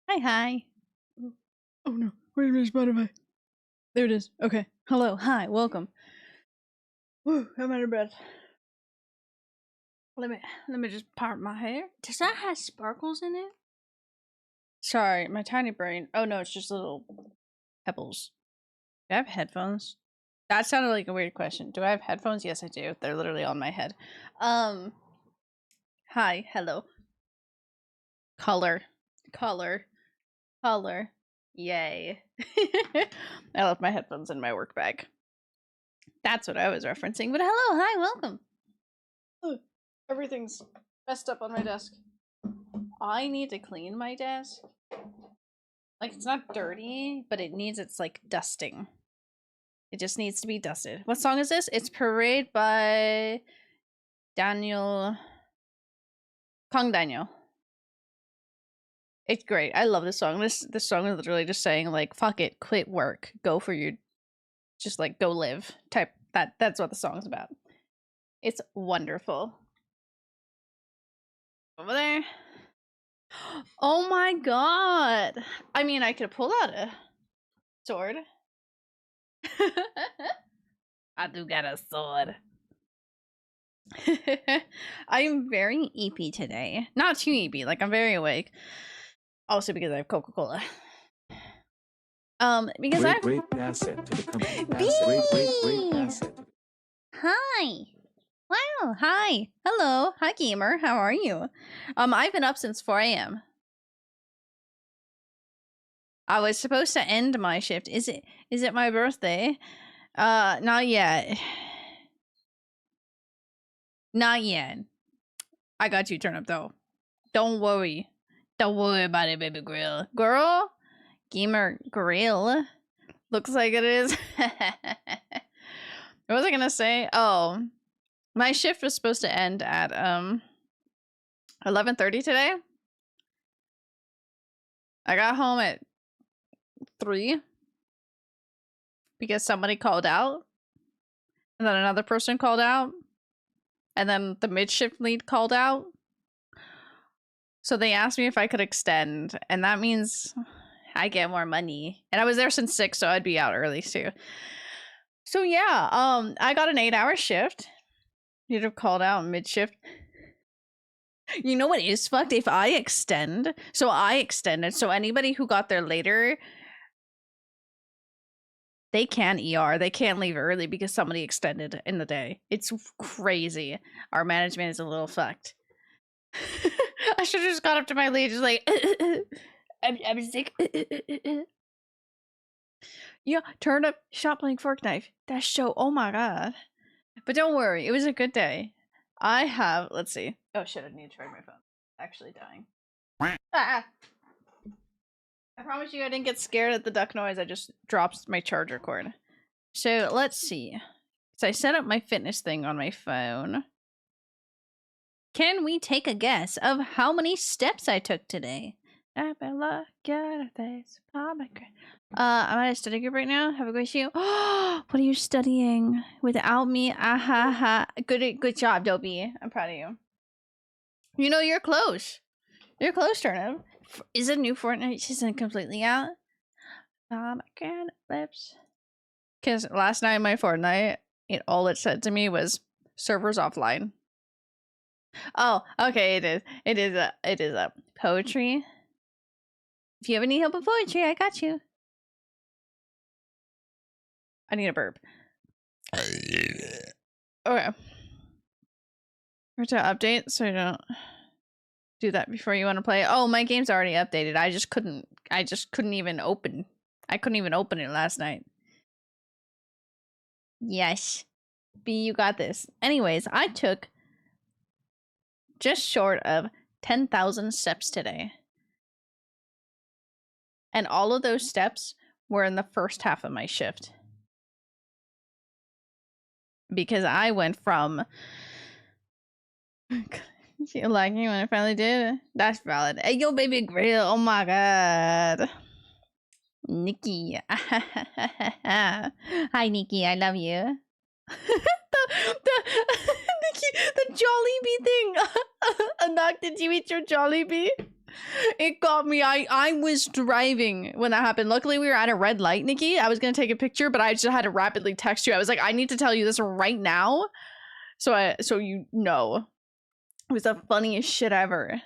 Hi, hi. Oh no, where's my Spotify? There it is. Okay. Hello, hi, welcome. Whew, I'm out of breath. Let me just part my hair. Does that have sparkles in it? Sorry, my tiny brain. Oh no, it's just little pebbles. Do I have headphones? That sounded like a weird question. Do I have headphones? Yes, I do. They're literally on my head. Hi, hello. Color. Yay. I left my headphones in my work bag. That's what I was referencing. But hello, hi, welcome. Ugh, everything's messed up on my desk. I need to clean my desk. Like, it's not dirty, but it's like dusting. It just needs to be dusted. What song is this? It's Parade by Kong Daniel. It's great. I love this song. This song is literally just saying like, fuck it, quit work, go for your, just like go live type. That's what the song's about. It's wonderful. Over there. Oh my god. I mean, I could pull out a sword. I do got a sword. I'm very eepy today. Not too eepy, like I'm very awake. Also because I have Coca-Cola. Because I have great asset to the company. Great asset. Hi. Wow, hi. Hello. Hi gamer. How are you? I've been up since 4 a.m. I was supposed to end my shift. Is it my birthday? Not yet. Not yet. I got you turned up though. Don't worry. Don't worry about it, baby grill. Girl? Gamer grill? Looks like it is. What was I gonna say? Oh. My shift was supposed to end at 11:30 today. I got home at 3 because somebody called out. And then another person called out. And then the mid-shift lead called out. So they asked me if I could extend, and that means I get more money. And I was there since 6, so I'd be out early too. So yeah, I got an 8-hour shift. You'd have called out mid-shift. You know what is fucked? If I extend, so I extended, so anybody who got there later, they can't ER. They can't leave early because somebody extended in the day. It's crazy. Our management is a little fucked. I should have just got up to my lead, just like, I'm sick. Yeah, turn up, shot playing fork knife. That show, oh my god. But don't worry, it was a good day. I have, let's see. Oh shit, I need to charge my phone. Actually dying. Ah! I promise you I didn't get scared at the duck noise, I just dropped my charger cord. So, let's see. So I set up my fitness thing on my phone. Can we take a guess of how many steps I took today? I'm at a study group right now. Have a great show. What are you studying without me? Good job, Dobie. I'm proud of you. You know, you're close. You're close, Turnip. Is a new Fortnite season completely out? Lips. Because last night my Fortnite, all it said to me was servers offline. Oh, okay, it is up. Poetry. If you have any help with poetry, I got you. I need a burp. Okay. We're to update so you don't do that before you want to play. Oh, my game's already updated. I just couldn't even open. I couldn't even open it last night. Yes. B, you got this. Anyways, I took just short of 10,000 steps today. And all of those steps were in the first half of my shift. Because I went from... You like me when I finally did? That's valid. Hey, yo, baby grill. Oh my god. Nikki. Hi, Nikki. I love you. Nikki, the Jollibee thing. Anak, did you eat your Jollibee? It got me. I was driving when that happened. Luckily, we were at a red light, Nikki. I was gonna take a picture, but I just had to rapidly text you. I was like, I need to tell you this right now, so you know. It was the funniest shit ever.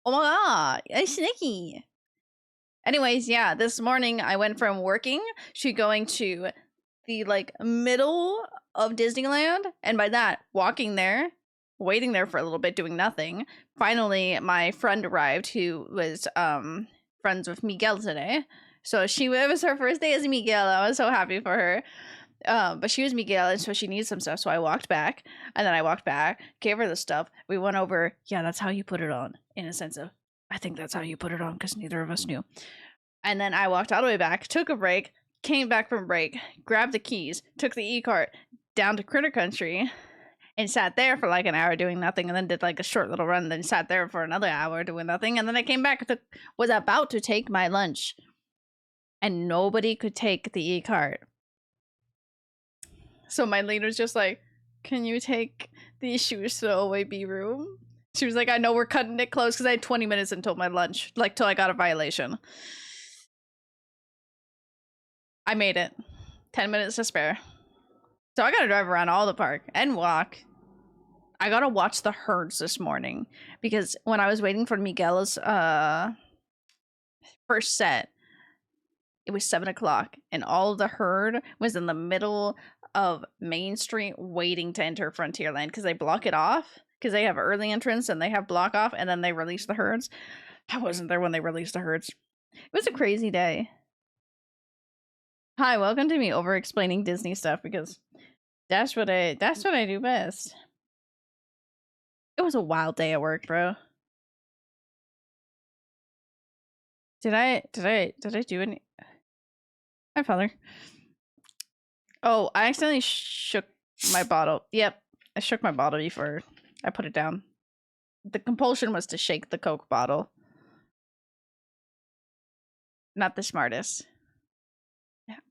Oh my god, it's Nikki. Anyways, yeah, this morning I went from working to going to the like middle of Disneyland, and by that, walking there, waiting there for a little bit, doing nothing. Finally, my friend arrived who was friends with Miguel today. So it was her first day as Miguel. I was so happy for her. But she was Miguel, and so she needs some stuff. So I walked back, and then I walked back, gave her the stuff. We went over. Yeah, that's how you put it on, in a sense of, I think that's how you put it on, because neither of us knew. And then I walked all the way back, took a break, came back from break, grabbed the keys, took the e-cart down to Critter Country, and sat there for like an hour doing nothing, and then did like a short little run, then sat there for another hour doing nothing, and then I came back, was about to take my lunch, and nobody could take the e-cart. So my leader's just like, can you take the shoes away B room? She was like, I know we're cutting it close because I had 20 minutes until my lunch, like till I got a violation. I made it. 10 minutes to spare. So I gotta drive around all the park and walk. I gotta watch the herds this morning because when I was waiting for Miguel's first set, it was 7 o'clock and all of the herd was in the middle of Main Street waiting to enter Frontierland because they block it off because they have early entrance and they have block off and then they release the herds. I wasn't there when they released the herds. It was a crazy day. Hi, welcome to me over explaining Disney stuff because that's what I do best. It was a wild day at work, bro. Did I do any? Hi, father. Oh, I accidentally shook my bottle. Yep, I shook my bottle before I put it down. The compulsion was to shake the Coke bottle. Not the smartest.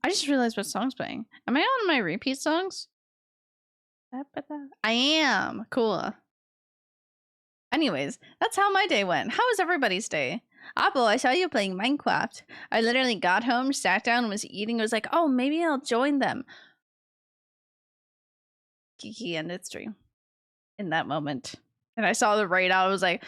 I just realized what song's playing. Am I on my repeat songs? I am. Cool. Anyways, that's how my day went. How was everybody's day? Apple, I saw you playing Minecraft. I literally got home, sat down, was eating. I was like, oh, maybe I'll join them. Kiki ended stream in that moment. And I saw the raid out. I was like,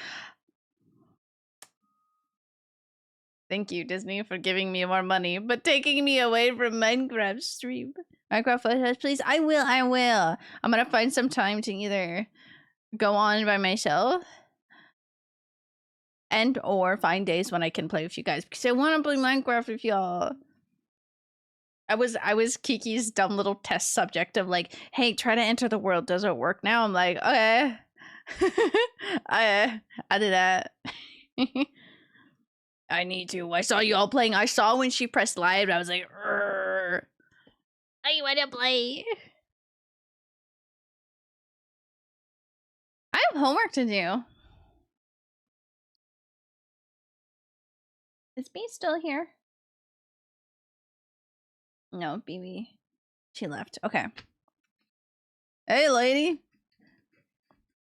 thank you, Disney, for giving me more money, but taking me away from Minecraft stream. Minecraft photos, please. I will. I'm gonna find some time to either go on by myself and or find days when I can play with you guys because I want to play Minecraft with y'all. I was Kiki's dumb little test subject of like, hey, try to enter the world. Does it work now? I'm like, okay. I did that. I need to. I saw you all playing. I saw when she pressed live. I was like, I want to play. I have homework to do. Is B still here? No, BB. She left. Okay. Hey, lady.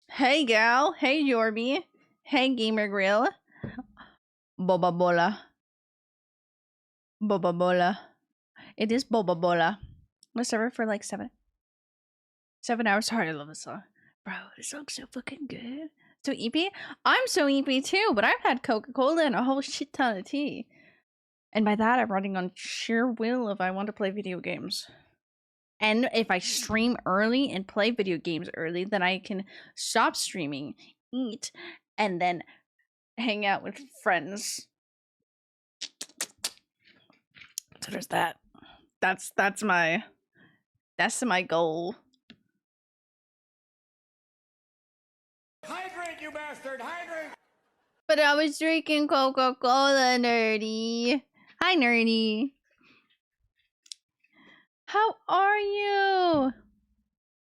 Hey, gal. Hey, Yorby. Hey, Gamer Grill. Boba Bola. Boba Bola. It is Boba Bola. Let's serve it for like 7 hours. Sorry, I love this song. Bro, this song's so fucking good. So EP? I'm so EP too, but I've had Coca-Cola and a whole shit ton of tea. And by that, I'm running on sheer will if I want to play video games. And if I stream early and play video games early, then I can stop streaming, eat, and then hang out with friends. So there's that. That's my goal. Hydrate, you bastard! Hydrate! But I was drinking Coca-Cola, nerdy. Hi, nerdy. How are you?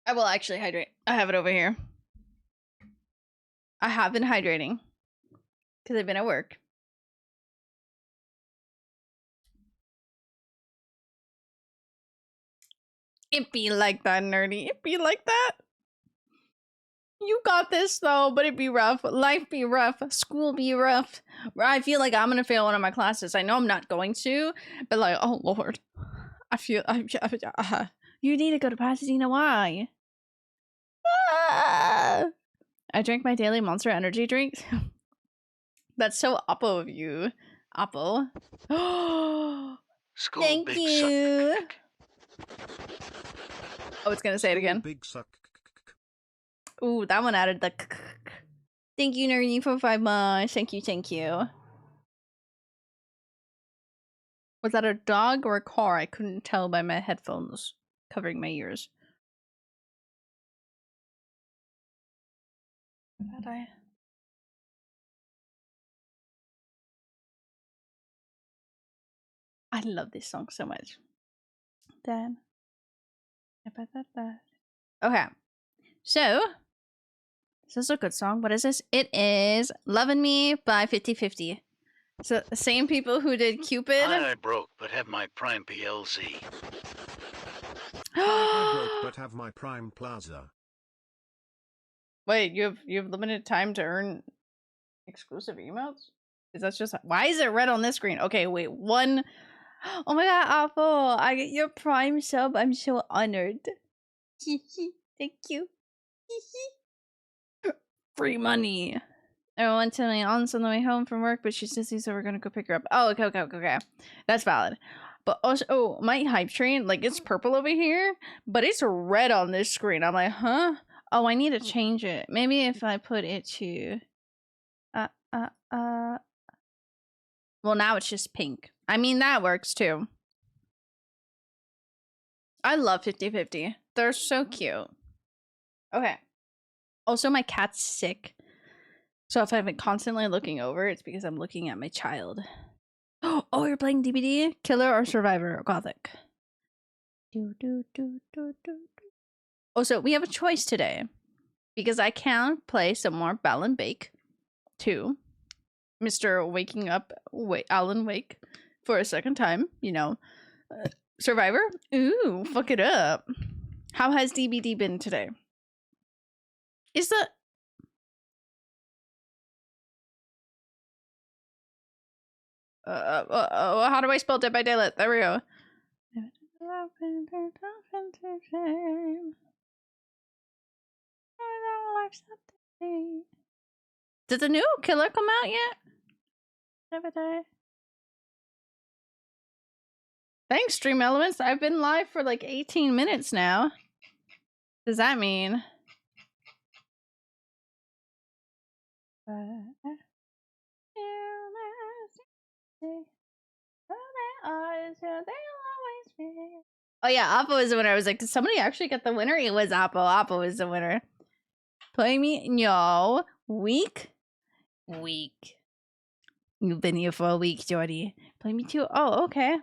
I will actually hydrate. I have it over here. I have been hydrating because I've been at work. It be like that, nerdy. It be like that. You got this though, but it'd be rough. Life be rough. School be rough. I feel like I'm gonna fail one of my classes. I know I'm not going to, but like, oh lord, you need to go to Pasadena. Why? I drank my daily Monster Energy drink. That's so Oppo of you, Oppo. School Thank big you. suck. Oh, it's gonna say it again. Big suck. Ooh, that one added the. Thank you, Nerdy, for 5 months. Thank you, thank you. Was that a dog or a car? I couldn't tell by my headphones covering my ears. I love this song so much. Then. Okay. So. This is a good song. What is this? It is Lovin' Me by 50/50. So the same people who did Cupid. I broke, but have my Prime PLZ. I broke but have my Prime Plaza. Wait, you have limited time to earn exclusive emotes? Is that just why is it red on this screen? Okay, wait, one. Oh my god, Apple! I get your Prime sub. I'm so honored. Thank you. Free money. Everyone telling me Aunt's on the way home from work, but she's dizzy, so we're gonna go pick her up. Oh, okay. That's valid. But also, oh, my hype train, like, it's purple over here, but it's red on this screen. I'm like, huh? Oh, I need to change it. Maybe if I put it to... Well, now it's just pink. I mean, that works, too. I love 50/50. They're so cute. Okay. Also, my cat's sick. So if I'm constantly looking over, it's because I'm looking at my child. Oh, you're playing DBD? Killer or Survivor or Gothic? Also, we have a choice today. Because I can play some more Bell and Bake 2. Mr. Waking Up Alan Wake for a second time. You know. Survivor? Ooh, fuck it up. How has DBD been today? Is the... how do I spell Dead by Daylight? There we go. Did the new Killer come out yet? Thanks, Stream Elements. I've been live for like 18 minutes now. Does that mean? Oh yeah, Oppo is the winner. I was like, did somebody actually get the winner? It was Oppo. Oppo is the winner. Play me? No. Week? You've been here for a week, Jordy. Play me too? Oh, okay.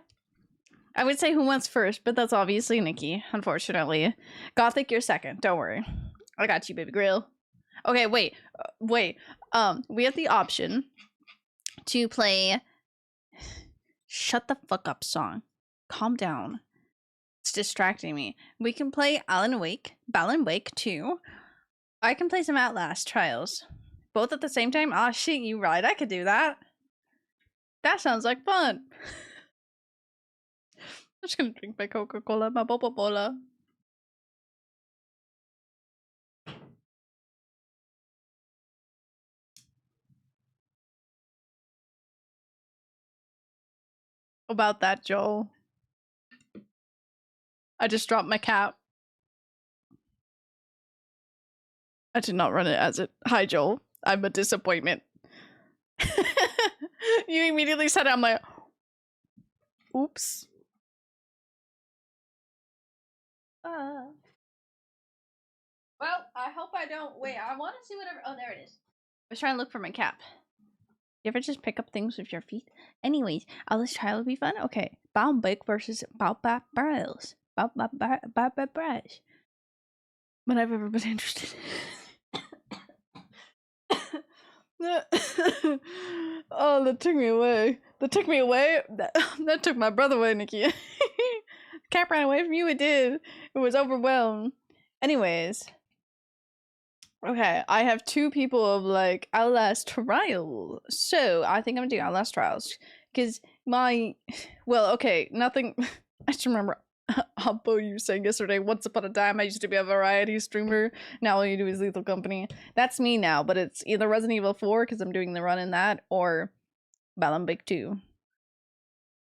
I would say who wants first, but that's obviously Nikki, unfortunately. Gothic, you're second. Don't worry. I got you, baby grill. Okay, wait. We have the option to play Shut the Fuck Up song. Calm down. It's distracting me. We can play Bell and Wake 2. I can play some Outlast Trials. Both at the same time? Oh shit, you right. I could do that. That sounds like fun. I'm just gonna drink my Coca-Cola, my Boba-Bola. About that, Joel. I just dropped my cap. I did not run it as it. Hi, Joel. I'm a disappointment. You immediately said it. I'm like, oops. Well, I hope I don't. Wait, I want to see whatever. Oh, there it is. I was trying to look for my cap. You ever just pick up things with your feet? Anyways, Outlast Trial would be fun. Okay, Bow and Bake versus Bow Barrels. Bow Barrels. But I've ever been interested. Oh, that took me away. That took my brother away, Nikki. Cat ran away from you. It did. It was overwhelmed. Anyways, Okay, I have 2 people of like Outlast Trials. So I think I'm gonna do Outlast Trials. Because well, okay, nothing I just remember Hoppo you saying yesterday, once upon a time I used to be a variety streamer. Now all you do is Lethal Company. That's me now, but it's either Resident Evil 4 because I'm doing the run in that, or Balambic 2.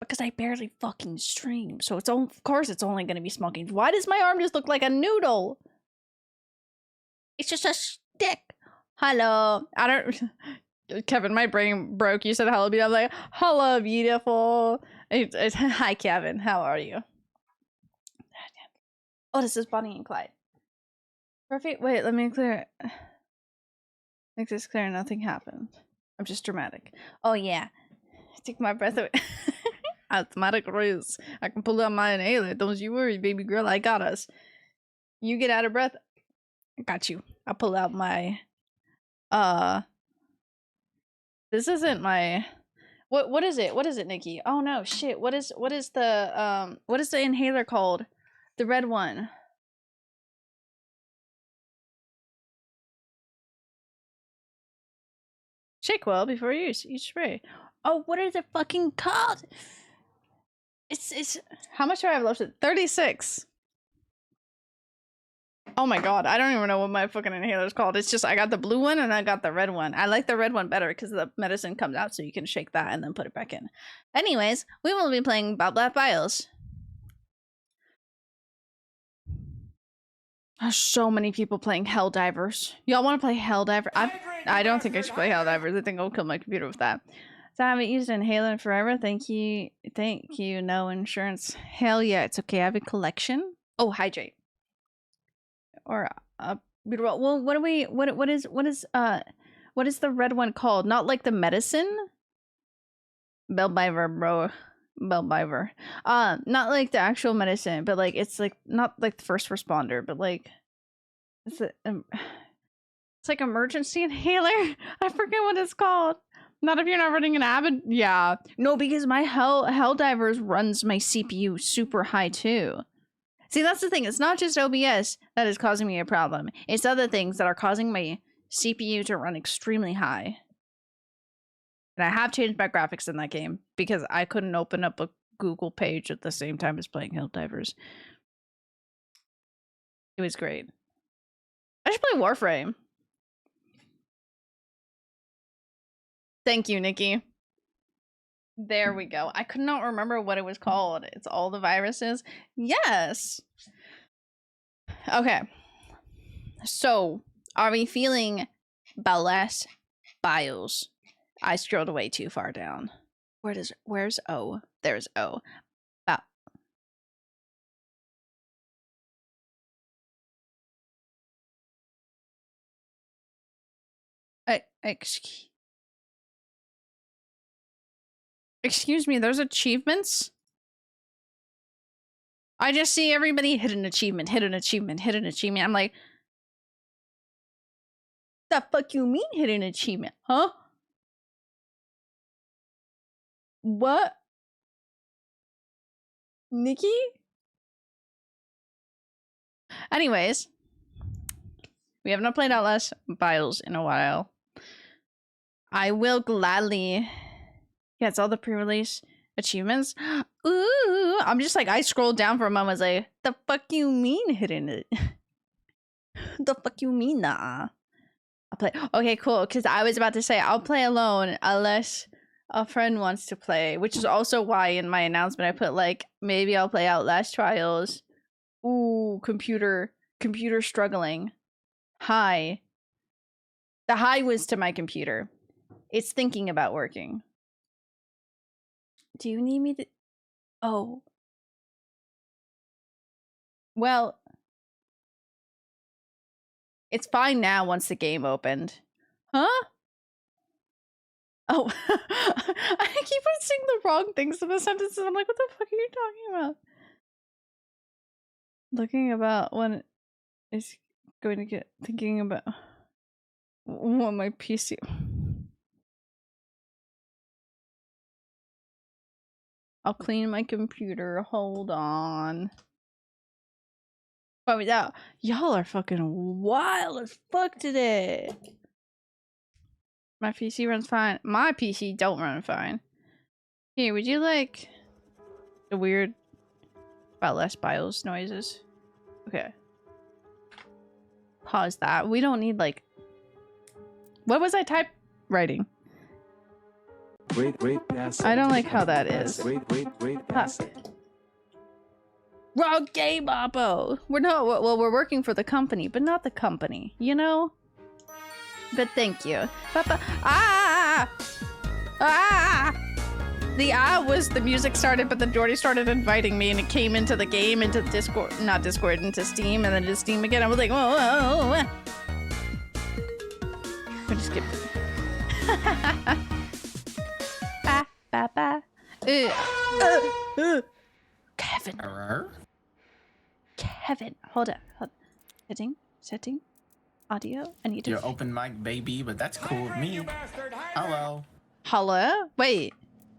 Because I barely fucking stream, so of course it's only gonna be small games. Why does my arm just look like a noodle? It's just a stick. Hello. I don't. Kevin, my brain broke. You said hello, beautiful. I'm like, hello, beautiful. Hi, Kevin. How are you? Oh, this is Bonnie and Clyde. Perfect. Wait, let me clear. Make this clear. Nothing happened. I'm just dramatic. Oh yeah. Take my breath away. Asthmatic ruse. I can pull out my inhaler. Don't you worry, baby girl. I got us. You get out of breath. I got you. I'll pull out my this isn't my what is it? What is it, Nikki? Oh no, shit. What is the inhaler called? The red one. Shake well before use each spray. Oh, what is it fucking called? It's how much do I have left? 36. Oh my god, I don't even know what my fucking inhaler is called. It's just I got the blue one and I got the red one. I like the red one better because the medicine comes out so you can shake that and then put it back in. Anyways, we will be playing Outlast Trials. There's so many people playing Helldivers. Y'all want to play Helldiver? I don't think I should play Helldivers. I think I'll kill my computer with that. So I haven't used an inhaler in forever. Thank you. Thank you. No insurance. Hell yeah, it's okay. I have a collection. Oh, hydrate. Or well, what is the red one called? Not like the medicine? Bellbiver, bro. Bellbiver. Not like the actual medicine, but like it's like not like the first responder, but like it's like emergency inhaler. I forget what it's called. Not if you're not running an Avid. Yeah. No, because my Helldivers runs my CPU super high too. See, that's the thing. It's not just OBS that is causing me a problem. It's other things that are causing my CPU to run extremely high. And I have changed my graphics in that game because I couldn't open up a Google page at the same time as playing Helldivers. It was great. I should play Warframe. Thank you, Nikki. There we go. I could not remember what it was called. It's all the viruses. Yes. Okay. So, are we feeling Outlast Trials? I scrolled way too far down. Where's O? There's O. Excuse me, there's achievements? I just see everybody hit an achievement, hit an achievement, hit an achievement. I'm like, the fuck you mean hit an achievement? Huh? What? Nikki? Anyways, we have not played Outlast Trials in a while. I will gladly... Yeah, it's all the pre-release achievements. Ooh, I'm just like, I scrolled down for a moment, I was like, the fuck you mean hitting it? The fuck you mean nah? I'll play. Okay, cool, because I was about to say, I'll play alone unless a friend wants to play, which is also why in my announcement I put like, maybe I'll play Outlast Trials. Ooh, computer struggling. Hi. The hi was to my computer. It's thinking about working. Do you need me to... Oh. Well, it's fine now once the game opened. Huh? Oh. I keep on saying the wrong things in the sentences. I'm like, what the fuck are you talking about? Looking about when is going to get thinking about what my PC... I'll clean my computer. Hold on. But yeah, y'all are fucking wild as fuck today. My PC runs fine. My PC don't run fine. Here, would you like the weird about less BIOS noises? Okay. Pause that. We don't need like... What was I writing? Wait, pass. I don't like how that is. Wait, pass. Wrong game, Oppo! We're working for the company, but not the company, you know? But thank you. Papa. Ah! Ah! The was the music started, but then Jordy started inviting me, and it came into the game, into Discord, not Discord, into Steam, and then to Steam again. I was like, whoa, whoa, whoa. We just skip it. Ba, ba, ba. Kevin. Kevin, hold on. Setting, audio. I need to. You're open mic, baby, but that's cool with me. Hello. Hello? Wait,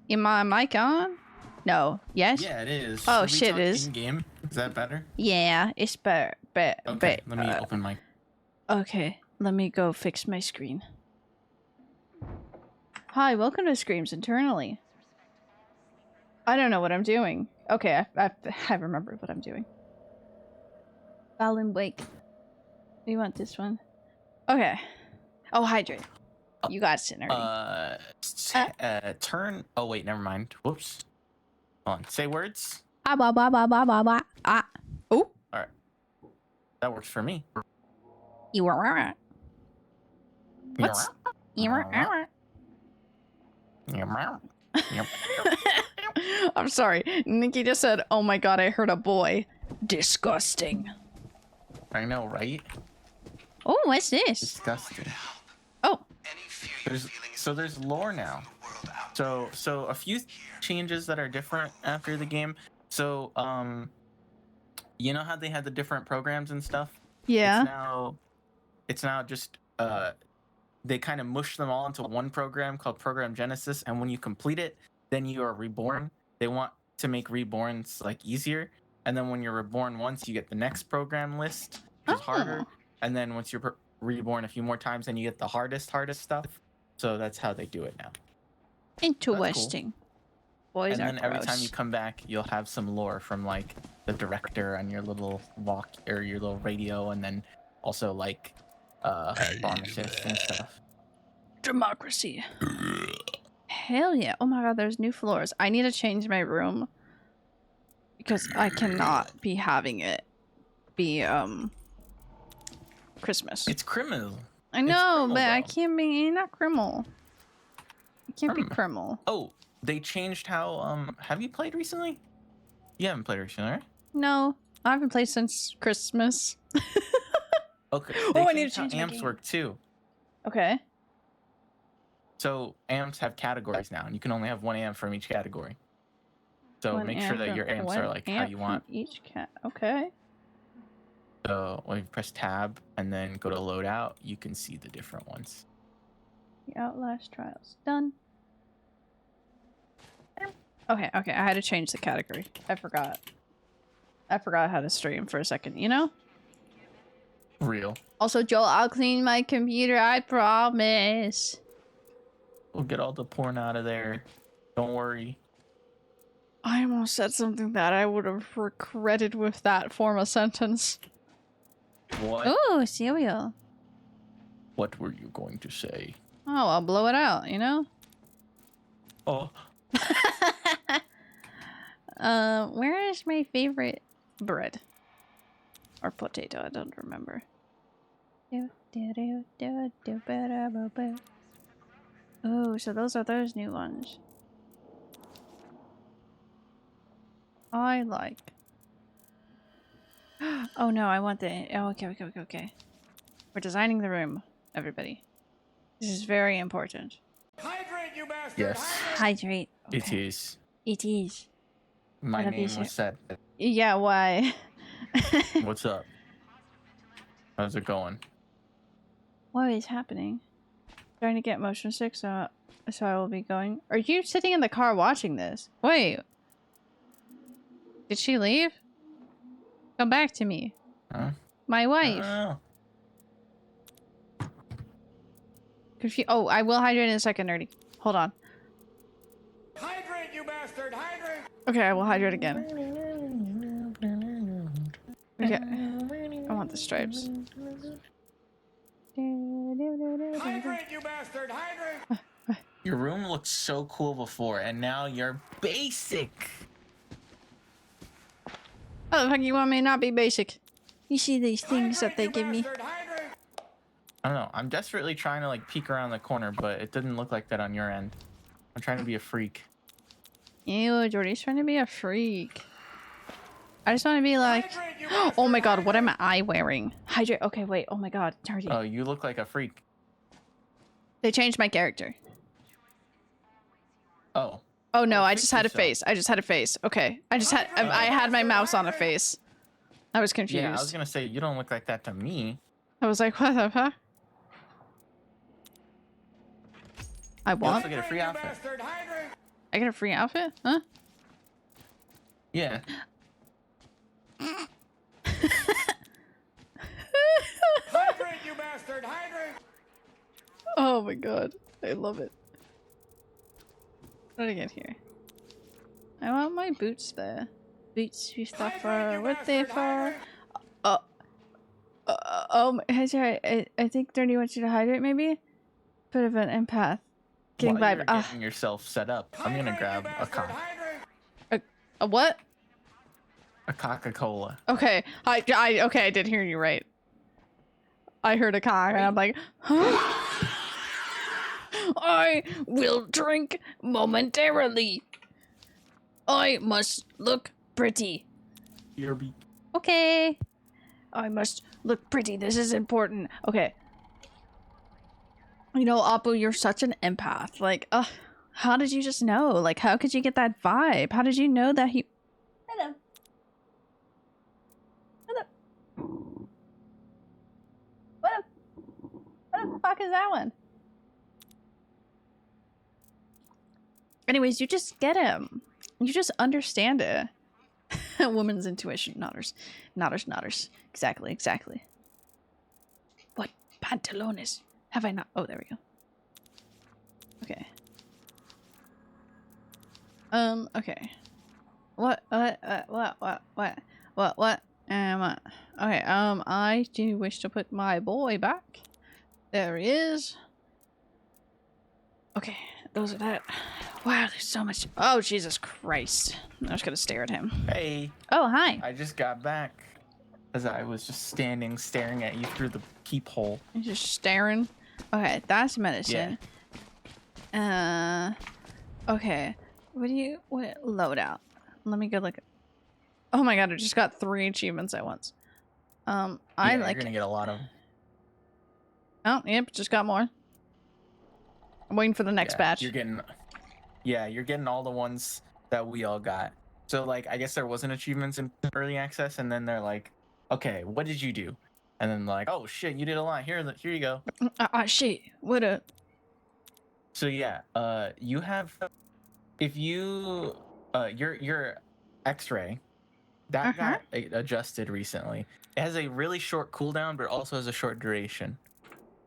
is my mic on? No. Yes? Yeah, it is. Oh, Should we shit, talk it is. in-game? Is that better? Yeah, it's better. Okay, let me open mic. Okay, let me go fix my screen. Hi, welcome to Screams Internally. I don't know what I'm doing. Okay, I remember what I'm doing. Fallon Wake. We want this one. Okay. Oh, hydrate. You got Sinner. Turn. Oh wait, never mind. Whoops. Hold on. Say words. Ah. Oh. All right. That works for me. You were right. What's? You were right. I'm sorry. Nikki just said, "Oh my god, I heard a boy." Disgusting. I know, right? Oh, what's this? Disgusting. Oh. There's lore now. So a few changes that are different after the game. So you know how they had the different programs and stuff? Yeah. It's now just they kind of mush them all into one program called Program Genesis, and when you complete it, then you are reborn. They want to make reborns like easier, and then when you're reborn once, you get the next program list, which is harder, and then once you're reborn a few more times, then you get the hardest stuff. So that's how they do it now. Interesting. Cool. Boys and are then every gross. time you come back, you'll have some lore from like the director on your little walk or your little radio, and then also like pharmacists and stuff. Democracy. Hell yeah. Oh my god, there's new floors. I need to change my room because I cannot be having it be Christmas. It's criminal. I know, but I though. can't be not criminal. I can't be criminal. Oh, they changed how have you played recently? You haven't played recently, right? No, I haven't played since Christmas. Okay. Oh, I need to how change my amps game. work too. Okay. So amps have categories now, and you can only have one amp from each category. So One make sure that your amps are like how you want. Each cat. Okay. So when you press tab and then go to loadout, you can see the different ones. The Outlast Trails. Done. Okay, I had to change the category. I forgot how to stream for a second, you know? Real. Also, Joel, I'll clean my computer, I promise. We'll get all the porn out of there. Don't worry. I almost said something that I would have regretted with that form of sentence. What? Oh, cereal. What were you going to say? Oh, I'll blow it out, you know? Oh. Where is my favorite bread? Or potato, I don't remember. Oh, so those are those new ones. I like. Oh no, I want the. Oh, okay. We're designing the room, everybody. This is very important. Hydrate, you bastard! Yes. Hydrate. It Okay. is. It is. My Gotta be name sure. was said. Yeah, why? What's up? How's it going? What is happening? Trying to get motion sick, so I will be going. Are you sitting in the car watching this? Wait. Did she leave? Come back to me. Huh? My wife. Oh. Oh, I will hydrate in a second, nerdy. Hold on. Hydrate, you bastard! Hydrate! Okay, I will hydrate again. Okay. I want the stripes. Hydrate, you bastard! Hydrate! Your room looked so cool before, and now you're basic. How the fuck you want me to not be basic? You see these things that they give me? I don't know. I'm desperately trying to like peek around the corner, but it didn't look like that on your end. I'm trying to be a freak. Ew, Jordy's trying to be a freak. I just want to be like, oh my god, what am I wearing? Hydrate. Okay, wait. Oh my god, Jordy. Oh, you look like a freak. They changed my character. Oh. Oh no, Well, I fix just had a yourself. face. I just had a face. Okay, I had my mouse on a face. I was confused. Yeah, I was gonna say you don't look like that to me. I was like, what the fuck? I You want. also get a free outfit. I get a free outfit? Huh? Yeah. Hydrate, you bastard! Hydrate! Oh my god, I love it. What did I get here? I want my boots there. Boots with stuff for what they for? I think Dirty wants you to hydrate maybe? Bit of an empath. Getting While vibe. you're getting yourself set up, I'm gonna grab a cock. A what? A Coca-Cola. Okay, okay, I did hear you right. I heard a cock and I'm like, huh? I will drink momentarily. I must look pretty. Okay. I must look pretty. This is important. Okay. You know, Appu, you're such an empath. Like, how did you just know? Like, how could you get that vibe? How did you know that he... Hello. What the fuck is that one? Anyways, you just get him. You just understand it. A woman's intuition. Nodders. Exactly. What pantalones have I not? Oh, there we go. Okay. Okay. What? Okay, I do wish to put my boy back. There he is. Okay, those are that. Wow, there's so much. Oh, Jesus Christ. I'm just gonna stare at him. Hey. Oh, hi. I just got back. As I was just staring at you through the peephole. You're just staring. Okay, that's medicine. Yeah. Okay. What loadout? Let me go look. Oh my god, I just got 3 achievements at once. You're gonna get a lot of them. Oh, yep, just got more. I'm waiting for the next batch. You're getting all the ones that we all got. So like, I guess there wasn't achievements in early access, and then they're like, okay, what did you do? And then like, oh shit, you did a lot. Here you go. Shit. What up? So yeah, you have, if you, your X-ray, that got adjusted recently. It has a really short cooldown, but it also has a short duration,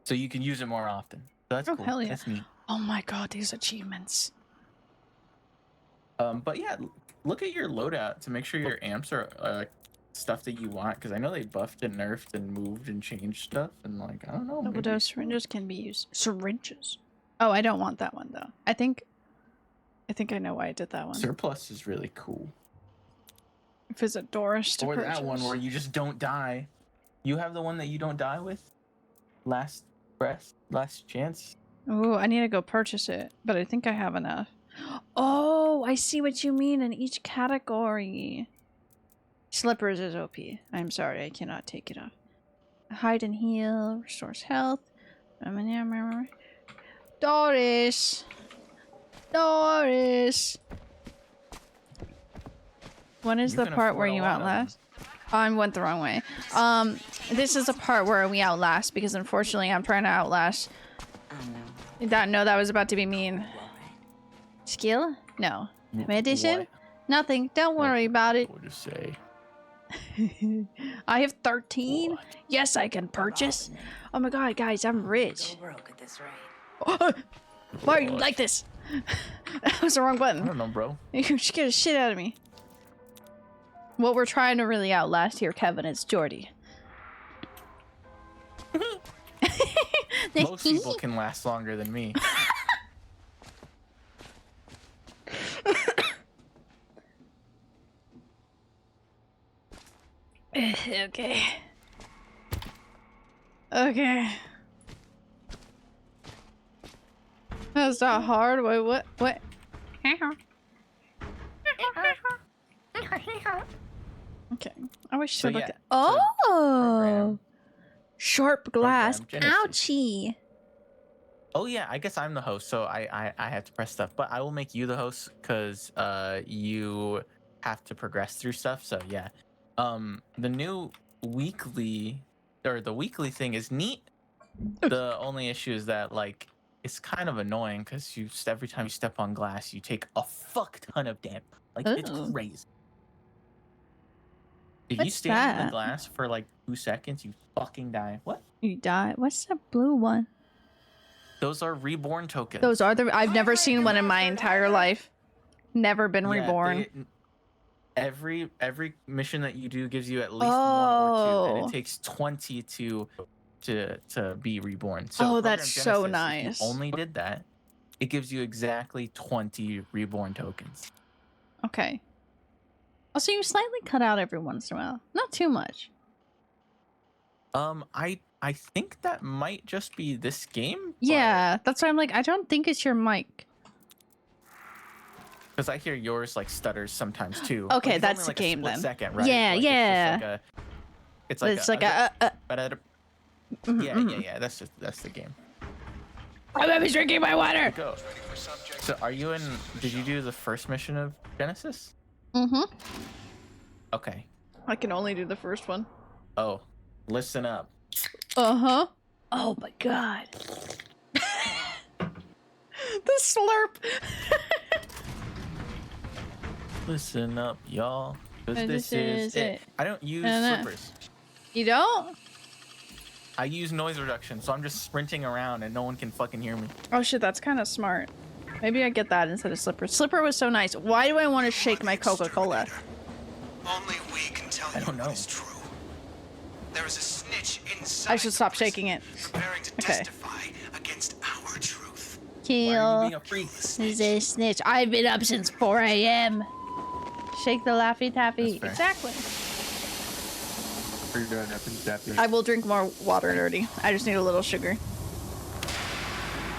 so you can use it more often. So that's cool. Hell yeah. That's neat. Oh my god, these achievements. But yeah, look at your loadout to make sure your amps are stuff that you want, because I know they buffed and nerfed and moved and changed stuff, and like, I don't know. Double dose syringes can be used. Syringes? Oh, I don't want that one though. I think I know why I did that one. Surplus is really cool. If it's a Doris to Or purchase. that one where you just don't die. You have the one that you don't die with? Last breath? Last chance? Oh, I need to go purchase it, but I think I have enough. Oh, I see what you mean in each category. Slippers is OP. I'm sorry, I cannot take it off. Hide and heal, restores health. Doris! When is You the can part afford where a you lot of them. outlast? Oh, I went the wrong way. This is a part where we outlast, because unfortunately I'm trying to outlast. That was about to be mean. Skill? No. Medicine? What? Nothing. Don't worry about it. What to say? I have 13. What? Yes, I can purchase. Oh my god, guys, I'm rich. Go broke at this rate. Why are you What? like this? That was the wrong I button. don't know, bro. You scared the shit out of me. What we're trying to really outlast here, Kevin, is Jordy. Most people can last longer than me. Okay. Okay. That's not hard. Wait, what? What? Okay. I wish So I looked yeah, at. so Oh! program- Sharp glass. Program Genesis. Ouchie. Oh yeah, I guess I'm the host, so I have to press stuff, but I will make you the host because you have to progress through stuff. So yeah, the new weekly or the weekly thing is neat. The only issue is that like it's kind of annoying because every time you step on glass, you take a fuck ton of damage. Like it's Ooh. crazy. If you What's stand in that? the glass for like 2 seconds, you fucking die. What? You die. What's that blue one? Those are reborn tokens. Those are the. I've never seen one in my entire life. Never been Yeah, reborn. every mission that you do gives you at least one or two, and Oh. it takes 20 to be reborn. So Oh, Program that's so Genesis, if nice. you only did that, it gives you exactly 20 reborn tokens. Okay. Also, you slightly cut out every once in a while. Not too much. I think that might just be this game. Yeah, that's why I'm like, I don't think it's your mic. Because I hear yours like stutters sometimes too. Okay, it's that's only, the like, a game split then. second, right? Yeah, Like, yeah. It's like It's like a. yeah. That's the game. I'm always drinking my water. Go. So are you in? Did you do the first mission of Genesis? Mm-hmm. Okay. I can only do the first one. Oh, listen up. Uh-huh. Oh my god. The slurp. Listen up, y'all. Because This this is is it. it. I don't use Uh-huh. slippers. You don't? I use noise reduction, so I'm just sprinting around and no one can fucking hear me. Oh shit, that's kind of smart. Maybe I get that instead of slipper. Slipper was so nice. Why do I want to shake my Coca-Cola? Only we can tell I you don't know. what is true. There is a snitch inside. I should stop of us, shaking it. Preparing to Okay. testify against our truth. Why are you Kill being a freak? is a snitch. I've been up since 4 a.m. Shake the Laffy Taffy. That's fair. Exactly. I I will drink more water, Nerdy. I just need a little sugar.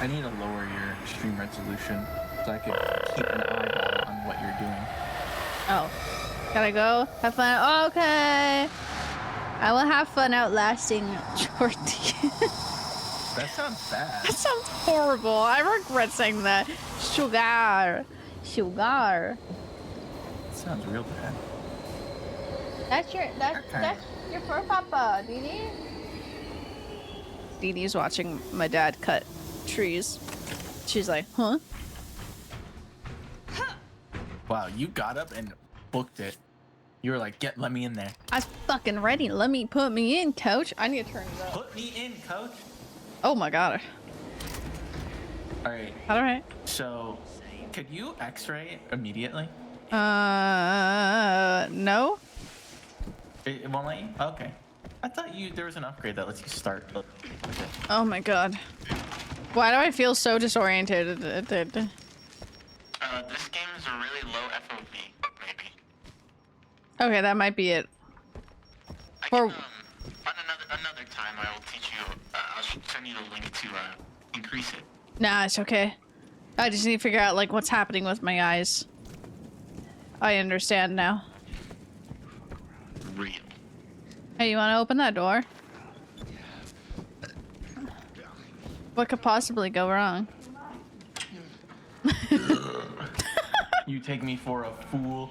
need to lower your stream resolution so I can keep an eyeball on what you're doing. Oh. Gotta go? Have fun? Okay. I will have fun outlasting Jordy. That sounds bad. That sounds horrible. I regret saying that. Sugar. Sugar. That sounds real bad. That's your fur papa, Dee Dee. Dee's watching my dad cut trees. She's like, huh? Wow, you got up and booked it. You were like, let me in there. I was fucking ready. Put me in, coach. I need to turn it up. Put me in, coach. Oh my god. All right. Alright. So, could you X-ray immediately? No? It won't let you? Okay. I thought there was an upgrade that lets you start. Oh my god. Why do I feel so disoriented? This game is a really low FOV, maybe. Okay, that might be it. I Or- can, on another time, I will teach you. I'll send you the link to increase it. Nah, it's okay. I just need to figure out, like, what's happening with my eyes. I understand now. Real. Hey, you want to open that door? What could possibly go wrong? You take me for a fool.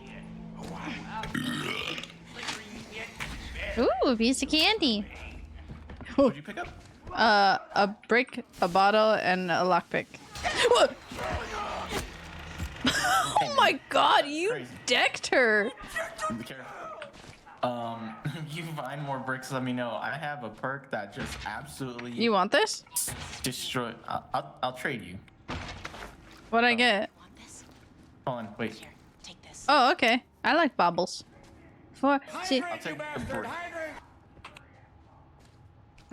Ooh, a piece of candy. What'd you pick up? A brick, a bottle, and a lockpick. What? Oh my god, you Crazy. decked her! Be careful. You find more bricks, let me know. I have a perk that just absolutely You want this? destroy. I'll trade you. What'd I get? Want this? Hold on, wait. Here, take this. Oh, okay. I like baubles. See, Hydrant, you take bastard! import. Hydrant!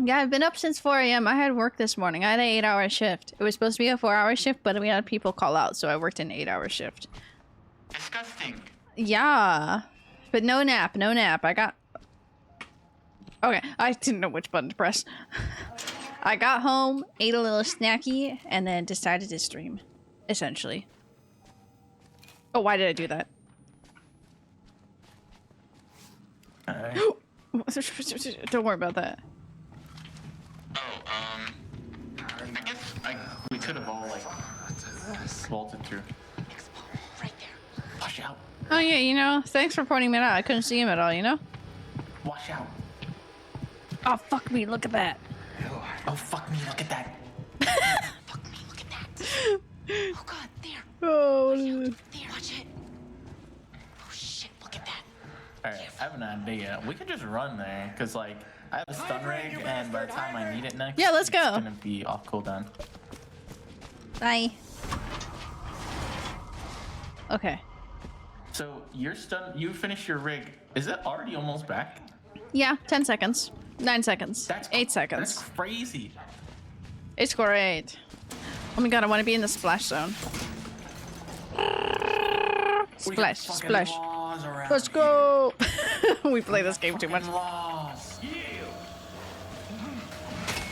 yeah, I've been up since 4 a.m. I had work this morning. I had an 8-hour shift. It was supposed to be a 4-hour shift, but we had people call out, so I worked an 8-hour shift. Disgusting. Yeah, but no nap, no nap. I got. Okay, I didn't know which button to press. I got home, ate a little snacky, and then decided to stream. Essentially. Oh, why did I do that? Alright. Don't worry about that. Oh, I guess we could have all like vaulted through. Right there. Watch out. Oh yeah, you know, thanks for pointing me out. I couldn't see him at all, you know? Watch out. Oh, fuck me, look at that. Oh fuck me, look at that. Fuck me, look at that. Oh god, there. Oh, There, watch it. Oh shit, look at that. Alright, I have an idea. We could just run there, cause like I have a stun rig, and by the time I need it next, Yeah, let's it's go. gonna be off cooldown. bye. Okay. So you're stun. You finished your rig. Is it already almost back? Yeah, 10 seconds. 9 seconds. That's 8 seconds. That's crazy. It's great. Oh my god, I want to be in the splash zone. We got Splash, fucking splash. laws around Let's here. go! We play this game too much. Fucking laws.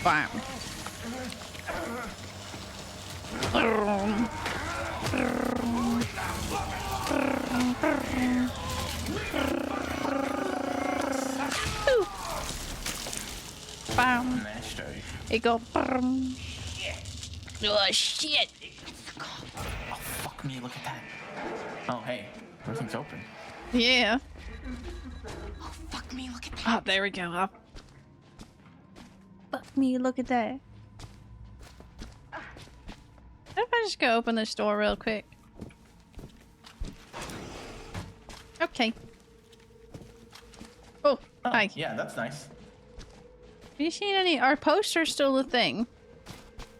Bam. Bam. Nice try. It go. Bam. Oh shit! Oh fuck me! Look at that. Oh hey, everything's open. Yeah. Oh fuck me, look at that. Oh, there we go. Up. Fuck me, look at that. What if I just go open this door real quick? Okay. Oh, Oh, hi. yeah, that's nice. Have you seen any? Are posters still a thing?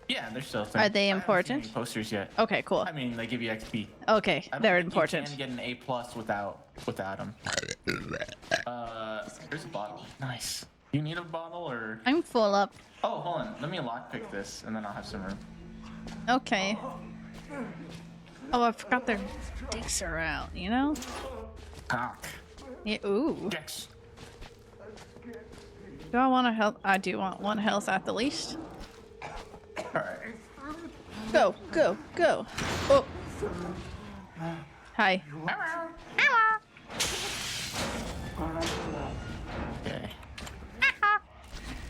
Yeah, they're still. Are they I haven't seen important? any posters yet. Okay, cool. I mean, they give you XP. Okay, I don't they're think important. You can get an A+ without them. There's a bottle. Nice. You need a bottle or? I'm full up. Oh, hold on. Let me lockpick this, and then I'll have some room. Okay. Oh, I forgot their dicks are out, you know? Cock. Yeah, ooh. Dex. Do I want a health? I do want 1 health at the least. All right. Go, go, go. Oh. Hi. Okay.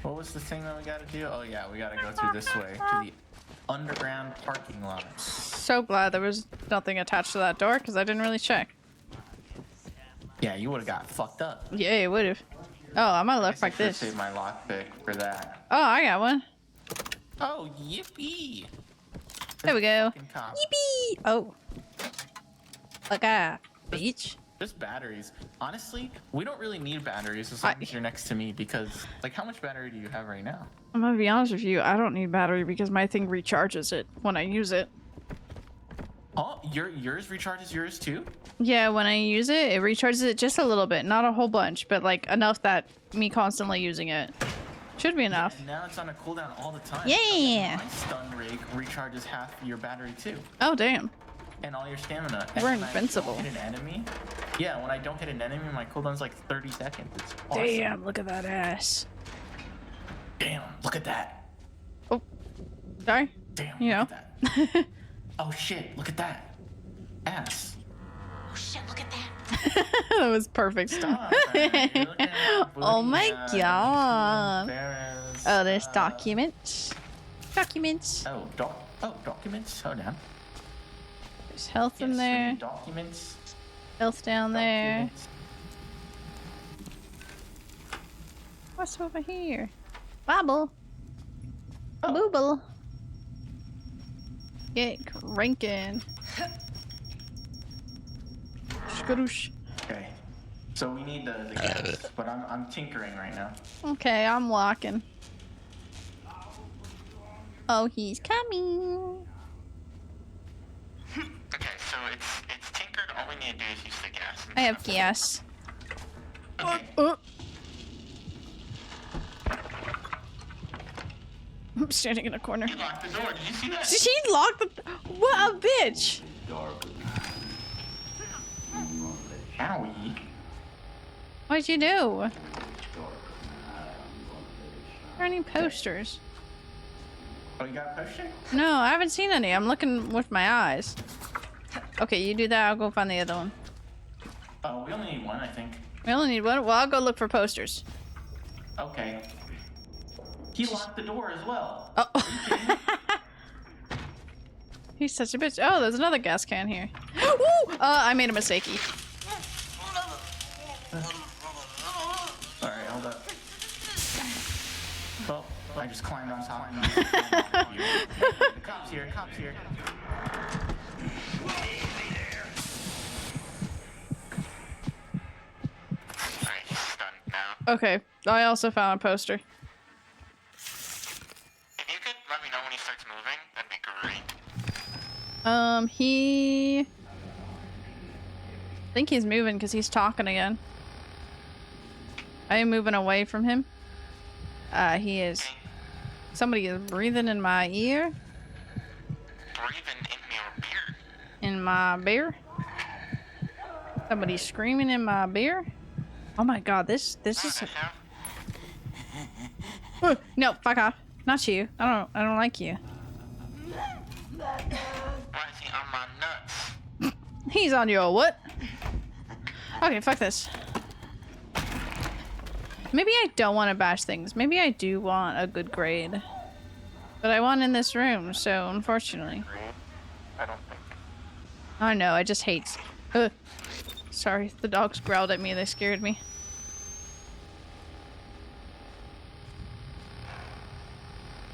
What was the thing that we gotta do? Oh yeah, we gotta go through this way to the underground parking lot. So glad there was nothing attached to that door because I didn't really check. Yeah, you would have got fucked up. Yeah, it would have. Oh, I'm gonna look Guess I like should this. save my lockpick for that. Oh, I got one. Oh, yippee! There we go. Fucking cop. Yippee! Oh. Look at beach. Just batteries. Honestly, we don't really need batteries as long as you're next to me because, like, how much battery do you have right now? I'm gonna be honest with you. I don't need battery because my thing recharges it when I use it. Oh, yours recharges yours too? Yeah, when I use it, it recharges it just a little bit. Not a whole bunch, but like enough that me constantly using it should be enough. And now it's on a cooldown all the time. Yeah. My stun rig recharges half your battery too, Oh, damn. and all your stamina. And We're when I invincible. don't hit an enemy. Yeah, when I don't hit an enemy, my cooldown's like 30 seconds. It's awesome. Damn, look at that ass. Damn, look at that. Oh, sorry. Damn, You look know. at that. Oh shit, look at that. Ass. Oh shit, look at that. That was perfect. Stop, man. You're looking at Oh my booty, god. embarrassed. Oh, there's documents. Documents. Oh, documents. Hold on. There's health Yes, in we there. need documents. Health down there. Documents. What's over here? Bobble. Oh. Booble. Get cranking. Skadoosh. Okay. So we need the gas, but I'm tinkering right now. Okay, I'm walking. Oh, he's coming. Okay, so it's tinkered. All we need to do is use the gas. I have gas. Okay. I'm standing in a corner. He locked the door. Did you see that? She locked the. What a bitch! Owie. What'd you do? Are there any posters? Oh, you got a potion? No, I haven't seen any. I'm looking with my eyes. Okay, you do that. I'll go find the other one. Oh, we only need one, I think. We only need one. Well, I'll go look for posters. Okay. He locked the door as well. Oh. He's such a bitch. Oh, there's another gas can here. Woo! I made a mistake. Alright, hold up. Oh, I just climbed on top. The cop's here, cop's here. Alright, he's stunned now. Okay, I also found a poster. If you could let me know when he starts moving, that'd be great. I think he's moving because he's talking again. I am moving away from him. He is. Somebody is breathing in my ear. Breathing in your beard. In my beer. Somebody's screaming in my beer. Oh my god, this is. No, fuck off. Not you. I don't like you. Why is he on my nuts? He's on your what? Okay, fuck this. Maybe I don't want to bash things. Maybe I do want a good grade. But I want in this room, so unfortunately. I don't think. I know, I just hate... Sorry, the dogs growled at me. They scared me.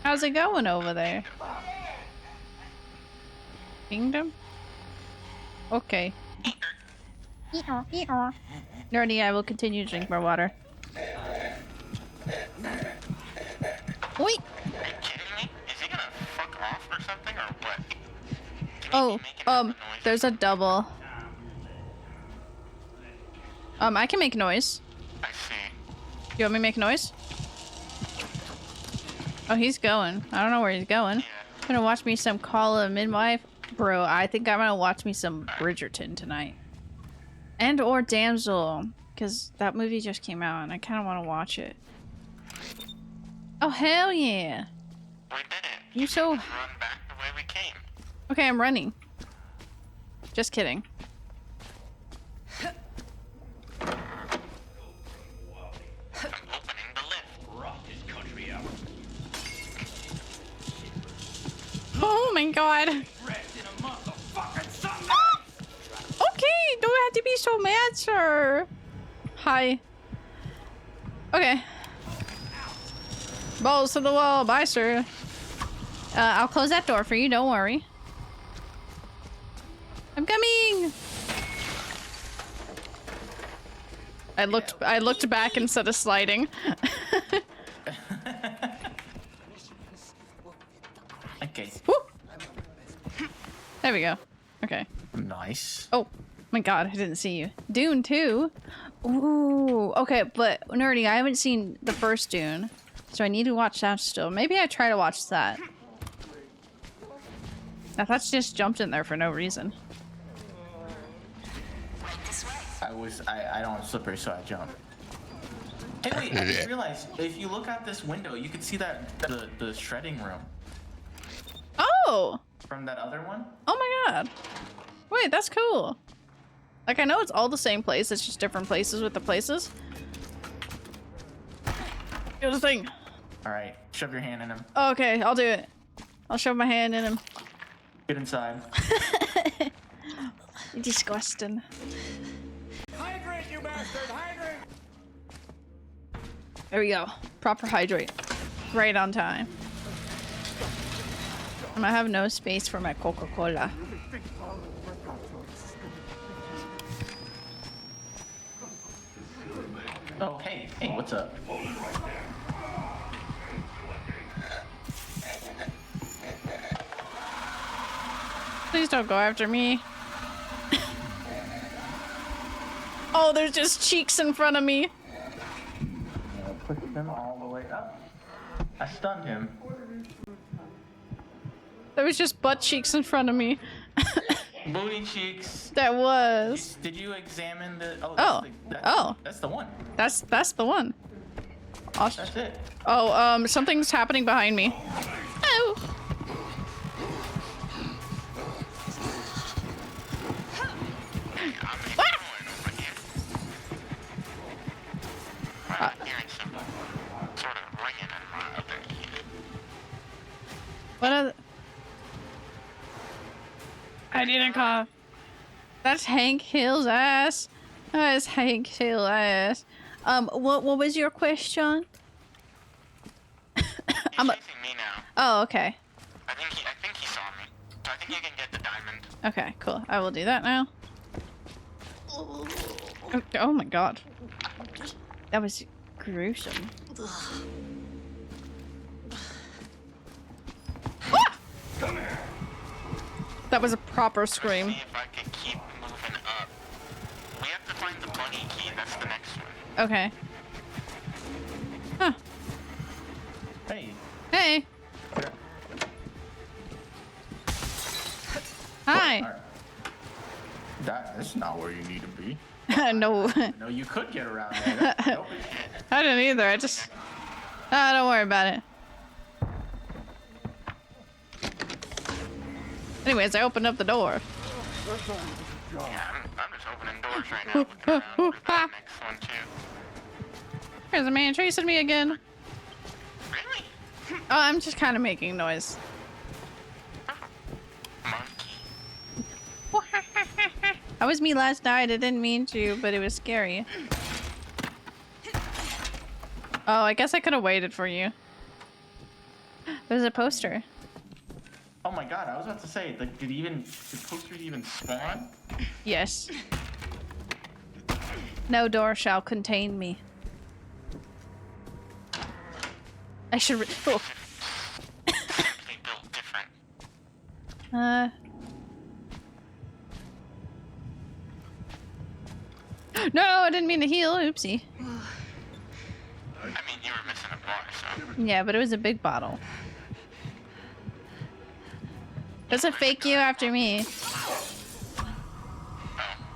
How's it going over there? Kingdom? Okay. Nerdy, I will continue to drink more water. Wait! Are you kidding me? Is he gonna fuck off or something or what? Oh, there's a double. I can make noise. I see. You want me to make noise? Oh, he's going. I don't know where he's going. Yeah. Gonna watch me some Call of Midwife? Bro, I think I'm gonna watch me some Bridgerton tonight. And or Damsel. Because that movie just came out and I kind of want to watch it. Oh, hell yeah. We did it. You so... Run back the way we came. Okay, I'm running. Just kidding. I'm opening the lift. Rock this country out. Oh my god. Rest in a motherfucking sun. Okay, don't have to be so mad, sir. Hi. Okay. Balls to the wall. Bye, sir. I'll close that door for you. Don't worry. I'm coming. I looked back instead of sliding. Okay. Woo. There we go. Okay. Nice. Oh my god, I didn't see you. Dune 2? Ooh. Okay, but Nerdy, I haven't seen the first Dune, so I need to watch that still. Maybe I try to watch that. I thought she just jumped in there for no reason. I don't have slippers, so I jump. Hey, wait, I just realized, if you look out this window, you can see that, the shredding room. Oh! From that other one? Oh my god. Wait, that's cool. Like, I know it's all the same place, it's just different places with the places. Here's the thing. Alright, shove your hand in him. Okay, I'll do it. I'll shove my hand in him. Get inside. Disgusting. Hydrate, you bastard! Hydrate! There we go. Proper hydrate. Right on time. And I have no space for my Coca-Cola. Oh, hey, what's up? Please don't go after me. Oh, there's just cheeks in front of me. Push them all the way up. I stunned him. There was just butt cheeks in front of me. Booty cheeks. That was. Did you examine the? That's the one. That's the one. That's it. Oh, something's happening behind me. Oh. What are I need a cough. That's Hank Hill's ass. That's Hank Hill's ass. What was your question? He's chasing me now. Oh, okay. I think he saw me. So I think you can get the diamond. Okay, cool. I will do that now. Oh my god. That was gruesome. Come here. That was a proper scream. See if I can keep moving up. We have to find the bunny key. That's the next one. Okay. Huh. Hey. Hey. Hi. That's not where you need to be. No. No, you could get around there. Nope. I didn't either. I just. Ah, don't worry about it. Anyways, I opened up the door. Yeah, I'm just opening doors right now. Looking around. We'll do that next one too. There's a man chasing me again. Really? Oh, I'm just kind of making noise. Monkey. That was me last night. I didn't mean to, but it was scary. Oh, I guess I could have waited for you. There's a poster. Oh my god, I was about to say, like, did posters even spawn? Yes. No door shall contain me. I should. Oh. Simply built different. No, I didn't mean to heal. Oopsie. I mean, you were missing a bar, so. Yeah, but it was a big bottle. Doesn't fake you after me.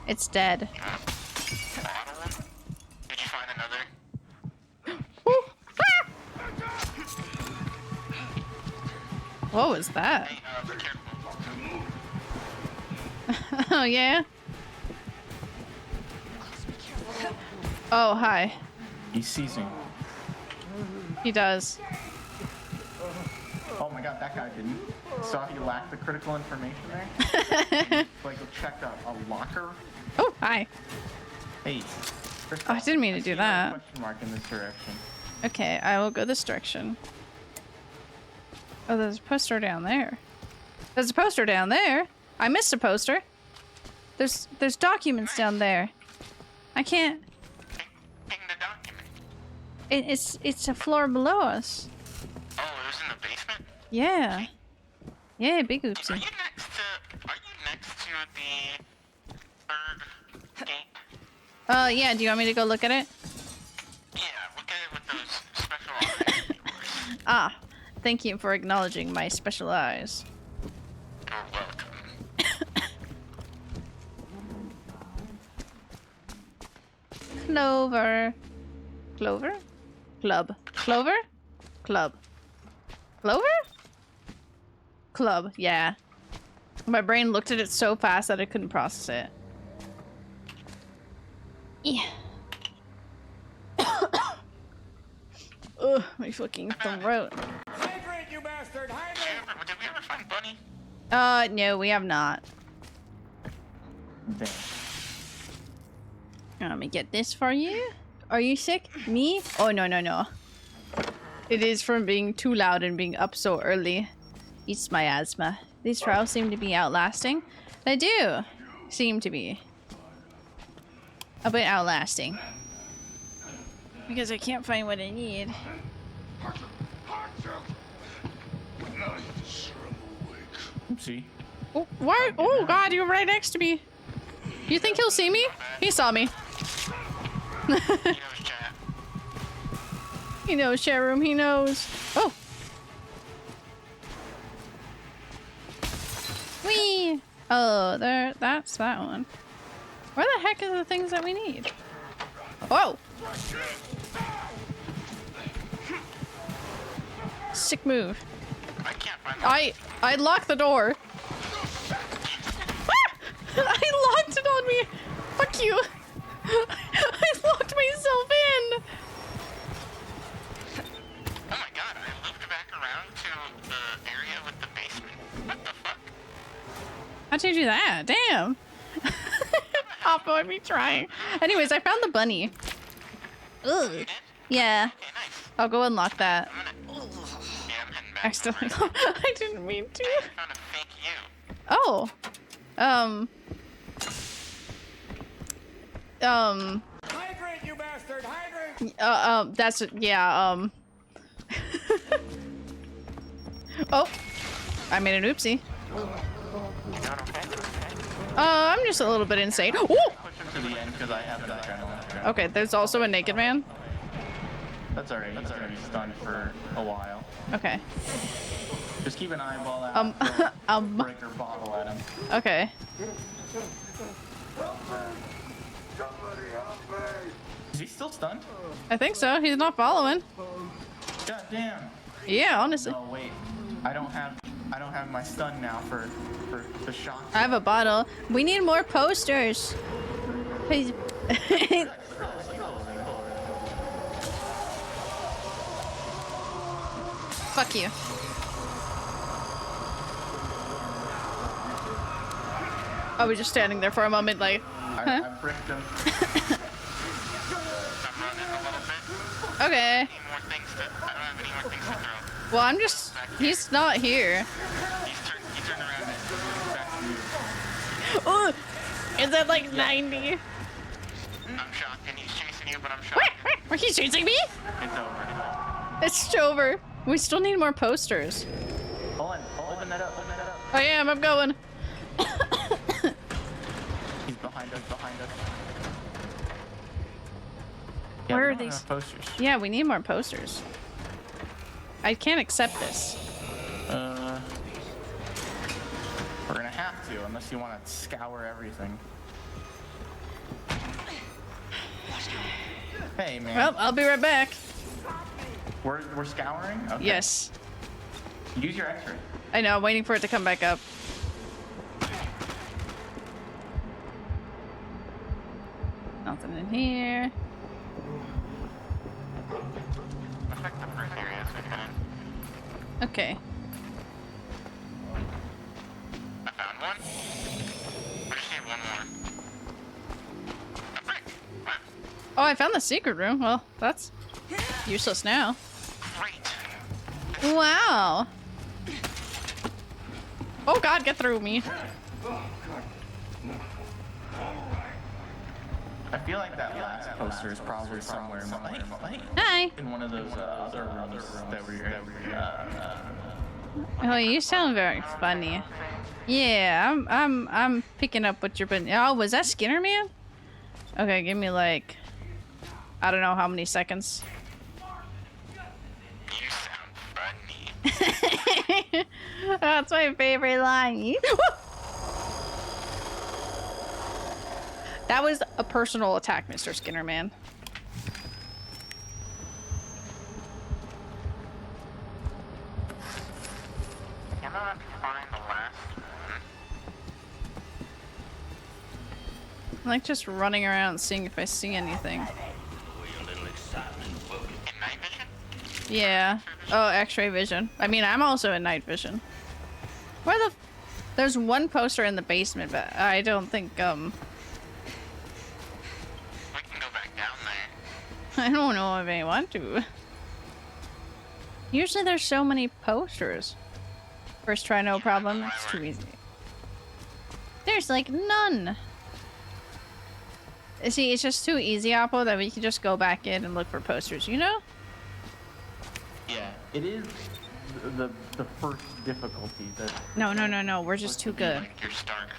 It's dead. Bottle one? Did you find another? What was that? Hey, be careful. Oh, yeah? Oh, hi. He sees me. He does. Oh my god, that guy didn't. Saw he lacked the critical information there. Like, check a locker. Oh, hi. Hey. First Oh, I off, didn't mean to see do a that. Question mark in this direction. Okay, I will go this direction. Oh, there's a poster down there. There's a poster down there. I missed a poster. There's documents down there. I can't. Ping the document. It's a floor below us. Oh, it was in the basement? Yeah. Yeah, big Are oopsie. you next to the third gate? Yeah, do you want me to go look at it? Yeah, look at it with those special eyes of yours. Ah, thank you for acknowledging my special eyes. You're welcome. Clover. Clover? Club. Clover? Club. Clover? Club, yeah. My brain looked at it so fast that I couldn't process it. Yeah. Ugh, my fucking throat. Hydrate, you bastard! Hydrate! Did we ever find Bunny? No, we have not. Damn. Let me get this for you. Are you sick? Me? Oh, no, no, no. It is from being too loud and being up so early. It's my asthma. These trials seem to be outlasting. They do seem to be a bit outlasting. Because I can't find what I need. Oopsie. Oh, why? Oh God, you're right next to me. You think he'll see me? He saw me. He knows chat. He knows, chat room. He knows. Oh. Whee! Oh, there. That's that one. Where the heck are the things that we need? Whoa! Sick move. I can't find I locked the door. Ah! I locked it on me. Fuck you. I locked myself in. Oh my god, I looped back around to the area with the basement. What the fuck? How'd you do that? Damn. Oppo, I'd be trying. Anyways, I found the bunny. Ugh. Yeah. Okay, nice. I'll go unlock that. I'm gonna... Yeah, I'm heading back. Accidentally. I didn't mean to. I found a fake you. Oh. Hydrate, you bastard! Hydrate! That's, yeah, Oh. I made an oopsie. I'm just a little bit insane. Ooh! Push him to the end because I have that adrenaline. Okay, there's also a naked man. That's alright. He's gonna be stunned for a while. Okay. Just keep an eyeball out. Breaker bottle at him. Okay. Is he still stunned? I think so. He's not following. God damn. Yeah, honestly. Oh wait. I don't have my stun now for the shock. I have a bottle. We need more posters. Please. Fuck you. I was just standing there for a moment like, huh? I bricked him. I'm running a little bit. Okay. Any more things to... I don't have any more things to throw. Well, I'm just... He's not here. He turned around and back to you. Oh, is that like 90? I'm shocked and he's chasing you, but I'm shocked. Are you chasing me? It's over. It's over. We still need more posters. Hold on. Open that up. Open that up. I am. I'm going. He's behind us. Behind us. Where we are don't have these? enough posters. Yeah, we need more posters. I can't accept this. We're gonna have to, unless you want to scour everything. Hey, man. Well, I'll be right back. We're scouring? Okay. Yes. Use your X-ray. I know. I'm waiting for it to come back up. Nothing in here. Let's check the first areas we can. Okay. I found one. I just need one more. A brick! Wow. Oh, I found the secret room. Well, that's useless now. Great. Wow. Oh God, get through me. I feel like that last poster is probably somewhere Hi. in one of those other rooms that Oh, you sound very funny. Yeah, I'm picking up what you're putting. Oh, was that Skinner Man? Okay, give me like, I don't know how many seconds. You sound funny. That's my favorite line. That was a personal attack, Mr. Skinner Man. Cannot find the last one. I like just running around seeing if I see anything. In night vision? Yeah. Oh, X-ray vision. I mean, I'm also in night vision. Where the... There's one poster in the basement, but I don't think, We can go back down there. I don't know if I want to. Usually there's so many posters. First try, no problem. It's too easy. There's like none. See, it's just too easy, Apple, that we can just go back in and look for posters, you know? Yeah, it is the first difficulty that. No, no, no, no. We're just too good. Like your starter.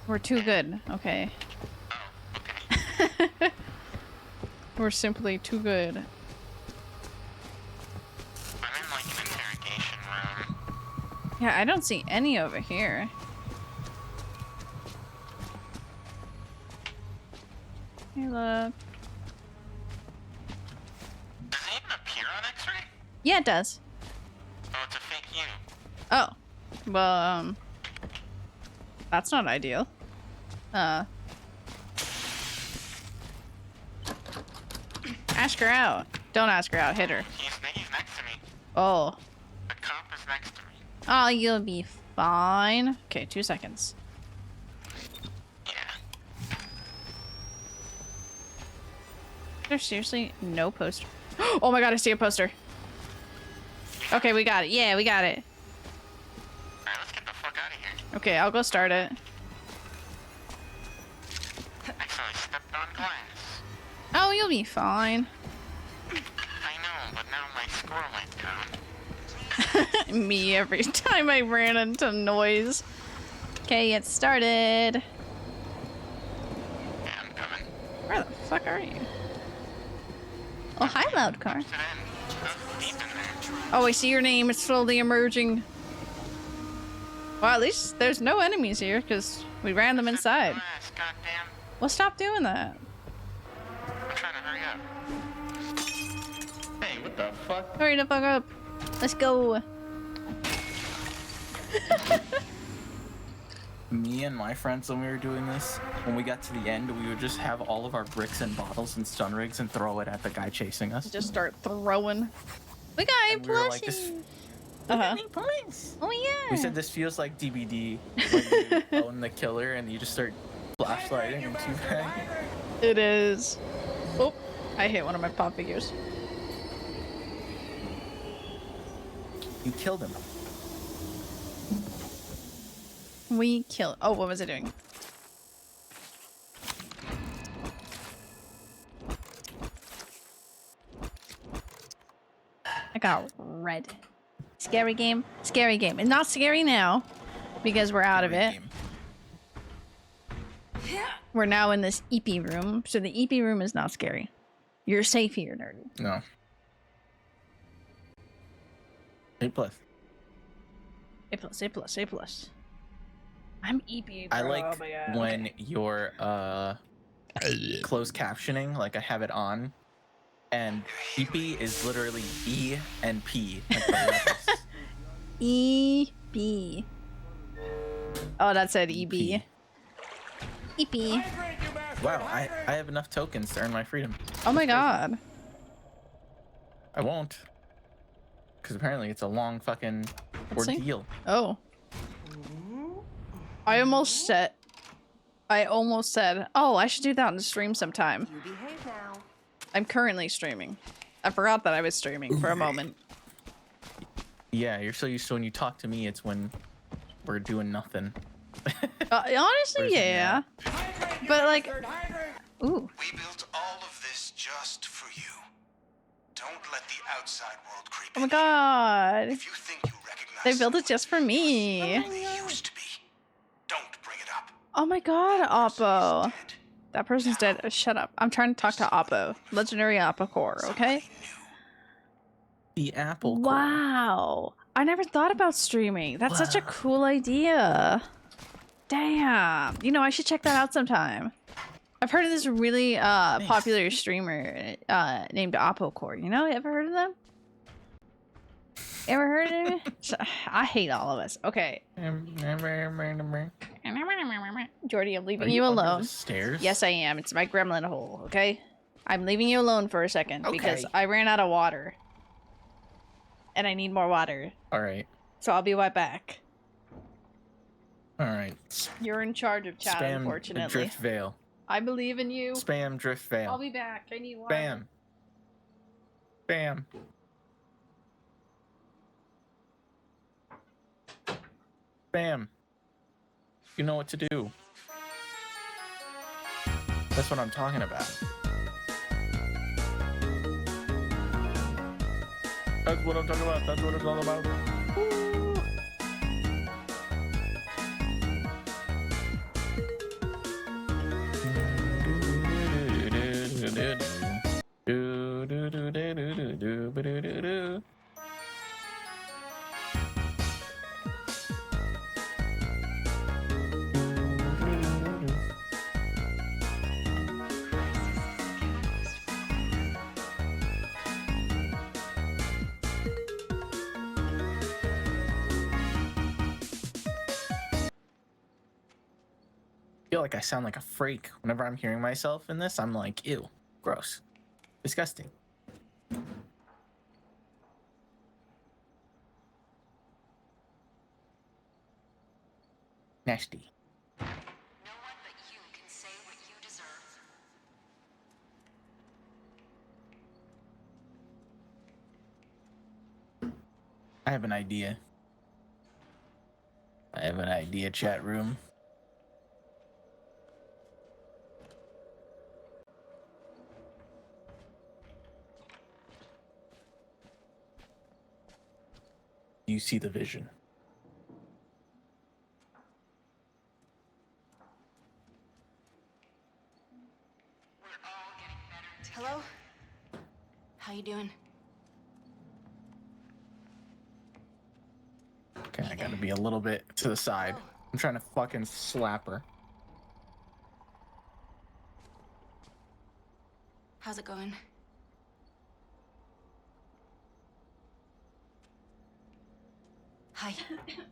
We're too good. Okay. Oh, okay. We're simply too good. I'm in like an interrogation room. Yeah, I don't see any over here. Hey, look. Does it even appear on X-ray? Yeah, it does. Oh, it's a fake you. Oh. Well, that's not ideal. Ask her out. Don't ask her out. Hit her. He's next to me. Oh. The cop is next to me. Oh, you'll be fine. Okay, 2 seconds. Yeah. There's seriously no poster. Oh my god, I see a poster. Okay, we got it. Yeah, we got it. Alright, let's get the fuck out of here. Okay, I'll go start it. Accidentally stepped on glass. Oh, you'll be fine. I know, but now my score went down. Me every time I ran into noise. Okay, get started. Yeah, I'm coming. Where the fuck are you? Oh, hi, loud car. Sit in. Oh, deep in there. Oh, I see your name. It's slowly emerging. Well, at least there's no enemies here because we ran them inside. Glass, goddamn. Well, stop doing that. I'm trying to hurry up. Hey, what the fuck? Hurry the fuck up. Let's go. Me and my friends, when we were doing this, when we got to the end, we would just have all of our bricks and bottles and stun rigs and throw it at the guy chasing us. Just start throwing. We got a And we were like, this- plushie. Uh-huh. Oh, yeah. We said this feels like DBD when you own the killer and you just start flashlighting and two-bang. It is. Oh, I hit one of my pop figures. You killed him. We kill. Oh, what was it doing? I got red. Scary game. Scary game. It's not scary now because we're out of it. We're now in this EP room, so the EP room is not scary. You're safe here, nerdy. No. A+. A plus, A plus, A plus. I'm EP, bro. I like Oh my God. when Okay. you're closed captioning, like I have it on, and EP is literally E and P. Like the letters. EB. Oh, that said EB. EP. Wow, I have enough tokens to earn my freedom. Oh my god. I won't. Because apparently it's a long fucking Let's see. ordeal. Oh. I almost said, oh, I should do that on the stream sometime. You behave now. I'm currently streaming. I forgot that I was streaming for a moment. Yeah, you're so used to when you talk to me, it's when we're doing nothing. Honestly, Where's it yeah. But like, ooh. We built all of this just for you. Don't let the outside world creep Oh my in. god. If you think you recognize They built it just for me. they used to be, don't bring it up. Oh my god, Oppo. Dead. That person's dead. Shut up. I'm trying to talk to Oppo. Legendary Oppo Core, okay? The Apple Core. Wow. I never thought about streaming. That's such a cool idea. Damn. You know, I should check that out sometime. I've heard of this really popular streamer named Oppo Core. You know, you ever heard of them? Ever heard of it? I hate all of us. Okay. Jordy, I'm leaving Are you under the alone. stairs? Yes, I am. It's my gremlin hole, okay? I'm leaving you alone for a second because Okay. I ran out of water. And I need more water. Alright. So I'll be right back. Alright. You're in charge of chat, Spam unfortunately. Drift Veil. I believe in you. Spam Drift Veil. I'll be back. I need water. Bam. Bam. Bam. You know what to do. That's what I'm talking about. That's what I'm talking about. That's what it's all about. I feel like I sound like a freak whenever I'm hearing myself in this. I'm like, ew, gross, disgusting. Nasty. No one but you can say what you deserve. I have an idea. Chat room. You see the vision. We're all getting better. Hello? How you doing? Okay, I gotta be a little bit to the side. I'm trying to fucking slap her. How's it going? Hi. Freedom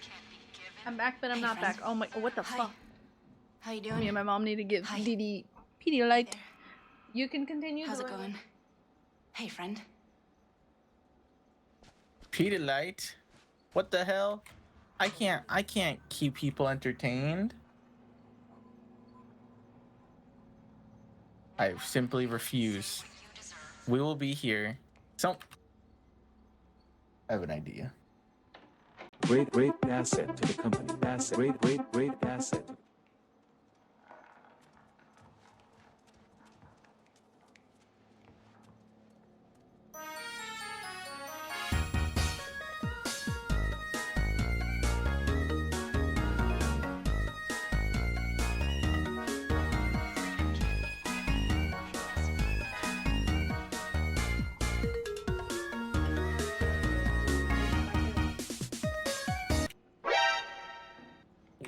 can't be given. I'm back, but I'm Hey, not friend. back. Oh my, what the Hi. fuck? How you Me doing? and my mom need to give Hi. DD Hey Pedialyte. there. You can continue. How's it the- going? Hey, friend. Pedialyte? What the hell? I can't keep people entertained. I simply refuse. We will be here. So I have an idea. Great asset to the company. Asset. Great asset.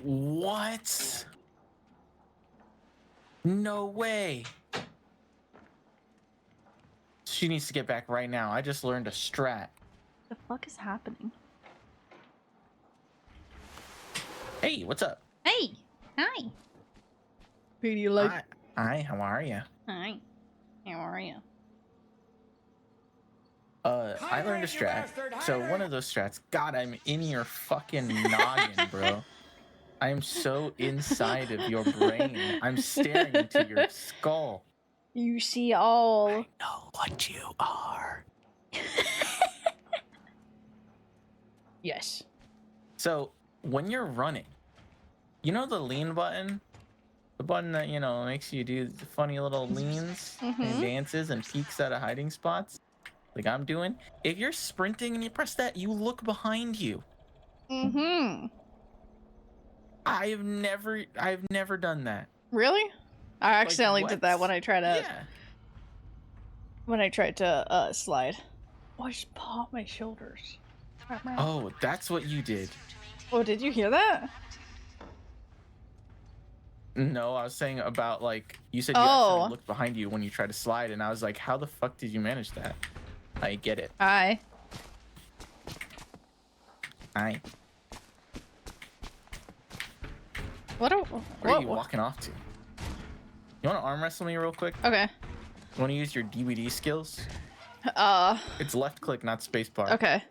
What? No way. She needs to get back right now. I just learned a strat. The fuck is happening? Hey, what's up? Hey, hi. Pedialyte. Hi, how are you? Hi. How are you? I learned a strat. So one of those strats, God, I'm in your fucking noggin, bro. I'm so inside of your brain. I'm staring into your skull. You see all. I know what you are. Yes. So when you're running, you know the lean button? The button that, you know, makes you do the funny little leans and dances and peeks out of hiding spots? Like I'm doing. If you're sprinting and you press that, you look behind you. Mm-hmm. I've never done that. Really? I accidentally what? did that when I tried to Yeah. slide. Oh, I just popped my shoulders. Oh, that's what you did. Oh, did you hear that? No, I was saying about like you said you actually looked behind you when you tried to slide, and I was like, how the fuck did you manage that? I get it. Hi. Hi. What are Where are you walking off to? You want to arm wrestle me real quick? Okay. You want to use your DVD skills? It's left click, not spacebar. Okay.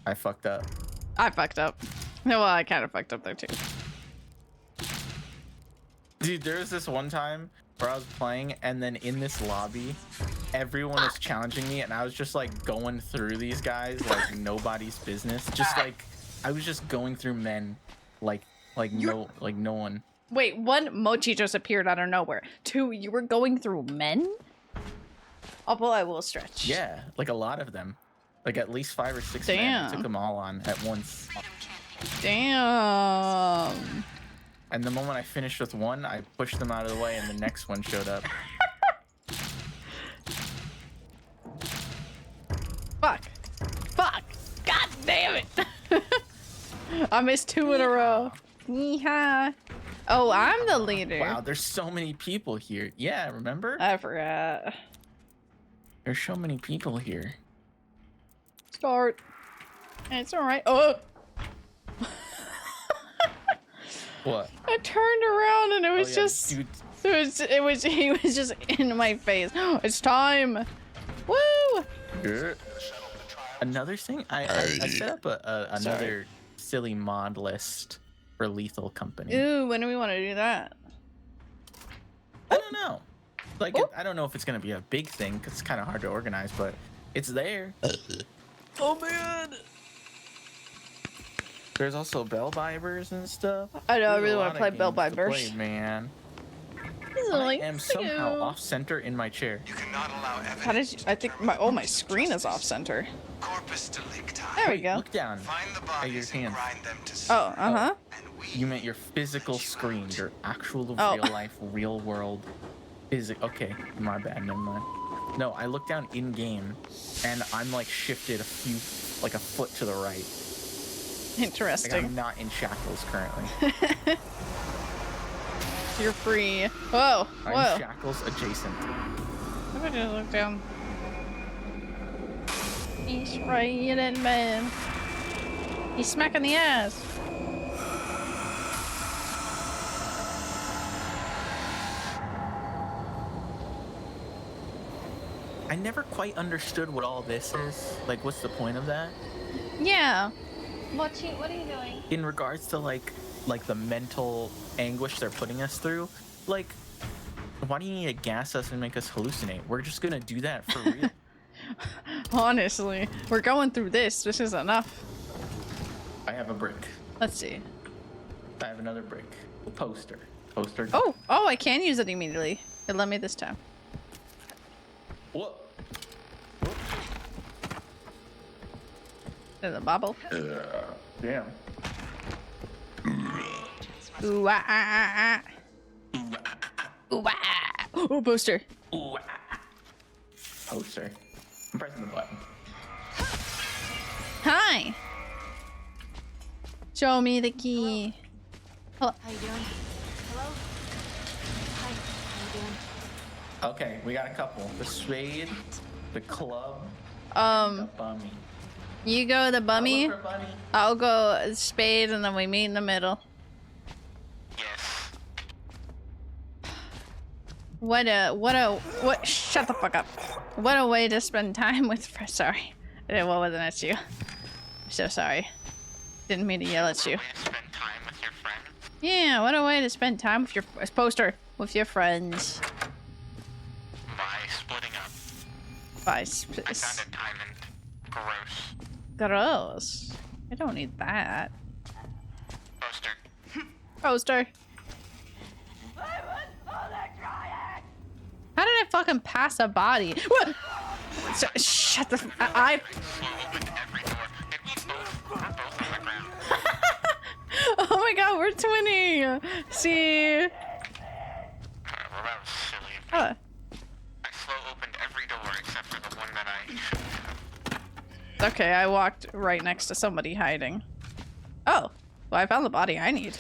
I fucked up. I fucked up. No, well, I kind of fucked up there too. Dude, there was this one time where I was playing, and then in this lobby, everyone was challenging me, and I was just like going through these guys like nobody's business. Just like I was just going through men, like no one. Wait, one, Mochi just appeared out of nowhere. Two, you were going through men? Although I will stretch. Yeah, like a lot of them. Like at least 5 or 6 men. I Damn. took them all on at once. Damn. And the moment I finished with one, I pushed them out of the way and the next one showed up. Fuck. Fuck. God damn it. I missed 2 in a row. Yeehaw. Oh, I'm the leader. Wow, there's so many people here. Yeah, remember? I forgot. There's so many people here. Start. It's alright. Oh! What? I turned around and it was Oh, yeah, just... dude. He was just in my face. It's time. Woo! Another thing, I set up another silly mod list for Lethal Company. Ooh, when do we want to do that? I don't know. Like, I don't know if it's gonna be a big thing because it's kind of hard to organize, but it's there. Oh man! There's also Bell Bibers and stuff. I know, I There's a really lot want of to play Bell games to Bibers. play, man. This is I like am somehow off center in my chair. You cannot allow evidence. How did you, I think my screen is off center. Corpus delicti. There we go. Look down. Find the At your bodies and hand. grind them to Oh, silver. uh-huh. And we You meant your physical screen, your actual Oh. real life, real world Okay, my bad, never mind. No, I look down in game, and I'm like shifted a foot to the right. Like Interesting. I'm not in shackles currently. You're free. Whoa, I'm whoa. shackles adjacent. How about just look down? He's right in, man. He's smacking the ass. I never quite understood what all this is. Like, what's the point of that? Yeah. What are you doing? In regards to like the mental anguish they're putting us through, like, why do you need to gas us and make us hallucinate? We're just gonna do that for real. Honestly, we're going through this. This is enough. I have a brick. Let's see. I have another brick. A poster. Poster. Oh, I can use it immediately. It let me this time. What? There's a bobble. Damn. Ooh, ah, ah, ah, ah. Ooh, ah. Oh, poster. Ooh, ah. Poster. I'm pressing the button. Hi. Show me the key. How you doing? Hello? Hi. How you doing? Okay, we got a couple. The spade, the club, Um, the bummy. you go the bummy. I'll look for bunny. I'll go spade, and then we meet in the middle. Yes. What? Shut the fuck up. What a way to spend time with. Sorry, what wasn't at you? I'm so sorry. Didn't mean to yell at you. Way to spend time with your friends. Yeah, what a way to spend time with your poster with your friends. By splitting up. Bye. I found a diamond. Gross. Gross. I don't need that. Poster. Poster. How did I fucking pass a body? What? Shut the. I. Slow opened every door. We're both on the ground. Oh my god, we're twinning. See. Well, that was silly. Oh. I slow opened every door except for the one that I shouldn't have. Okay, I walked right next to somebody hiding. Oh, well, I found the body I need.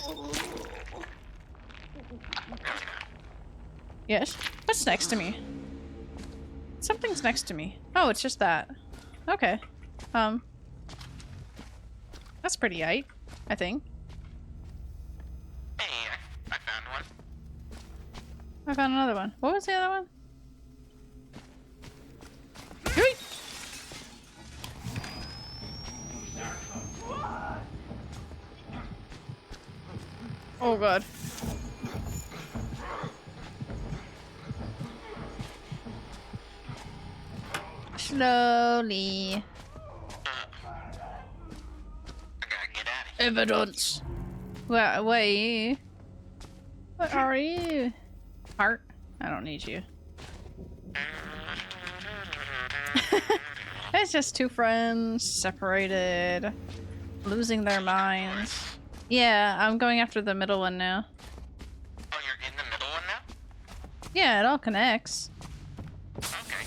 Yes? What's next to me? Something's next to me. Oh, it's just that. Okay. That's pretty aight, I think. Hey, I found one. I found another one. What was the other one? Wait. Oh god. Slowly. I gotta get out of here. Evidence. Where are you? What are you? Heart? I don't need you. It's just two friends separated, losing their minds. Yeah, I'm going after the middle one now. Oh, you're in the middle one now? Yeah, it all connects. Okay.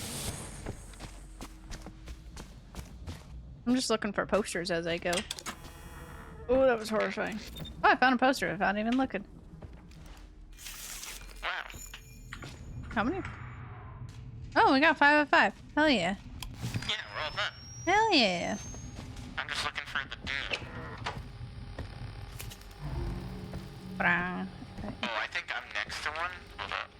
I'm just looking for posters as I go. Oh, that was horrifying. Oh, I found a poster without even looking. Wow. How many? Oh, we got 5 out of 5. Hell yeah. Yeah, we're all done. Hell yeah. I'm just looking for the dude. Brah. Oh, I think I'm next to one. Hold up.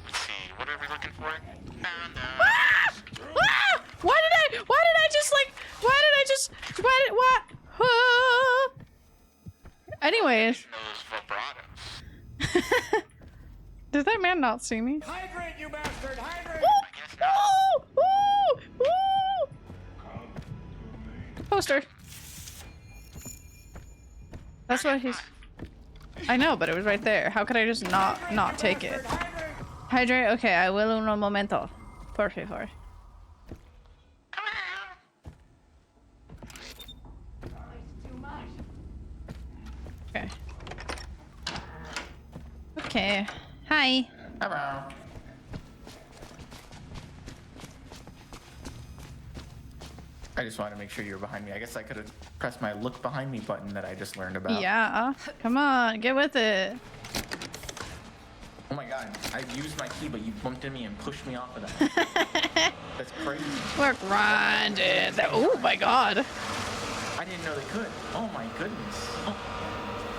Let's see. What are we looking for? Found Ah! Ah! Why did I just like, what? Ah! Anyways. those vibratos. Did that man not see me? Hydrate, you bastard! Hydrate! I guess not. Ooh! Ooh! Poster. That's what he's. I know, but it was right there. How could I just not take it? Hydrate. Okay, I will un momento. Por favor. Okay. Okay. Hi. Hello. I just wanted to make sure you were behind me. I guess I could have pressed my look behind me button that I just learned about. Yeah. Come on, get with it. Oh my god, I used my key, but you bumped into me and pushed me off of that. That's crazy. We're grinding. Oh my god. I didn't know they could. Oh my goodness. Oh.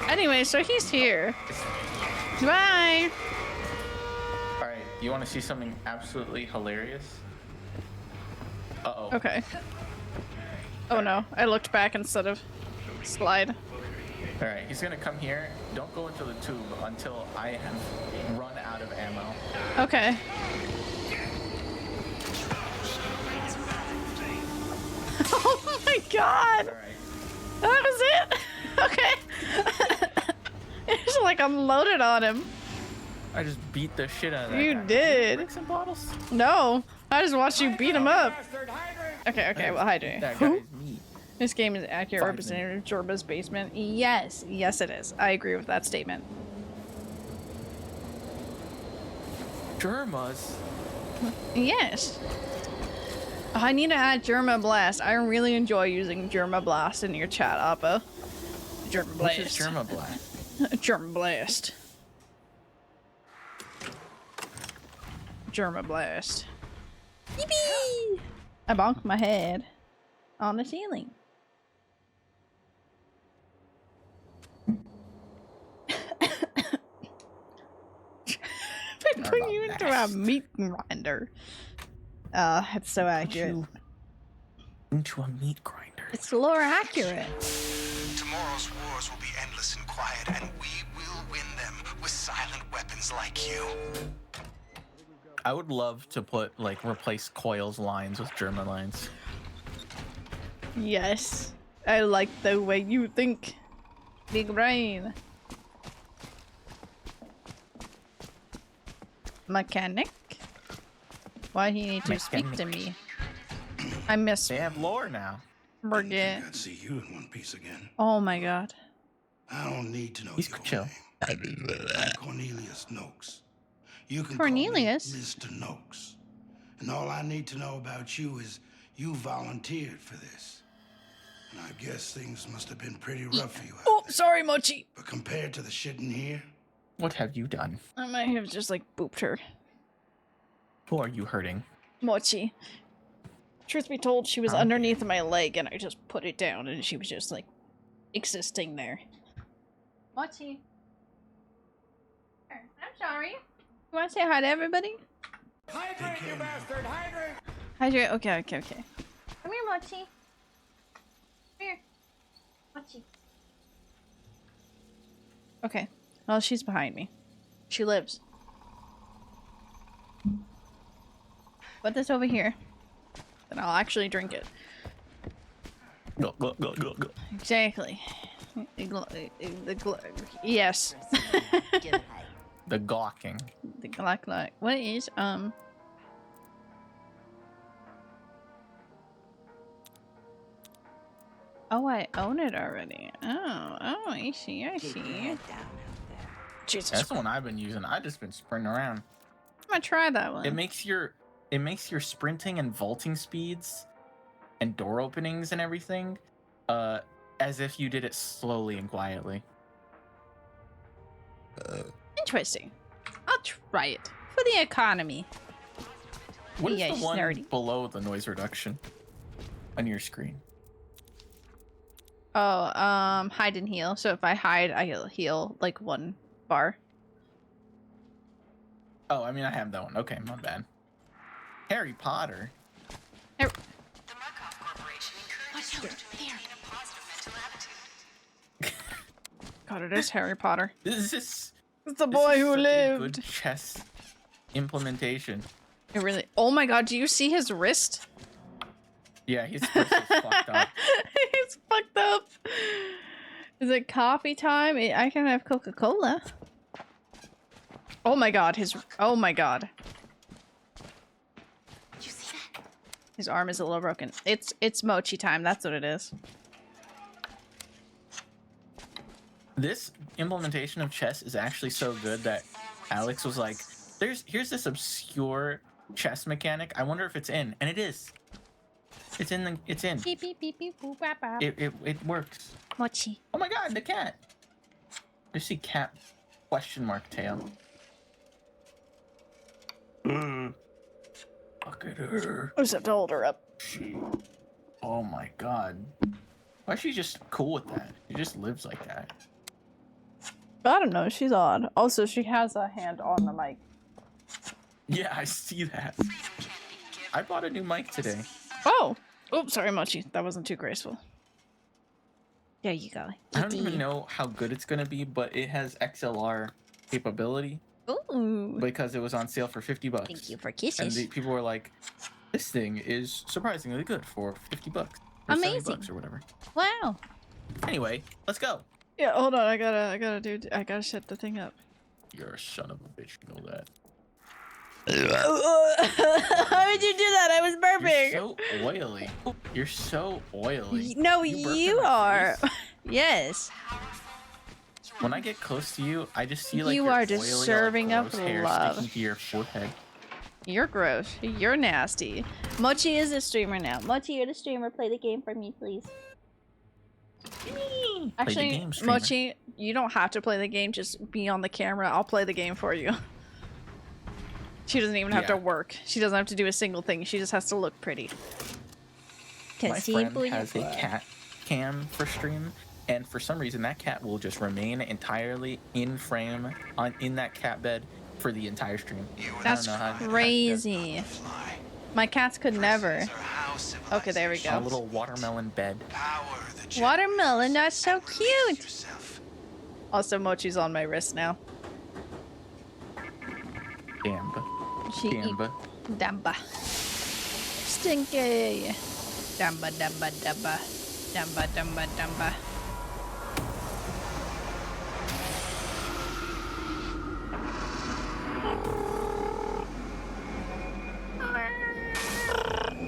Anyway, so he's here. Bye. Alright, you want to see something absolutely hilarious? Uh-oh. Okay. Oh no, I looked back instead of slide. Alright, he's gonna come here. Don't go into the tube until I have run out of ammo. Okay. Oh my god! Alright. That was it? Okay. It's like I'm loaded on him. I just beat the shit out of that You guy. did. Bricks and bottles? No, I just watched you beat him up. Bastard, hydrate! Okay, well, hydrate. That guy's meat. This game is accurate Fine, representative of Jorba's basement. Yes, yes it is. I agree with that statement. Germas? Yes. I need to add Germa Blast. I really enjoy using Germa Blast in your chat, Appa. Germa Blast. Which is Germa Blast? Germa Blast. Germa Blast. Yippee! I bonked my head on the ceiling. They put you into a meat grinder. It's so accurate. Into a meat grinder. It's lore accurate. Tomorrow's wars will be endless and quiet, and we will win them with silent weapons like you. I would love to put, like, replace Coil's lines with German lines. Yes. I like the way you think. Big brain. Mechanic? Why he need to speak to me? I miss They have lore now. Forget. I'd see you in one piece again. Oh my god. I don't need to know He's your chill. name. I'm Cornelius Noakes. You can Cornelius? call me Mr. Noakes. And all I need to know about you is you volunteered for this. And I guess things must have been pretty rough for you out Oh, there. sorry, Mochi. But compared to the shit in here, What have you done? I might have just like booped her. Who are you hurting? Mochi. Truth be told, she was underneath my leg and I just put it down and she was just like existing there. Mochi. I'm sorry. You want to say hi to everybody? Hydrate, you bastard! Hydrate! Hydrate. Okay. Come here, Mochi. Come here. Mochi. Okay. Well, she's behind me. She lives. Put this over here. Then I'll actually drink it. Go. Exactly. Yes. The gawking. The Glock. What is Oh, I own it already. Oh, I see. Jesus. That's the one I've been using. I've just been sprinting around. I'm gonna try that one. It makes your sprinting and vaulting speeds and door openings and everything as if you did it slowly and quietly. Interesting. I'll try it for the economy. What is Yeah, the she's one nerdy. below the noise reduction on your screen? Oh, hide and heal. So if I hide, I'll heal like 1 bar. Oh, I mean, I have that one. Okay, my bad. Harry Potter. The Markov Corporation encourages you to maintain a positive mental attitude. God, it is Harry Potter. This is It's the this boy is who such a lived. good chess implementation. It really. Oh my God! Do you see his wrist? Yeah, his wrist is fucked up. He's fucked up. Is it coffee time? I can have Coca-Cola. Oh my God! Oh my God! You see that? His arm is a little broken. It's mochi time. That's what it is. This implementation of chess is actually so good that Alex was like, here's this obscure chess mechanic. I wonder if it's in. And it is. It's in. Beep beep beep beep boop bap bap. It works. Mochi. Oh my God, the cat. You see cat question mark tail. Look at her. I just have to hold her up. Oh my God. Why is she just cool with that? She just lives like that. I don't know. She's odd. Also, she has a hand on the mic. Yeah, I see that. I bought a new mic today. Oh. Oops, sorry, Mochi. That wasn't too graceful. There you go. I don't even know how good it's gonna be, but it has XLR capability Ooh. because it was on sale for $50. Thank you for And kisses. people were like, "This thing is surprisingly good for $50, or Amazing. $70 or whatever." Wow. Anyway, let's go. Yeah, hold on. I gotta set the thing up. You're a son of a bitch. You know that. How did you do that? I was burping. You're so oily. You're so oily. No, You burped in you my are. face? Yes. When I get close to you, I just see like You your are oily, deserving of gross hair love. sticking to your forehead. You're gross. You're nasty. Mochi is a streamer now. Mochi, you're the streamer. Play the game for me, please. Actually, game, streamer. Mochi, you don't have to play the game. Just be on the camera. I'll play the game for you. She doesn't even have to Yeah. work. She doesn't have to do a single thing. She just has to look pretty. My friend has a cat cam for stream, and for some reason that cat will just remain entirely in frame in that cat bed for the entire stream. That's I don't know how- crazy. My cats could never. Okay, there we A go. little watermelon bed. Watermelon, that's so cute. Also, Mochi's on my wrist now. Damn. She Damn. Damba. Stinky. Damba, damba, damba. Damba, damba, damba.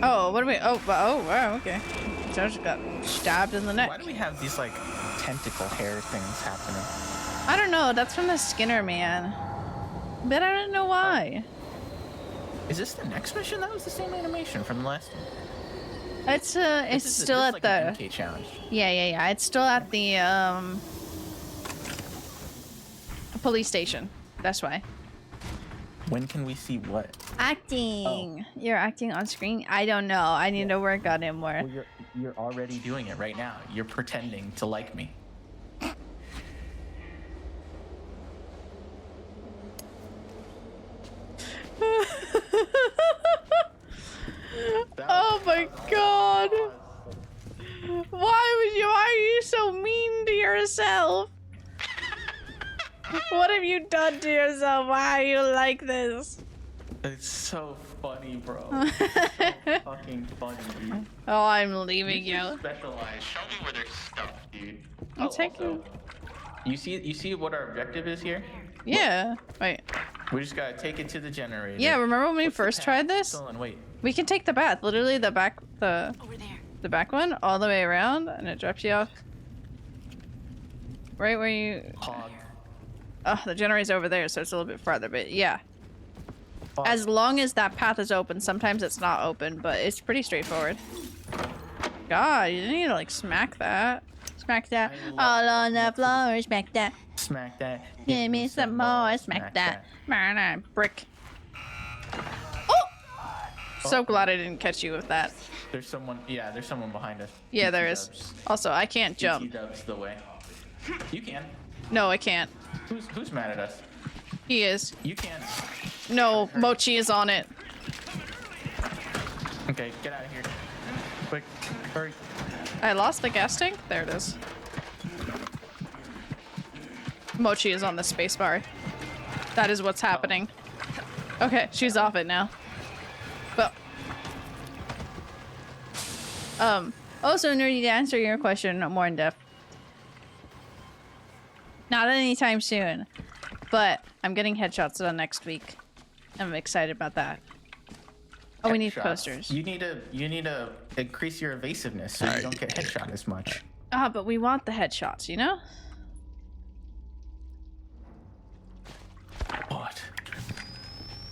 Oh, what do we? Oh, wow, okay. Josh got stabbed in the neck. Why do we have these like tentacle hair things happening? I don't know. That's from the Skinner man. But I don't know why. Is this the next mission? That was the same animation from the last one. It's still this at is like the an MK challenge. yeah. It's still at the police station. That's why. When can we see what? Acting. You're acting on screen. I don't know. I need to work on it more. Well, you're already doing it right now. You're pretending to like me. Oh my god. Why are you so mean to yourself? What have you done to yourself? Why are you like this? It's so funny, bro. It's so fucking funny, dude. Oh, I'm leaving you. Specialized. Show me where there's stuff, dude. I'll take you. You see what our objective is here? Yeah. Wait. We just gotta take it to the generator. Yeah, remember when we What's the first path? tried this? Stolen, wait. We can take the path. Literally the back Over there. the back one all the way around and it drops you off. Right where you Hog. oh, the generator's over there, so it's a little bit farther, but yeah. Hog. As long as that path is open, sometimes it's not open, but it's pretty straightforward. God, you didn't need to like smack that. Smack that. All on the floor, smack that. Smack that. Give me some more, smack that. Brick. Oh! So glad I didn't catch you with that. There's someone. Yeah, there's someone behind us. Yeah, BT there is. dubs. Also, I can't BT jump. dubs the way. You can. No, I can't. Who's mad at us? He is. You can. No, Mochi is on it. Okay, get out of here. Quick, hurry. I lost the gas tank? There it is. Mochi is on the spacebar. That is what's happening. Okay, she's off it now. But also nerdy to answer your question more in depth. Not anytime soon, but I'm getting headshots done next week. I'm excited about that. Oh, we need Headshots. posters. You need to increase your evasiveness so you don't get headshot as much. Ah, but we want the headshots, you know? What?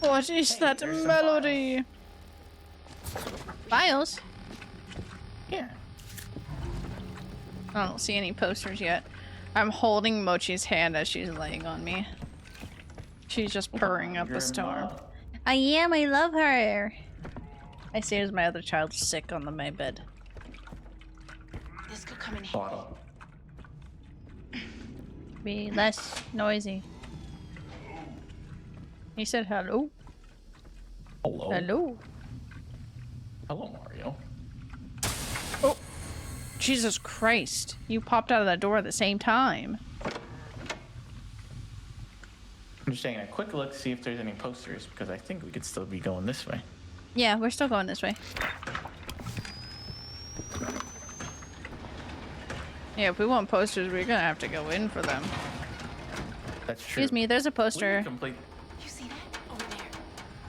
What is Hey, that there's some melody? Files? Yeah. I don't see any posters yet. I'm holding Mochi's hand as she's laying on me. She's just purring up You're a storm. mom. I am, I love her. I see as my other child sick on my bed. This could come in handy. Bottle. Be less noisy. He said hello. Hello. Hello. Hello, Mario. Oh. Jesus Christ. You popped out of that door at the same time. I'm just taking a quick look to see if there's any posters because I think we could still be going this way. Yeah, we're still going this way. Yeah, if we want posters, we're gonna have to go in for them. That's true. Excuse me, there's a We poster. can complete. You see that? Over there.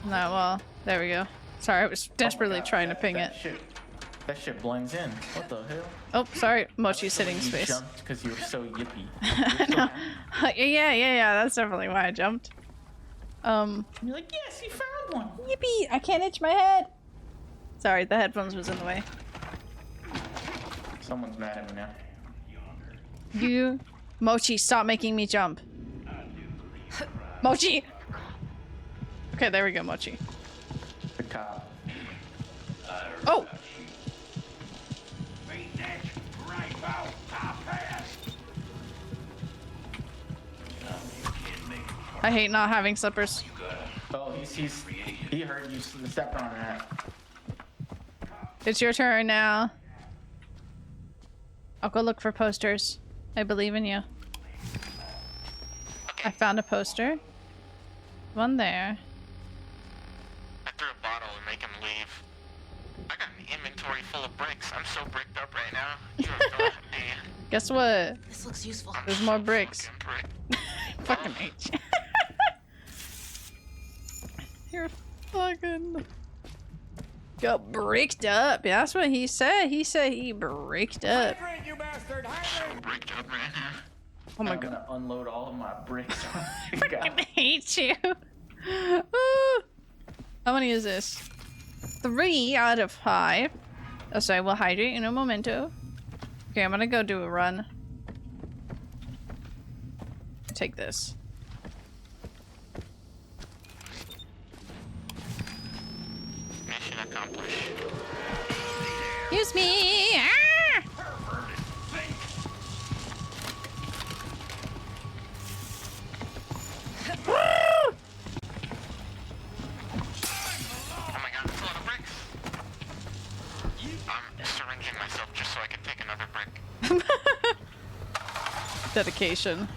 No, well, there we go. Sorry, I was desperately Oh my God, trying to ping that it. That shit blends in. What the hell? Oh, sorry, Mochi's You sitting space. jumped because you were so yippy. No. Yeah, that's definitely why I jumped. You're like, yes, you found one. Yippee! I can't itch my head! Sorry, the headphones was in the way. Someone's mad at me now. You... Mochi, stop making me jump. Mochi! Okay, there we go, Mochi. The cop. Oh! I hate not having slippers. Oh, he heard you step on that. It's your turn now. I'll go look for posters. I believe in you. I found a poster. One there. I threw a bottle and make him leave. I got an inventory full of bricks. I'm so bricked up right now. You have no idea. Guess what? This looks useful. I'm There's so more bricks. fucking bricked. Fucking hate you. You're fucking... Got bricked up. That's what he said. He said he bricked up. Hydrate, you bastard! So Hydrate! bricked up right now. Oh my I'm god. gonna unload all of my bricks on the Fucking guy. hate you. Ooh. How many is this? 3 out of 5. Oh, sorry, we'll hydrate in a momento. Okay, I'm gonna go do a run. Take this. Mission accomplished. Use me! Ah! Woo! Oh my god, that's a lot of bricks. I'm syringing myself just so I can take another brick. Dedication.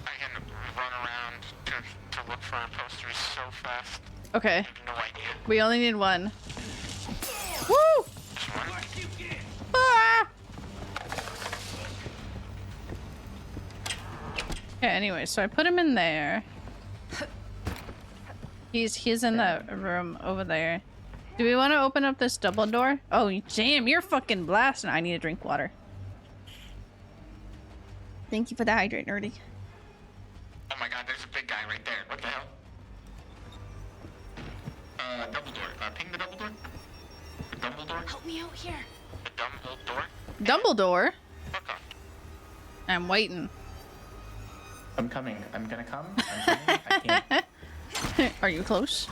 I can run around to look for posters so fast. Okay, I have no idea. we only need 1. Woo! Just one? Ah! Okay, anyway, so I put him in there. He's in the room over there. Do we want to open up this double door? Oh, damn, you're fucking blasting. I need to drink water. Thank you for the hydrate, nerdy. Oh my god, there's a big guy right there. What the hell? Double door. Ping the double door. The double door. Help me out here. The double door. Dumbledore? Fuck off. I'm waiting. I'm coming. I'm gonna come. I'm coming. I can't. Are you close?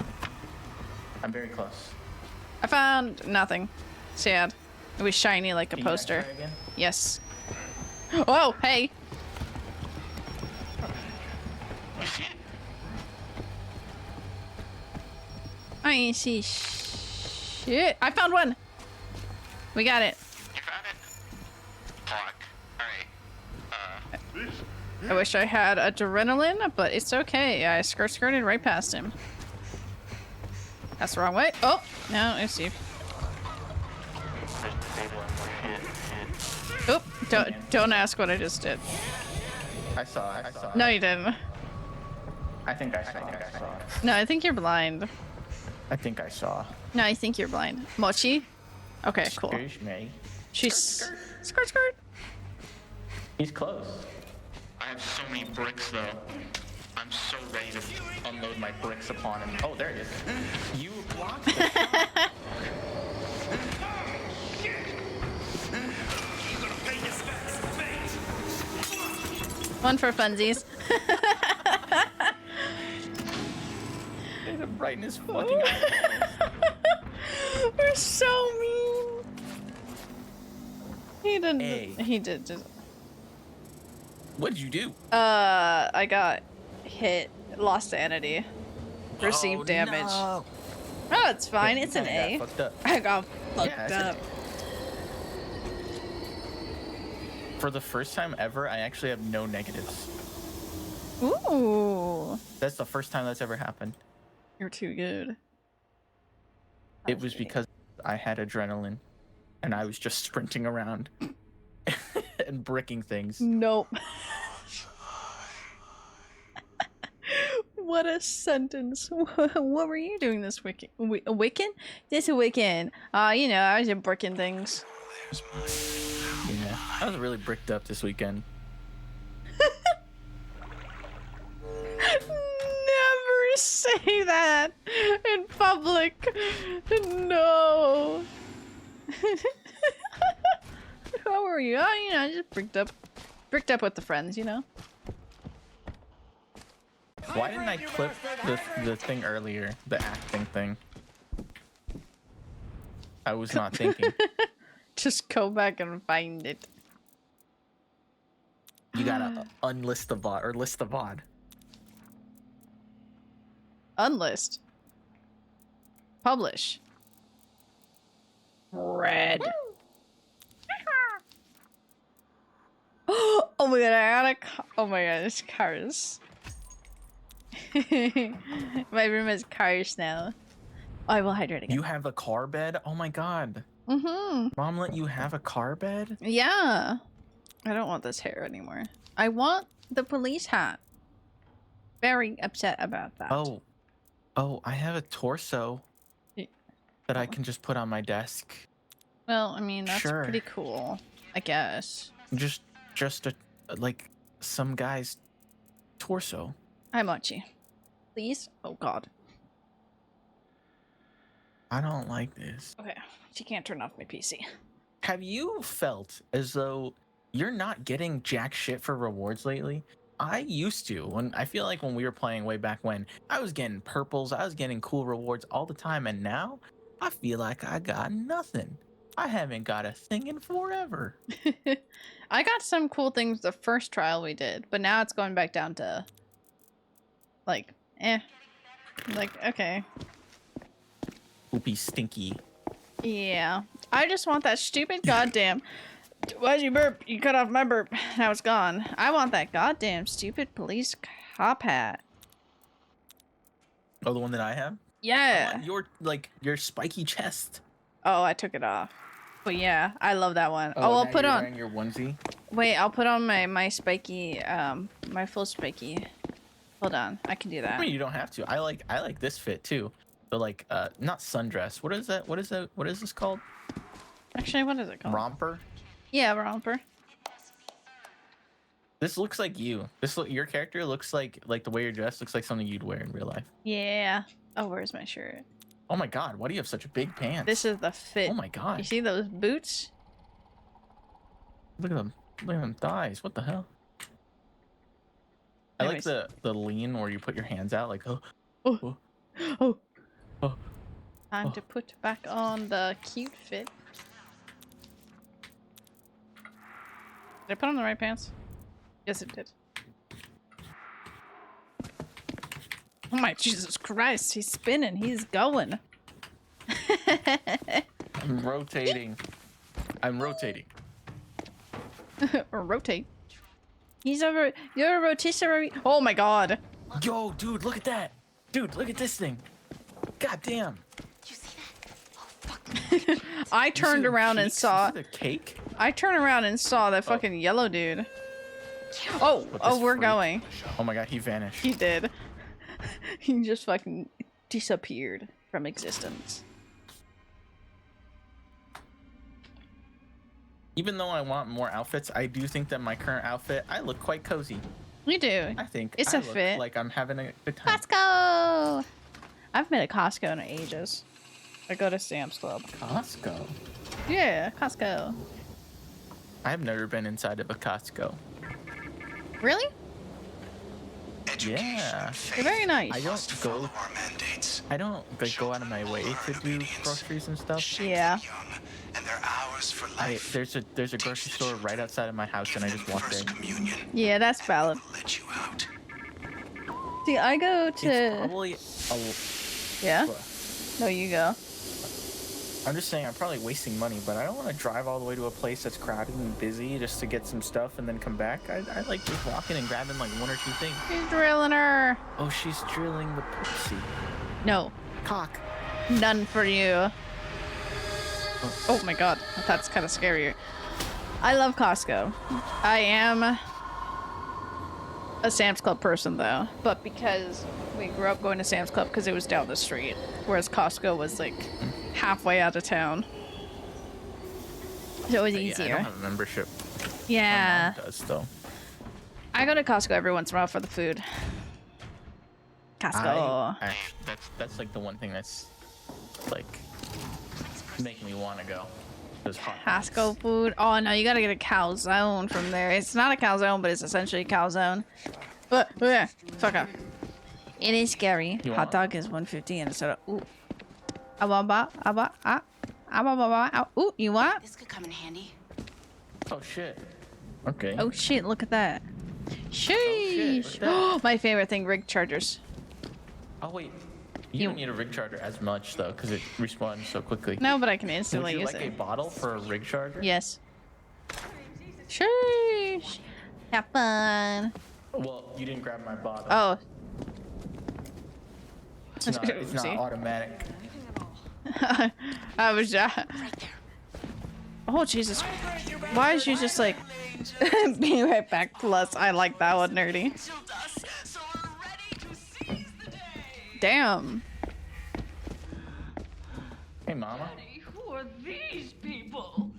I'm very close. I found nothing. Sad. It was shiny like a Can you guys poster. try again? Yes. Oh, hey. You see it? I ain't see shit. I found one. We got it. You found it? Fuck. Alright. I wish I had adrenaline, but it's okay. I skirted right past him. That's the wrong way. Oh, no, I see. Oh, don't ask what I just did. I saw it. No, you didn't. I think I saw it. No, I think you're blind. I think I saw. No, I think you're blind. Mochi? Okay, cool. Excuse me. She's... Skirt. He's close. I have so many bricks though. I'm so ready to unload my bricks upon him. Oh, there it is. You blocked it. One for funsies. The brightness fucking eyes. We're so mean. He didn't... Hey. He did just... What'd you do? I got hit. Lost sanity. Received damage. No. Oh, it's fine. Yeah, It's an you A. got fucked up. I got fucked Yeah, it's up. For the first time ever, I actually have no negatives. Ooh. That's the first time that's ever happened. You're too good. It was because I had adrenaline and I was just sprinting around and bricking things. Nope. What a sentence. What were you doing this weekend? Weekend? This weekend. You know, I was just bricking things. Yeah, I was really bricked up this weekend. Never say that in public. No. How are you? Oh, you know, just bricked up. Bricked up with the friends, you know? Why didn't I clip the thing earlier? The acting thing. I was not thinking. Just go back and find it. You gotta unlist the VOD or list the VOD. Unlist. Publish. Red. Oh my god, I got a oh my god, there's cars. My room has cars now. Oh, I will hydrate again. You have a car bed? Oh my god. Mm-hmm. Mom let you have a car bed? Yeah. I don't want this hair anymore. I want the police hat. Very upset about that. Oh. Oh, I have a torso Y- that I can just put on my desk. Well, I mean, that's Sure. pretty cool. I guess. Just a like some guy's torso. Hi, Mochi. Please? Oh god. I don't like this. Okay. She can't turn off my PC. Have you felt as though you're not getting jack shit for rewards lately? I used to. When I feel like when we were playing way back when, I was getting purples, I was getting cool rewards all the time, and now I feel like I got nothing. I haven't got a thing in forever. I got some cool things the first trial we did, but now it's going back down to like, like, okay. Poopy stinky. Yeah. I just want that stupid goddamn why'd you burp? You cut off my burp. Now it's gone. I want that goddamn stupid police cop hat. Oh, the one that I have? I Yeah. want your spiky chest. Oh, I took it off. But yeah, I love that one. Oh, now I'll put you're on. wearing your onesie. Wait, I'll put on my spiky, my full spiky. Hold on, I can do I that. mean, you don't have to. I like this fit too. The like not sundress. What is that? What is that? What is this called? Actually, what is it called? Romper. Yeah, romper. This looks like you. Your character looks like the way you're dressed looks like something you'd wear in real life. Yeah. Oh, where's my shirt? Oh my god, why do you have such big pants? This is the fit. Oh my god. You see those boots? Look at them. Look at them thighs. What the hell? I like Anyways. the lean where you put your hands out like oh. Oh. Oh. Oh. Time to put back on the cute fit. Did I put on the right pants? Yes, it did. Oh my Jesus Christ, he's spinning, he's going. I'm rotating. I'm rotating. Or rotate. He's over. You're a rotisserie. Oh my god. Yo, dude, look at that. Dude, look at this thing. God damn. You see that? Oh, fuck. I You see turned the around and cheeks? saw. You see the cake. I turned around and saw that fucking yellow dude. Oh, What, oh, this we're freak? going. Oh my god, he vanished. He did. He just fucking disappeared from existence. Even though I want more outfits, I do think that my current outfit, I look quite cozy. You do. I think It's I a look fit. like I'm having a good time. Costco. I've been at Costco in ages. I go to Sam's Club. Costco. Yeah, Costco. I've never been inside of a Costco. Really? Yeah. They're very nice. I don't go. I don't like go out of my way to do groceries and stuff. Yeah. And their hours for life. There's a grocery store right outside of my house, and I just walk there. Communion. Yeah, that's valid. Let you out. See, I go It's to. probably. Yeah? No, you go. I'm just saying, I'm probably wasting money, but I don't want to drive all the way to a place that's crowded and busy just to get some stuff and then come back. I like just walking and grabbing like one or two things. He's drilling her. Oh, she's drilling the pussy. No, Cock. none for you. Oh my god, that's kind of scary. I love Costco. I am a Sam's Club person though, but because we grew up going to Sam's Club because it was down the street, whereas Costco was like halfway out of town. So it was Yeah, I easier. don't have a membership. Yeah. My mom does though. I go to Costco every once in a while for the food. Costco. That's like the one thing that's like making me want to go. Those hot dogs. Costco food. Oh no, you gotta get a calzone from there. It's not a calzone, but it's essentially a calzone. But yeah, fuck up. It is scary. You Hot want- dog is $1.50 and instead of ooh. Ooh, you want? This could come in handy. Oh shit. Okay. Oh shit, look at that. shit, Sheesh. look at that. My favorite thing, rig chargers. Oh wait. You don't need a rig charger as much though, because it respawns so quickly. No, but I can Would instantly you use like a it. bottle for a rig charger? Yes. Sheesh. Have fun. Well, you didn't grab my bottle. Oh. It's not See? automatic. I was just. Oh Jesus! Why is you just like be right back? Plus, I like that one, nerdy. Damn. Hey, mama. Who are these people?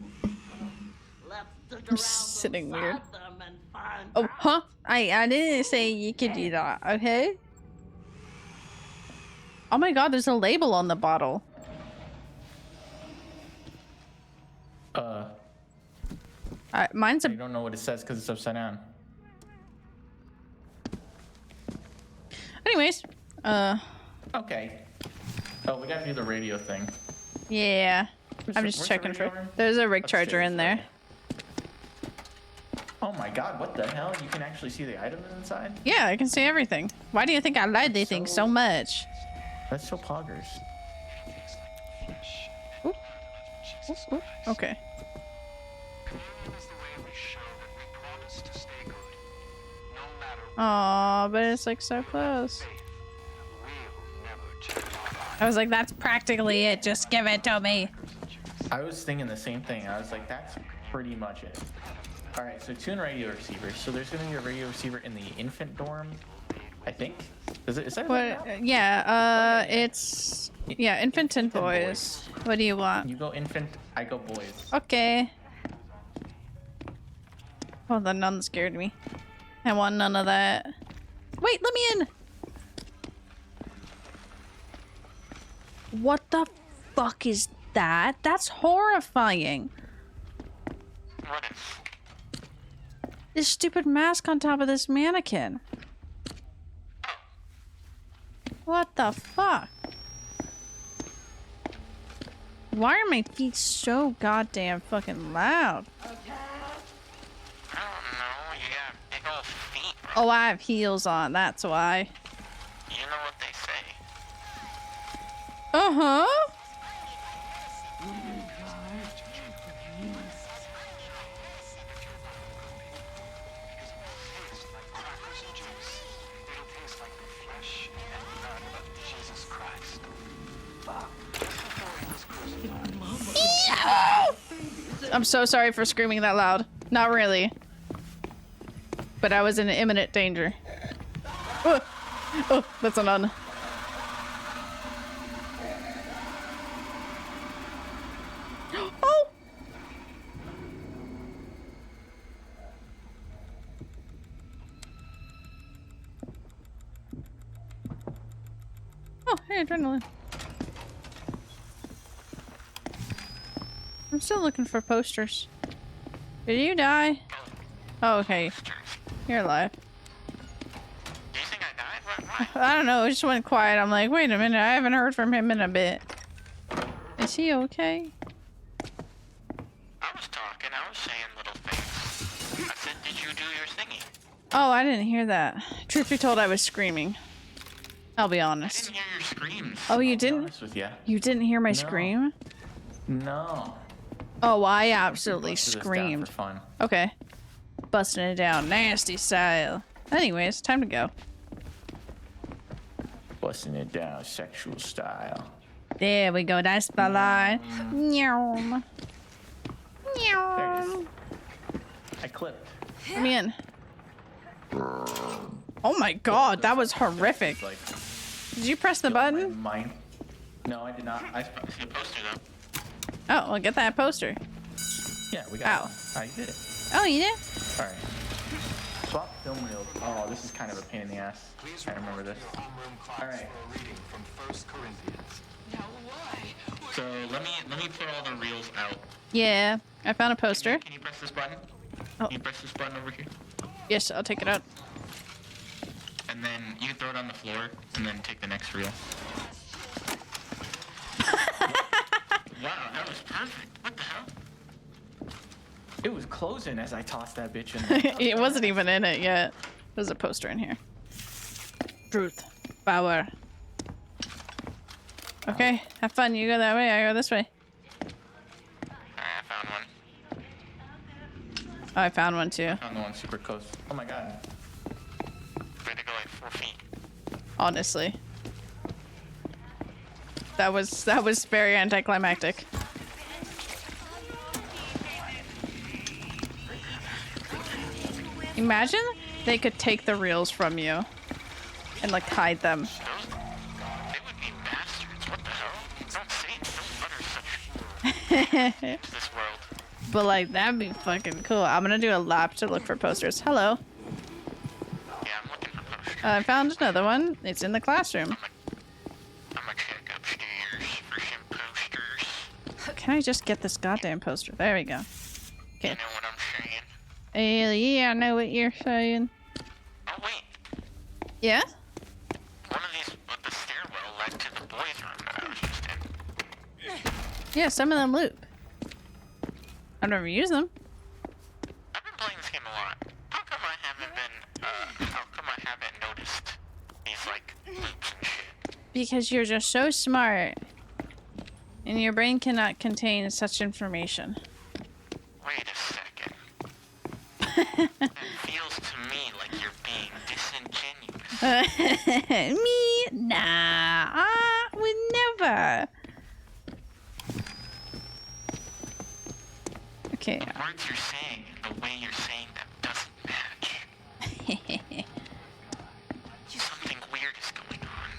Let's stick I'm around sitting beside weird. them and find Oh, out. huh? I didn't say you could do that. Okay. Oh my God! There's a label on the bottle. Mine's I a. don't know what it says because it's upside down. Anyways. Okay. Oh, we gotta do the radio thing. Yeah. I'm Where's just the checking for. radio room? There's a rig charger Upstairs, in there. okay. Oh my god, what the hell? You can actually see the items inside? Yeah, I can see everything. Why do you think I like these things so much? That's so poggers. Ooh, ooh. Okay. Aw, but it's like so close. I was like, that's practically it. Just give it to me. I was thinking the same thing. I was like, that's pretty much it. All right, so tune radio receivers. So there's gonna be a radio receiver in the infant dorm, I think. Is that What? Yeah. It's infant and boys. What do you want? You go infant, I go boys. Okay. Oh, the nun scared me. I want none of that. Wait, let me in! What the fuck is that? That's horrifying. What is? This stupid mask on top of this mannequin. What the fuck? Why are my feet so goddamn fucking loud? I don't know. You got big old feet. Oh, I have heels on, that's why. You know what they say. Uh-huh. I'm so sorry for screaming that loud. Not really. But I was in imminent danger. Oh, that's a nun. Oh! Oh, hey, adrenaline. I'm still looking for posters. Did you die? Oh, okay. You're alive. Do you think I died? Why? I don't know, it just went quiet. I'm like, wait a minute, I haven't heard from him in a bit. Is he okay? I was talking. I was saying little things. I said, did you do your thingy? Oh, I didn't hear that. Truth be told, I was screaming. I'll be I honest. didn't hear your screams. Oh, you I'll be didn't? honest with ya. You didn't hear my No. scream? No. Oh, I absolutely Busted this down screamed. for fun. Okay. Busting it down. Nasty style. Anyways, time to go. Busting it down, sexual style. There we go. That's the line. Meow. There it Meow. is. I clipped. Let me in. Oh my god, that was horrific. Like, Did you press the my button? mind. No, I did not. I see a poster though. Oh, well, get that poster. Yeah, we got Ow. one. I did it. Oh, you did? All right. Swap film reels. Oh, this is kind of a pain in the ass. I remember this. All right. So let me put all the reels out. Yeah, I found a poster. Can you press this button? Oh. Can you press this button over here? Yes, I'll take it out. And then you can throw it on the floor and then take the next reel. Wow, that was perfect. What the hell? It was closing as I tossed that bitch in there. It wasn't even in it yet. There's a poster in here. Truth. Power. Okay, have fun. You go that way, I go this way. Alright, I found one. Oh, I found one too. Found the one super close. Oh my god. We had to go like 4 feet. Honestly. That was very anticlimactic. Imagine they could take the reels from you and like hide them. Those, they would be bastards. What the hell? Don't say it. Don't utter such this world. But like that'd be fucking cool. I'm gonna do a lap to look for posters. Hello. Yeah, I'm looking for posters. I found another one. It's in the classroom. I'm gonna check upstairs for some posters. Can I just get this goddamn poster? There we go. You Okay. know what I'm saying? Yeah, I know what you're saying. Oh wait, Yeah? one of these, the stairwell led to the boys' room that I was just in. Yeah, some of them loop. I've never used them. I've been playing this game a lot. How come I haven't noticed these like loops and shit? Because you're just so smart. And your brain cannot contain such information. Wait a second. That feels to me like you're being disingenuous. Me? Nah. I would never. Okay. The words you're saying, the way you're saying them doesn't match. Something weird is going on.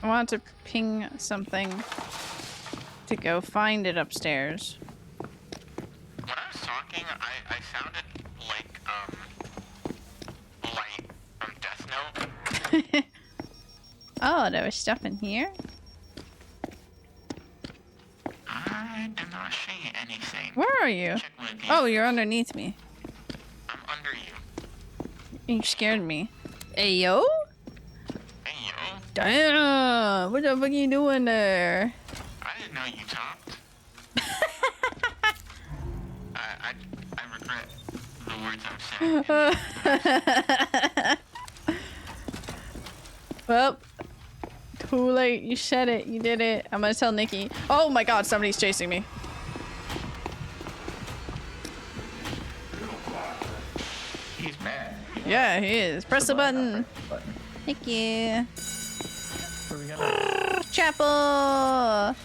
I want to ping something to go find it upstairs. When I was talking, I sounded like, Light from Death Note. Oh, there was stuff in here? I am not seeing anything. Where are you? Check my view. Oh, you're underneath me. I'm under you. You scared me. Hey, yo? Hey, yo. Damn! What the fuck are you doing there? I didn't know you talked. I regret the words I'm saying. Well, too late. You said it. You did it. I'm gonna tell Nikki. Oh my god, somebody's chasing me. He's mad. Yeah, he is. Press the button. Press the button. Thank you. Where we going? Chapel!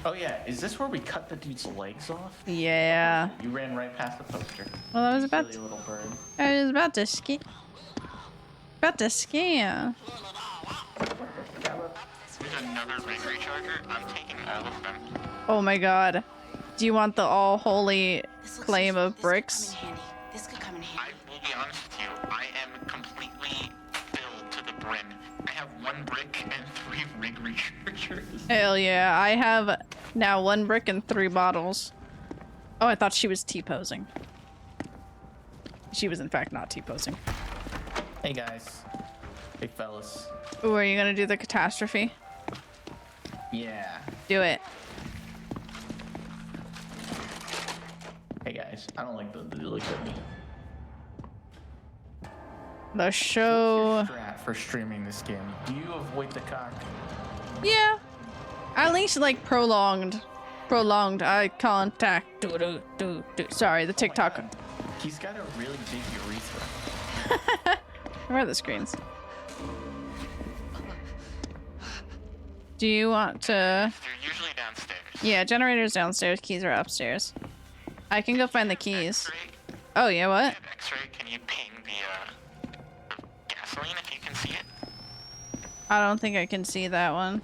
Oh yeah, is this where we cut the dude's legs off? Yeah. You ran right past the poster. Well, I was about Silly to. little bird. I was about to scam. About to scam. There's another rig recharger. I'm taking all of them. Oh my god. Do you want the all holy claim of bricks? This could come in I handy. will be honest with you. I am completely filled to the brim. I have 1 brick and 3 rig rechargers. Hell yeah. I have now 1 brick and 3 bottles. Oh, I thought she was T-posing. She was in fact not T-posing. Hey guys. Big fellas. Ooh, are you gonna do the catastrophe? Yeah. Do it. Hey guys. I don't like the look at me. The show. Strat for streaming this game. Do you avoid the cock? Yeah. At least like prolonged eye contact. Sorry, the TikTok. God. He's got a really big urethra. Where are the screens? Do you want to? They're usually downstairs. Yeah, generator's downstairs. Keys are upstairs. I can go find the keys. X-ray? Oh yeah, what? I have X-ray. Can you ping the gasoline if you can see it? I don't think I can see that one.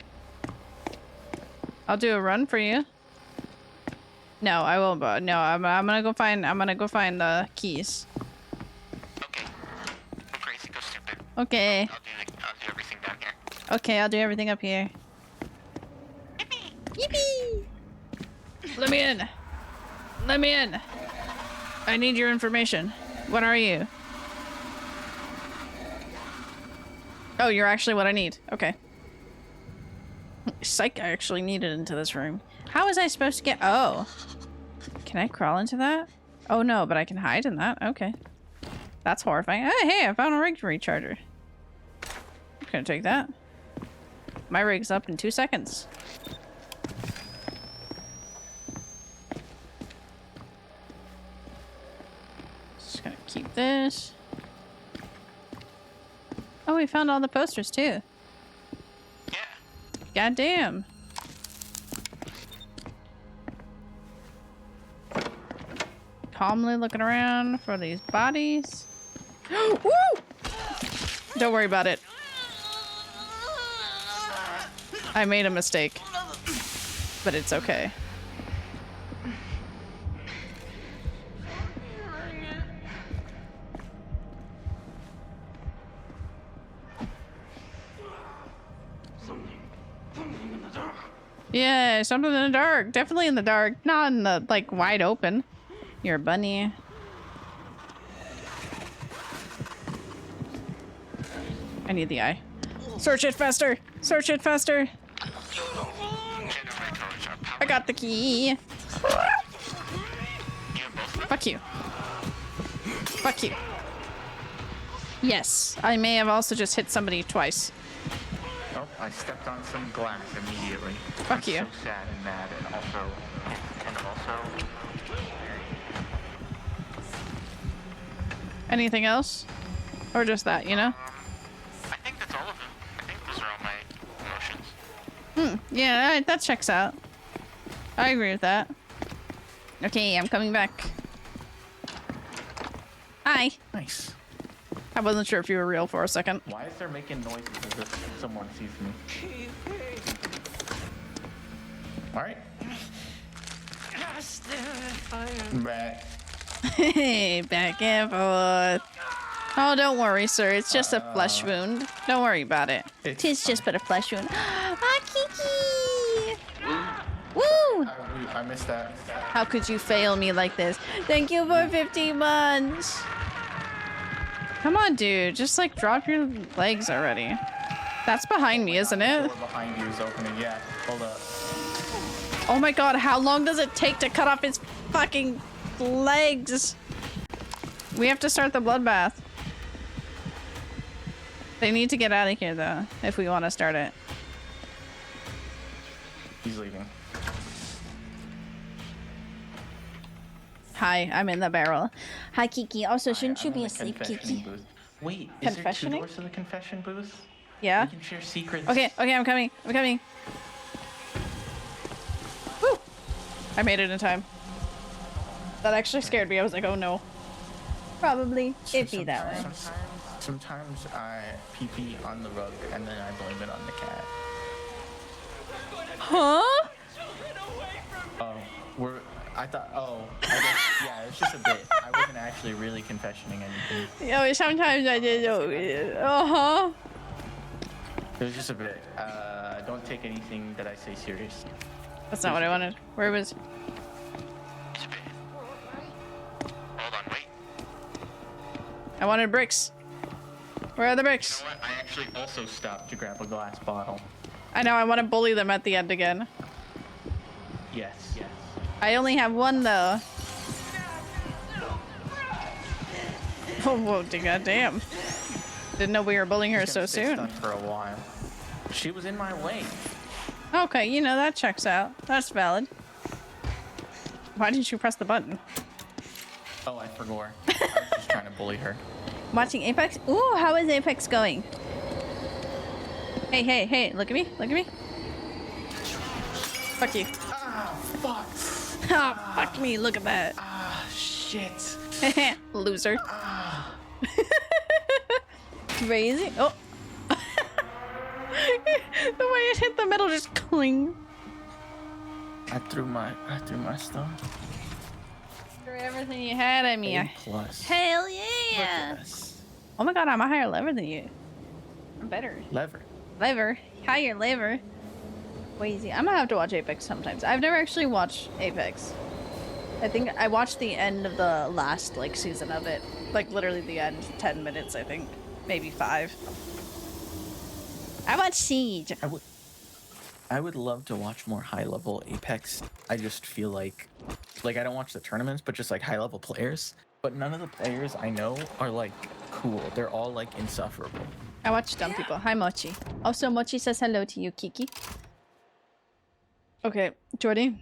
I'll do a run for you. No, I won't. No, I'm gonna go find. I'm gonna go find the keys. Okay. Go crazy. Go stupid. Okay. I'll do everything down here. Okay, I'll do everything up here. Yippee! Let me in. Let me in. I need your information. What are you? Oh, you're actually what I need. Okay. Psych, I actually needed into this room. How was I supposed to get... Oh. Can I crawl into that? Oh no, but I can hide in that. Okay. That's horrifying. Hey, I found a rig recharger. I'm gonna take that. My rig's up in 2 seconds. Just gonna keep this. Oh, we found all the posters too. Yeah. Goddamn. Calmly looking around for these bodies. Woo! Don't worry about it. I made a mistake. But it's okay. Yeah, something in the dark. Definitely in the dark. Not in the, like, wide open. You're a bunny. I need the eye. Search it faster! Search it faster! I got the key! Fuck you. Fuck you. Yes, I may have also just hit somebody twice. Nope, I stepped on some glass immediately. Fuck you. I'm so sad and mad, and also. Anything else? Or just that, you know? I think that's all of them. I think those are all my emotions. Yeah, alright, that checks out. I agree with that. Okay, I'm coming back. Hi. Nice. I wasn't sure if you were real for a second. Why is there making noises as if someone sees me? Alright. Right. Back and forth. Oh, don't worry, sir. It's just a flesh wound. Don't worry about it. It's Tis just but a flesh wound. Ah, Kiki! Woo! I missed that. How could you fail me like this? Thank you for 15 months. Come on, dude. Just like drop your legs already. That's behind me, isn't it? The door behind you is opening. Yeah. Hold up. Oh my god, how long does it take to cut off his fucking legs? We have to start the bloodbath. They need to get out of here though, if we want to start it. He's leaving. Hi, I'm in the barrel. Hi, Kiki. Also, shouldn't you I'm be in the asleep, confession Kiki? booth. Wait, is there 2 Confessioning? doors to the confession booth? Yeah? We can share secrets. Okay, I'm coming. I'm coming. Woo! I made it in time. That actually scared me. I was like, oh no. Probably. It'd be that way. Sometimes I pee on the rug and then I blame it on the cat. Huh? I guess, yeah, it's just a bit. I wasn't actually really confessioning anything. Yo, sometimes I did. Uh-huh. It was just a bit. Don't take anything that I say serious. That's not what I wanted. Where was... Hold on, wait. I wanted bricks. Where are the bricks? You know what? I actually also stopped to grab a glass bottle. I know, I want to bully them at the end again. Yes. I only have one though. Oh, whoa, goddamn. Didn't know we were bullying her She's so gonna stay soon. stuck for a while. She was in my way. Okay, you know, that checks out. That's valid. Why didn't you press the button? Oh, I forgot. I was just trying to bully her. Watching Apex? Ooh, how is Apex going? Hey, look at me, Fuck you. Ah, fuck. Ah, fuck me, look at that. Ah, shit. Loser. Ah. Crazy. Oh. The way it hit the metal just cling. I threw my stuff. Threw everything you had at me. A plus. Hell yeah. Yes. Oh my god, I'm a higher level than you. I'm better. Lever. Lever. Higher lever. Crazy. I'm gonna have to watch Apex sometimes. I've never actually watched Apex. I think I watched the end of the last like season of it. Like literally the end. 10 minutes, I think. Maybe 5. I watched Siege. I would love to watch more high-level Apex. I just feel like I don't watch the tournaments, but just like high-level players. But none of the players I know are like cool. They're all like insufferable. I watch dumb people. Hi, Mochi. Also, Mochi says hello to you, Kiki. Okay, Jordy.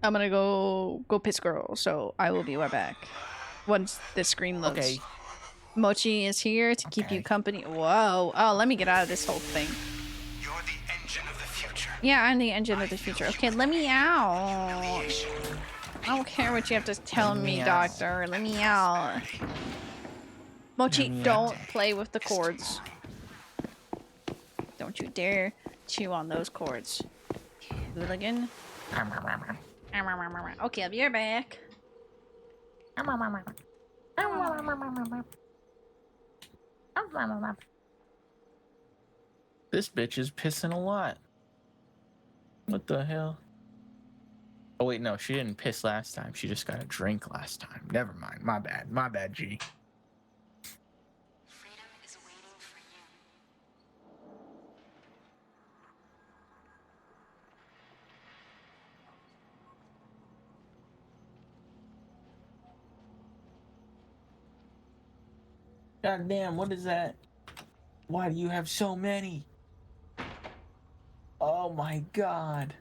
I'm gonna go piss girl, so I will be right back. Once the screen loads. Okay. Mochi is here to keep you company. Whoa. Oh, let me get out of this whole thing. You're the engine of the future. Yeah, I'm the engine of the future. Okay, let me out. I don't care what you have to tell Let me, me out. doctor. Let me out. Mochi, Let me don't out. play with the cords. Don't you dare chew on those cords. Hooligan. Okay, I'll be right back. This bitch is pissing a lot. What the hell? Oh wait, no, she didn't piss last time. She just got a drink last time. Never mind. My bad. My bad, G. Freedom is waiting for you. God damn, what is that? Why do you have so many? Oh my god.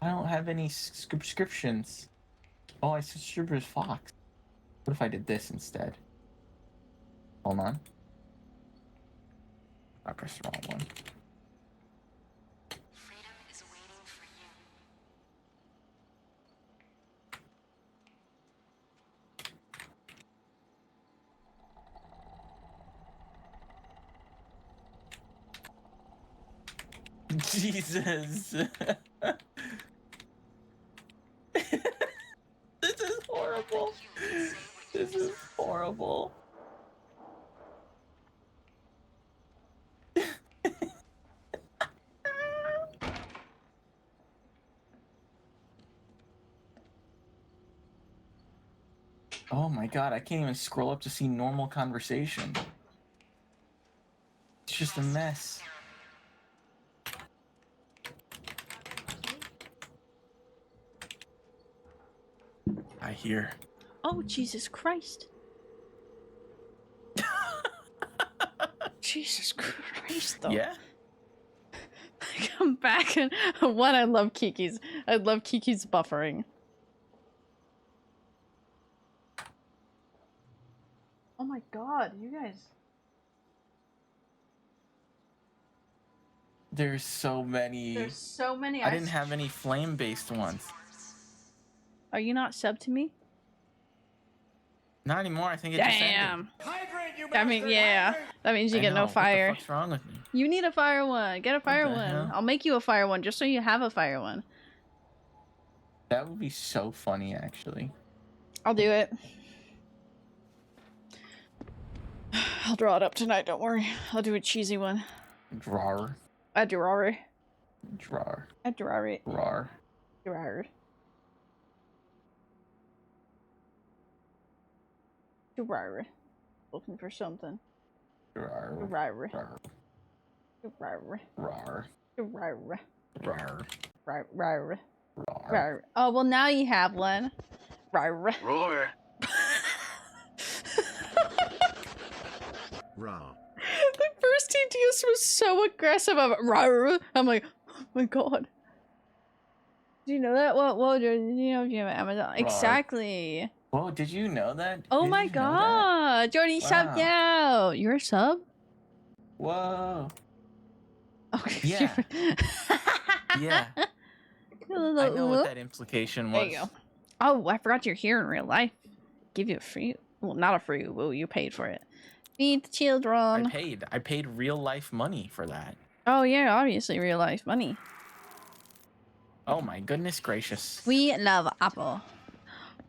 I don't have any subscriptions. Oh, I subscribed as Fox. What if I did this instead? Hold on. I pressed the wrong one. Jesus. This is horrible. This is horrible. Oh my god, I can't even scroll up to see normal conversation. It's just a mess. I hear. Oh, Jesus Christ. Jesus Christ, though. Yeah? I come back and one, I love Kiki's. I love Kiki's buffering. Oh my god, you guys. There's so many. There's so many. I didn't have any flame-based ones. Are you not sub to me? Not anymore. I think it just ended. Damn. Hydrate, you I bastard! mean, yeah. Hydrate! That means you I get know, no fire. What the fuck's wrong with me? You need a fire one. Get a fire the one. hell? I'll make you a fire one just so you have a fire one. That would be so funny, actually. I'll do it. I'll draw it up tonight, don't worry. I'll do a cheesy one. Drawer. A drawer. Drawer. A drawer. Drawer. Drawer. Drawer. Looking for something. Drawer. Drawer. Drawer. Drawer. Drawer. Drawer. Drawer. Drawer. Drawer. Drawer. Oh, well, now you have one. Drawer. Roar. Raw. The first TTS was so aggressive. I'm like, oh my god. Do you know that? Well, you know if you have Amazon. Exactly. Whoa, did you know that? Oh Did my you know that? god. Jordy subbed out. You're a sub? Whoa. Okay. Yeah. Yeah. I know what that implication was. There you go. Oh, I forgot you're here in real life. Give you a free. Well, not a free. Well, you paid for it. Feed the children. I paid real life money for that. Oh yeah, obviously real life money. Oh my goodness gracious. We love Apple.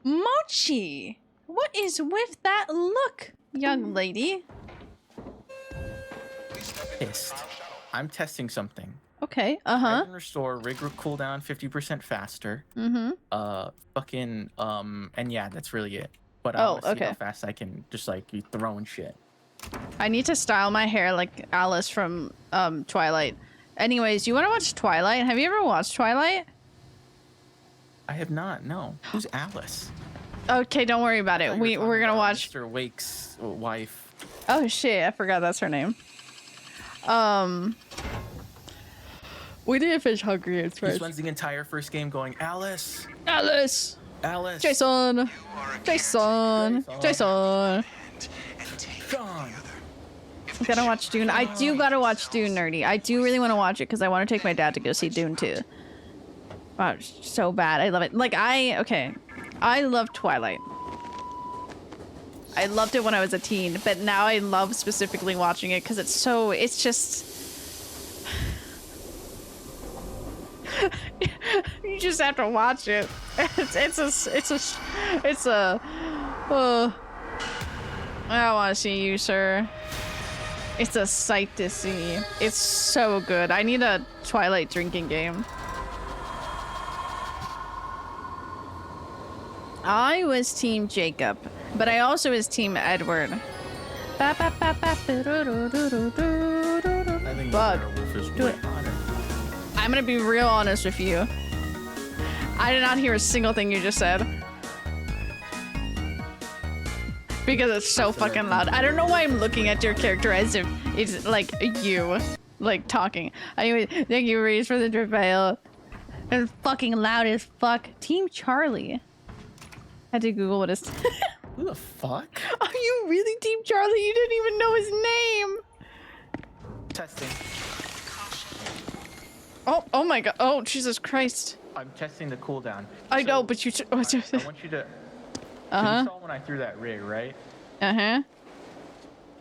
Mochi! What is with that look, young lady? Pissed. I'm testing something. Okay, I can restore rig cooldown 50% faster. Mm-hmm. And yeah, that's really it. But I want to see okay. how fast I can just like be throwing shit. I need to style my hair like Alice from Twilight. Anyways, you want to watch Twilight? Have you ever watched Twilight? I have not. No. Who's Alice? Okay, don't worry about it. We're gonna watch. Mr. Wake's wife. Oh shit! I forgot that's her name. We didn't finish Hungry at He first. spends the entire first game going, Alice, Alice, Alice, Jason, Jason, Jason. John. I gotta watch Dune. I do gotta watch Dune, nerdy. I do really want to watch it because I want to take my dad to go see Dune too. Wow, it's so bad. I love it. Like I love Twilight. I loved it when I was a teen, but now I love specifically watching it because it's just. You just have to watch it. It's a. I don't want to see you, sir. It's a sight to see. It's so good. I need a Twilight drinking game. I was Team Jacob, but I also was Team Edward. I think Bug. Werewolf is Do way it. hotter. I'm gonna be real honest with you. I did not hear a single thing you just said. Because it's so fucking loud. I don't know why I'm looking at your character as if it's like you, like talking. Anyway, thank you, Reese, for the travail. And fucking loud as fuck. Team Charlie. Had to Google what his. Who the fuck? Are you really Team Charlie? You didn't even know his name. Testing. Oh my god. Oh, Jesus Christ. I'm testing the cooldown. I know, So, but you. I want you to. So you saw when I threw that rig, right? Uh-huh.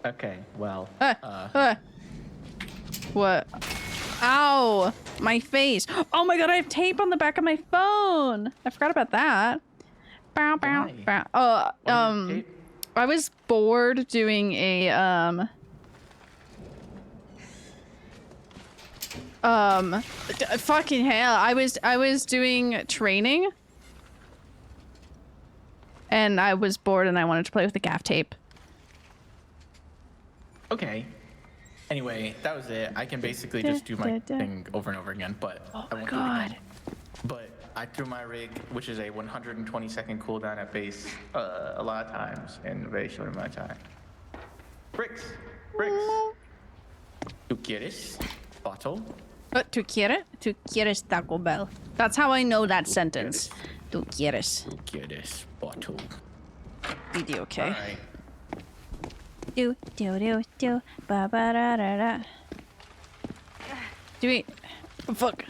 Okay. Well. What? Ow! My face. Oh my god, I have tape on the back of my phone. I forgot about that. Bow, bow, Why? bow. Tape? I was bored doing a fucking hell. I was doing training. And I was bored and I wanted to play with the gaff tape. Okay. Anyway, that was it. I can basically just do my thing over and over again, but Oh I my won't do it god. again. But I threw my rig, which is a 120-second cooldown at base, a lot of times in a very short amount of time. Bricks. ¿Tú quieres? Bottle. ¿Tú quieres? ¿Tú quieres Taco Bell? That's how I know that sentence. ¿Tú quieres? ¿Tú quieres? Bottle. BD, okay. Alright. Do, ba ba da da da. Do we... Oh, fuck.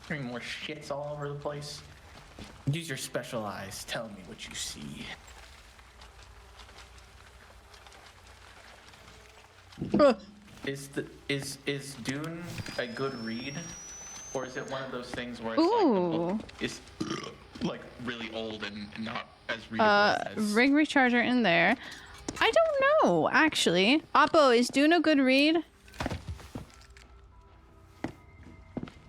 Hearing more shits all over the place. Use your special eyes. Tell me what you see. Is Dune a good read, or is it one of those things where it's like the book is like really old and not as readable as... Rig recharger in there. I don't know, actually. Oppo, is Dune a good read?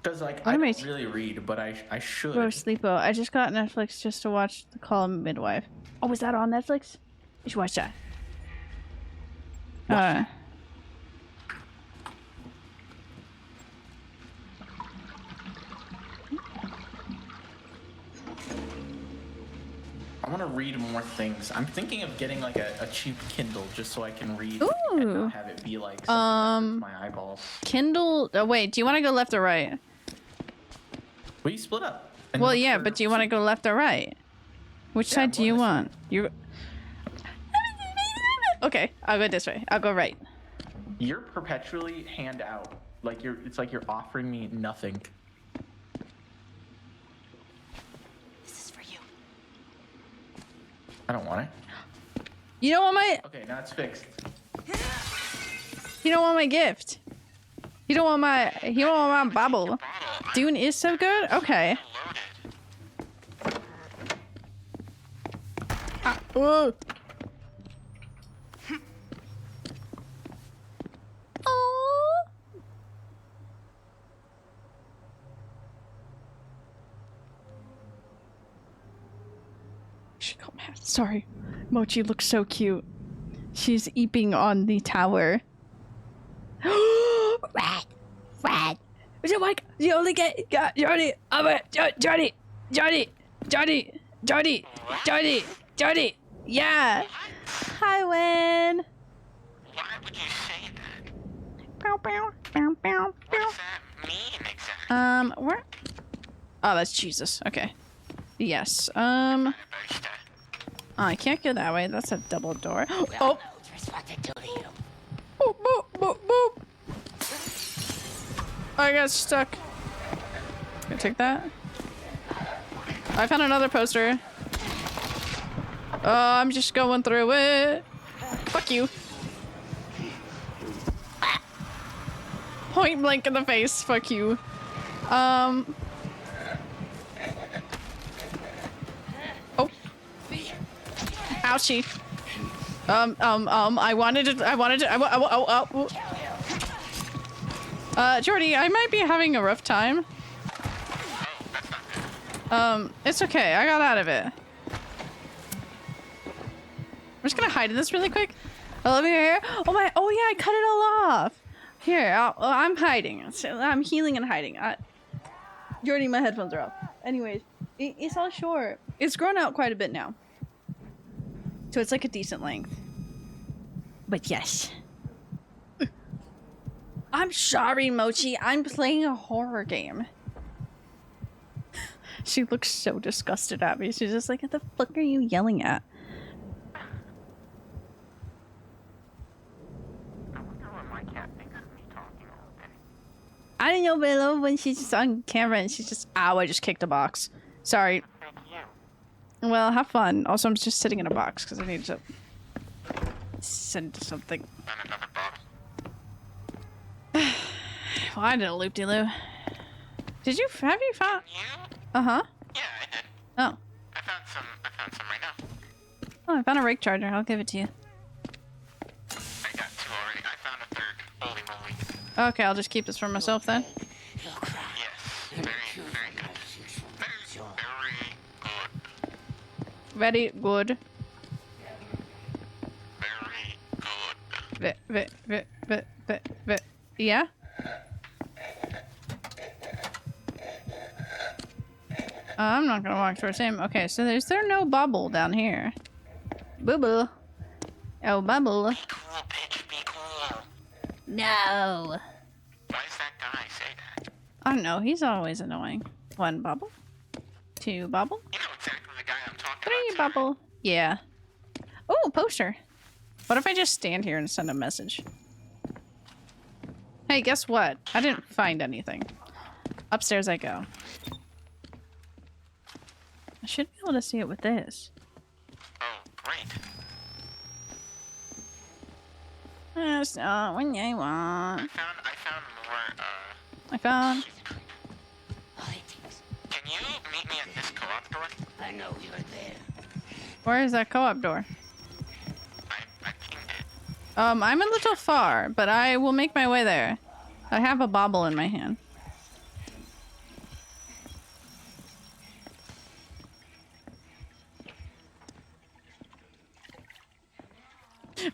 Because like What I am I don't really read, but I should. Bro, Sleepo. I just got Netflix just to watch The Call of Midwife. Oh, was that on Netflix? You should watch that. I want to read more things. I'm thinking of getting like a cheap Kindle just so I can read Ooh. and not have it be like something that hurts my eyeballs. Kindle. Oh, wait, do you want to go left or right? We split up. And Well, look yeah, for- but do you want to go left or right? Which Yeah, side do you well, want? You. Okay, I'll go this way. I'll go right. You're perpetually hand out. Like it's like you're offering me nothing. This is for you. I don't want it. You don't want my. Okay, now it's fixed. You don't want my gift. You don't want my. You don't want my bubble. Dune is so good. Okay. Whoa. Oh. She got mad. Sorry. Mochi looks so cute. She's eeping on the tower. Rat! Rat! Mike, you only get Johnny! Johnny! Yeah! Hi, Wen! Why would you say that? Bow, bow, bow, bow, What bow. does that mean exactly? Where? Oh, that's Jesus. Okay. Yes. Boaster. Oh, I can't go that way. That's a double door. We all Oh! know who's responsibility. Boop, boop, boop, boop. I got stuck. Can I take that? I found another poster. I'm just going through it. Fuck you. Point blank in the face. Fuck you. Oh. Ouchie. Jordy, I might be having a rough time. It's okay. I got out of it. I'm just gonna hide in this really quick. I love your hair. Oh my. Oh yeah, I cut it all off. Here, I'm hiding. I'm healing and hiding. Jordy, my headphones are off. Anyways, it's all short. It's grown out quite a bit now. So it's like a decent length. But yes. I'm sorry, Mochi. I'm playing a horror game. She looks so disgusted at me. She's just like, what the fuck are you yelling at? I wonder what my cat thinks of me talking all day. I don't know, but I love when she's just on camera and she's just, ow, I just kicked a box. Sorry. Thank you. Well, have fun. Also, I'm just sitting in a box because I need to send something. And another bottle. Well, I did a loop-de-loo. Have you found? You? Uh-huh. Yeah, I did. Oh. I found some right now. Oh, I found a rake charger. I'll give it to you. I got 2 already. I found a 3rd. Holy moly. Okay, I'll just keep this for myself then. Yes. Very, very good. Very, very good. Very good. Very good. Yeah? I'm not gonna walk towards him. Okay, so is there no bubble down here? Boo-boo. Oh, bubble. Be cool, bitch. Be cool. No. Why does that guy say that? I don't know. He's always annoying. 1 bubble. 2 bubble. You know exactly the guy I'm talking 3 about. bubble. Yeah. Oh, poster. What if I just stand here and send a message? Hey, guess what? I didn't find anything. Upstairs I go. I should be able to see it with this. Oh, great. That's not what I want. I found more, I found. Can you meet me at this co-op door? I know you're there. Where is that co-op door? I pinged it. I'm a little far, but I will make my way there. I have a bobble in my hand.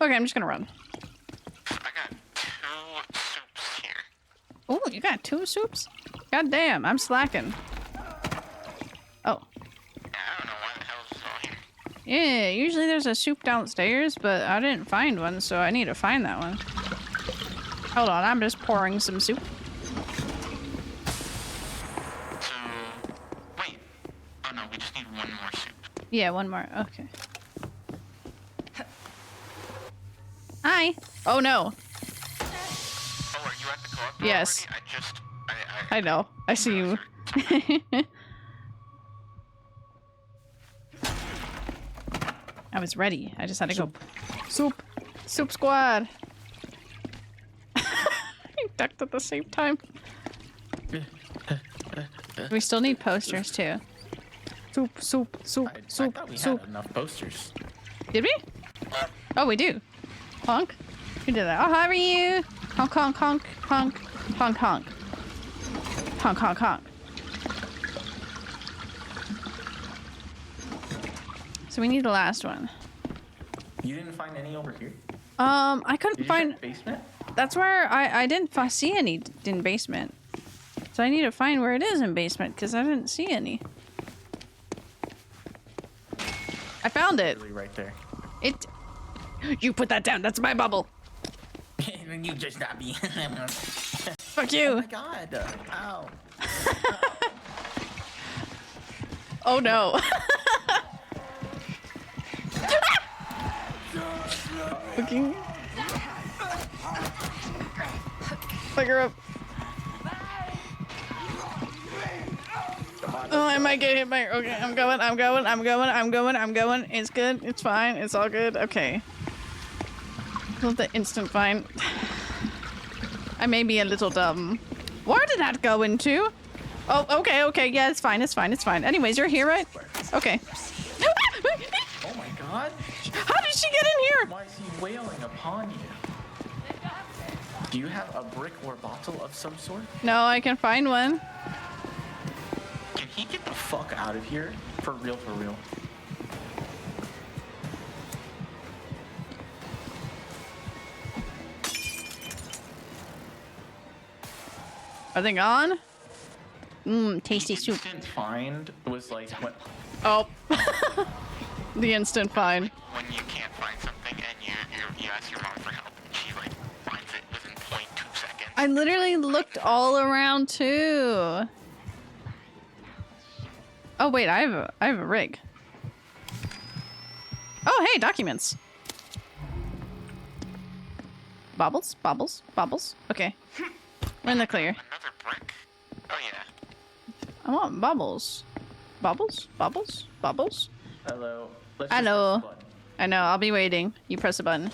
Okay, I'm just gonna run. I got 2 soups here. Oh, you got 2 soups? God damn, I'm slacking. Oh. Yeah, I don't know why the hell this is all here. Yeah, usually there's a soup downstairs, but I didn't find one, so I need to find that one. Hold on, I'm just pouring some soup. So, wait. Oh no, we just need 1 more soup. Yeah, 1 more. Okay. Hi. Oh no. Oh, are you at the co-op door Yes. already? I know. I see you. I was ready. I just had to go. Soup. Soup squad. I ducked at the same time. We still need posters too. Soup, soup, soup, I soup, thought we soup. had enough posters. Did we? Oh, we do. Honk. We did that. Oh, how are you? Honk, honk, honk, honk, honk, honk. Honk, honk, honk. So we need the last one. You didn't find any over here? I couldn't Did you find. check basement? That's where I didn't see any in basement. So I need to find where it is in basement because I didn't see any. I found it. Literally right there. It. You put that down. That's my bubble. And you just not be. Fuck Oh you. my god. Ow. Oh no. Fucking. Pick her up. Oh, I might get hit by. Okay, I'm going. It's good. It's fine. It's all good. Okay. Love the instant fine. I may be a little dumb. Where did that go into? Oh, okay. Yeah, it's fine. Anyways, you're here, right? Okay. Oh my god. How did she get in here? Why is he wailing upon you? Do you have a brick or bottle of some sort? No, I can find one. Can he get the fuck out of here? For real, for real. Are they gone? Mmm, tasty The soup. instant find was like what? Oh. The instant find. When you can't find something and you ask your mom for help and she like finds it within 0.2 seconds. I literally looked all around too. Oh wait, I have a rig. Oh hey, documents. Bobbles. Okay. We're in the clear. Another brick. Oh yeah. I want bubbles. Bubbles? Hello. Let's Hello. just press the button. I know, I'll be waiting. You press a button.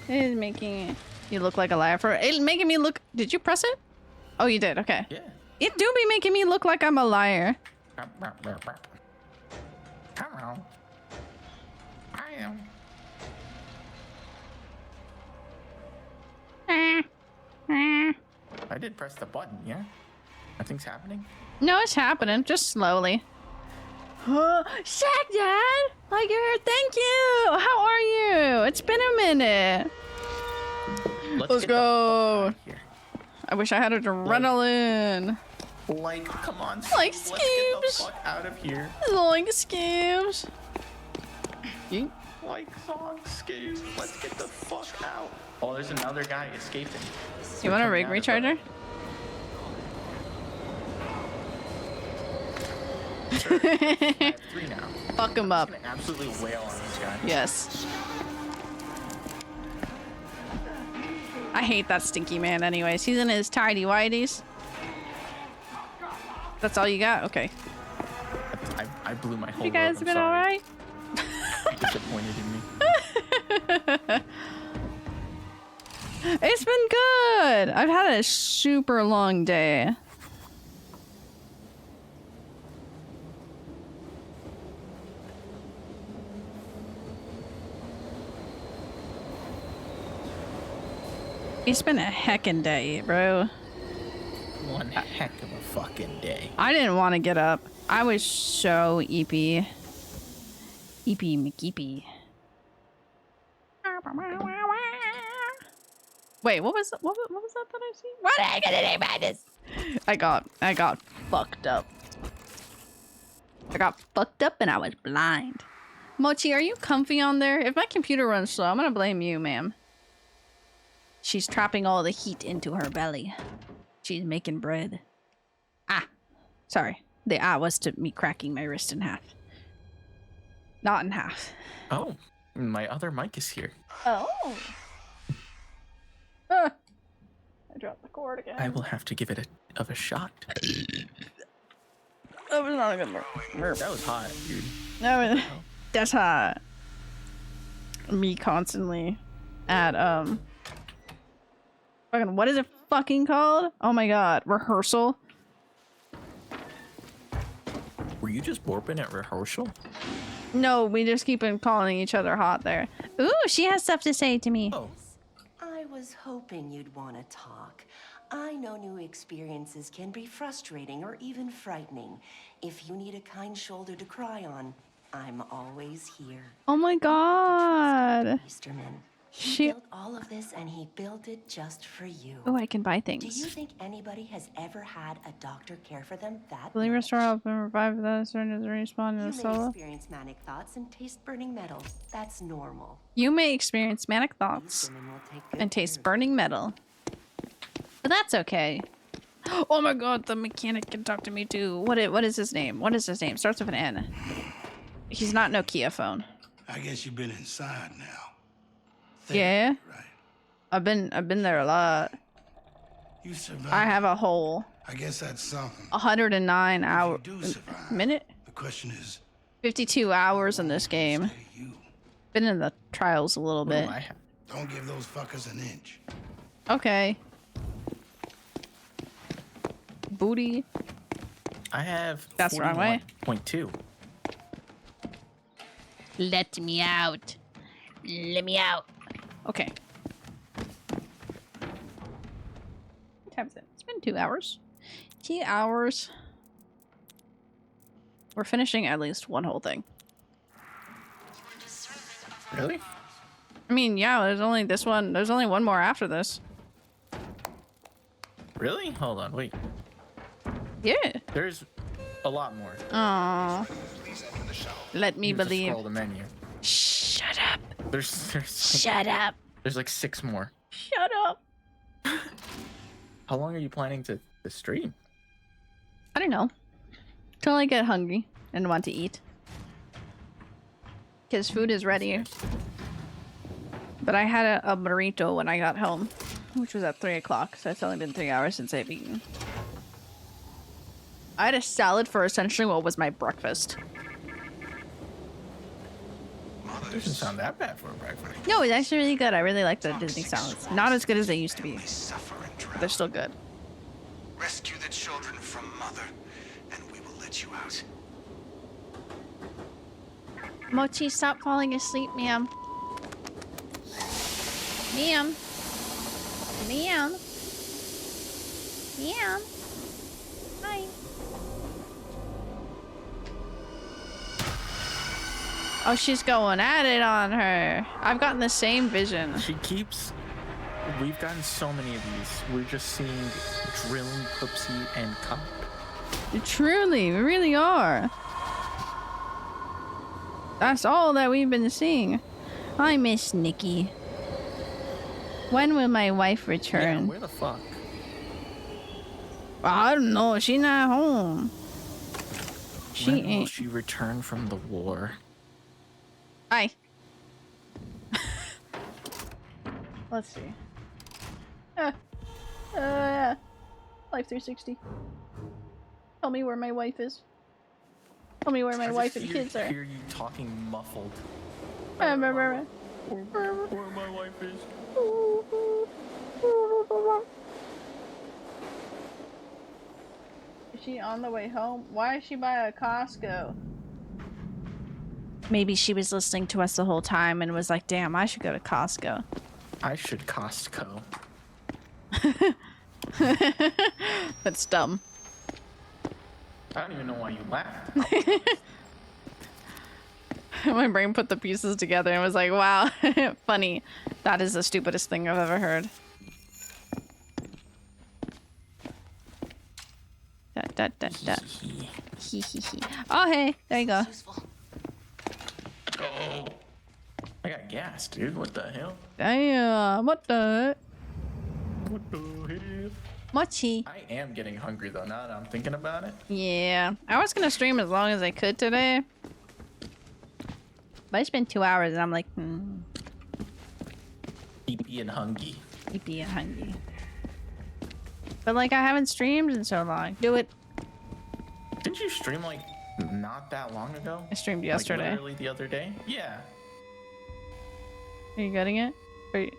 It is making you look like a liar for it making me look. Did you press it? Oh, you did? Okay. Yeah. It do be making me look like I'm a liar. Hello. I am. I did press the button, yeah? Nothing's happening? No, it's happening. Just slowly. Shaq, Dad! Tiger, thank you! How are you? It's been a minute. Let's get the fuck go. out of here. I wish I had adrenaline. Like, come on. Like Let's get the Skeebs. fuck out of here. Like Skeebs. Yeet. Like song Skeebs. Let's get the fuck out. Oh, there's another guy escaping. You want a rig Coming out of recharger? Sure. I have 3 now. Fuck him up. I'm gonna absolutely wail on this guy. Yes. I hate that stinky man anyways. He's in his tidy whities. That's all you got? Okay. I blew my whole You guys load. been alright? You're disappointed in me. It's been good. I've had a super long day. It's been a heckin' day, bro. One heck of a fucking day. I didn't want to get up. I was so eepy. Eepy McEepy. Wait, what was that I see? What did I get in madness? I got fucked up. I got fucked up and I was blind. Mochi, are you comfy on there? If my computer runs slow, I'm gonna blame you, ma'am. She's trapping all the heat into her belly. She's making bread. Ah, sorry. The was to me cracking my wrist in half. Not in half. Oh, my other mic is here. Oh. I dropped the cord again. I will have to give it a shot. That was not a good burp. That was hot, dude. That's hot. Me constantly at fucking what is it fucking called? Oh my god, rehearsal. Were you just borping at rehearsal? No, we just keep on calling each other hot there. Ooh, she has stuff to say to me. Oh. I was hoping you'd want to talk. I know new experiences can be frustrating or even frightening. If you need a kind shoulder to cry on, I'm always here. Oh my god. Easterman. He She- built all of this and he built it just for you. Oh, I can buy Do you things. think anybody has ever had a doctor care for them that Will you much? restore up and revive that certain as a respawn in You a may solo? experience manic thoughts and taste burning metal. That's normal. You may experience manic thoughts Easterman will take good and taste care of burning metal. But that's okay. Oh my god, the mechanic can talk to me too. What is his name? What is his name? Starts with an N. He's not Nokia phone. I guess you've been inside now. Yeah. Right. I've been there a lot. You survived. I have a whole I guess that's something. 109 hour If you do survive, minute, the question is, 52 hours in this game. stay you. Been in the trials a little bit. Oh, I have. Don't give those fuckers an inch. Okay. Booty. I have. That's the wrong way. 41.2. Let me out. Let me out. Okay. What time is it? It's been 2 hours. 2 hours. We're finishing at least one whole thing. Really? I mean, yeah, there's only this one. There's only one more after this. Really? Hold on, wait. Yeah. There's a lot more. Aww. Let me You have to believe. Scroll the menu. Shut up. There's Shut up. there's like 6 more. Shut up. How long are you planning to stream? I don't know. Till I get hungry and want to eat. Because food is ready. But I had a burrito when I got home, which was at 3 o'clock, so it's only been 3 hours since I've eaten. I had a salad for essentially what was my breakfast. Doesn't sound that bad for a breakfast. No, it's actually really good. I really like the Disney salads. Not as good as they used to be, but they're still good. Rescue the children from Mother, and we will let you out. Mochi, stop falling asleep, ma'am. Ma'am. Ma'am. Ma'am. Hi. Oh, she's going at it on her. I've gotten the same vision. She keeps. We've gotten so many of these. We're just seeing drilling Poopsie and Cop. Truly, we really are. That's all that we've been seeing. I miss Nikki. When will my wife Yeah, return? where the fuck? I don't know. She's not home. She When will ain't. she return from the war? Hi. Let's see. Life 360. Tell me where my wife is. Tell me where my wife and kids are. Hear you talking muffled. Is Where my wife is. she on the way home? Why is she by a Costco? Maybe she was listening to us the whole time and was like, damn, I should go to Costco. I should Costco. That's dumb. I don't even know why you laughed. My brain put the pieces together and was like, wow, funny. That is the stupidest thing I've ever heard. Hee hee hee. Oh, hey, there you go. Useful. Oh, I got gas, dude. What the hell? Damn, what the? What the hell? Mochi. I am getting hungry though. Now that I'm thinking about it. Yeah, I was gonna stream as long as I could today. But it's been 2 hours and I'm like, Sleepy and hungry. sleepy and hungry. But like, I haven't streamed in so long. Do it. Didn't you stream like not that long ago? I streamed yesterday. Like, literally the other day? Yeah. Are you getting it? Are you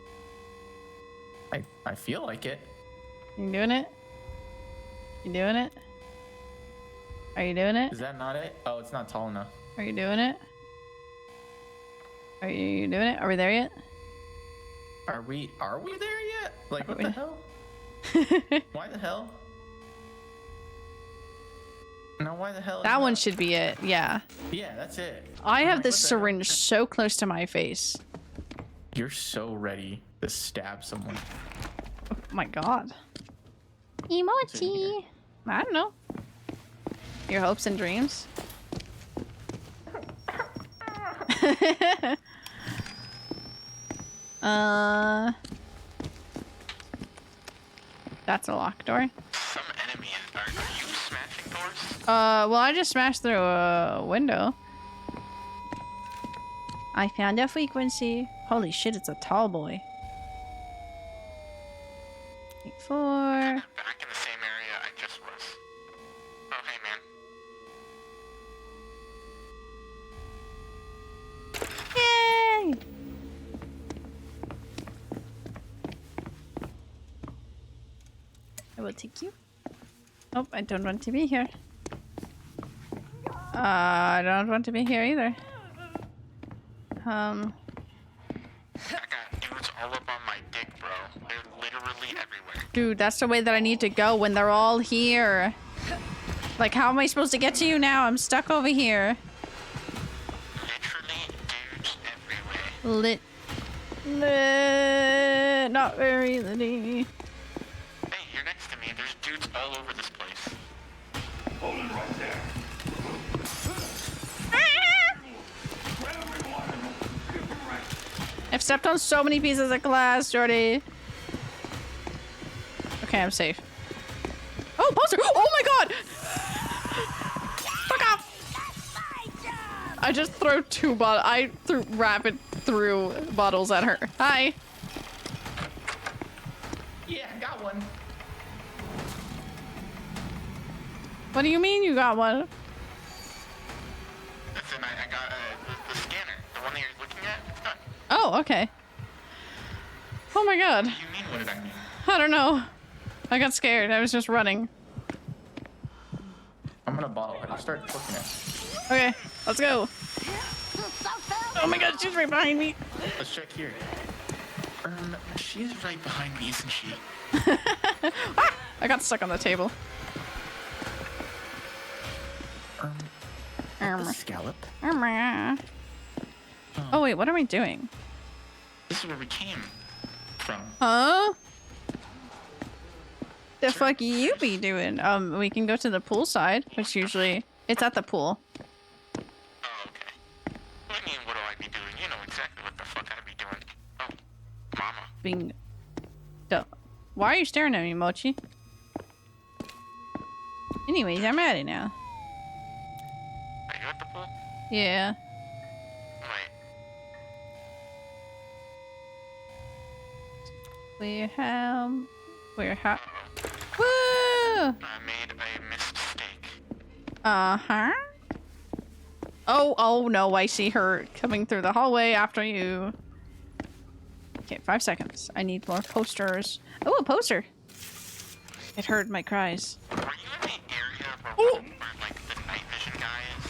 I feel like it. doing it? You doing it? Are you doing it? Is that not it? Oh, it's not tall enough. Are you doing it? Are you doing it? Are we there yet? Are we there yet? Like, what we- the hell? Why the hell? No, why the hell? is That one not- should be it. Yeah. Yeah, that's it. I I'm have like, the what hell? syringe so close to my face. You're so ready to stab someone. Oh my god. Emoji. I don't know. Your hopes and dreams. That's a locked door. Some enemy in are you smashing doors? Well, I just smashed through a window. I found a frequency. Holy shit, it's a tall boy. 4. Back in the same area I just was. Oh, hey, man. Yay! I will take you. Oh, I don't want to be here. I don't want to be here either. I got dudes all up on my dick, bro. They're literally everywhere. Dude, that's the way that I need to go when they're all here. Like, how am I supposed to get to you now? I'm stuck over here. Literally dudes everywhere. Not very litty. Hey, you're next to me. There's dudes all over this place. Hold it right there. I've stepped on so many pieces of glass, Jordy. Okay, I'm safe. Oh, poster! Oh my god! Fuck off! I just threw I threw rapid through bottles at her. Hi. Yeah, I got one. What do you mean you got one? Listen, I got the scanner. The one that you're looking at. It's done. Oh, okay. Oh my god. What do you mean, what did I mean? I don't know. I got scared. I was just running. I'm gonna bottle it. I'll start cooking it. Okay, let's go. Oh my god, she's right behind me. Let's check here. She's right behind me, isn't she? Ah, I got stuck on the table. The scallop. Oh wait, what are we doing? This is where we came from. Huh? The fuck you be doing? We can go to the pool side, which usually it's at the pool. Oh, okay. I mean, what do I be doing? You know exactly what the fuck I be doing. Oh, mama. Being. Why are you staring at me, Mochi? Anyways, I'm at it now. Are you at the pool? Yeah. Wait. We're Uh-oh. Woo! I made a mistake. Uh-huh. Oh no, I see her coming through the hallway after you. Okay, 5 seconds. I need more posters. Oh, a poster! It heard my cries. Were you in the area where like, the night vision guy is?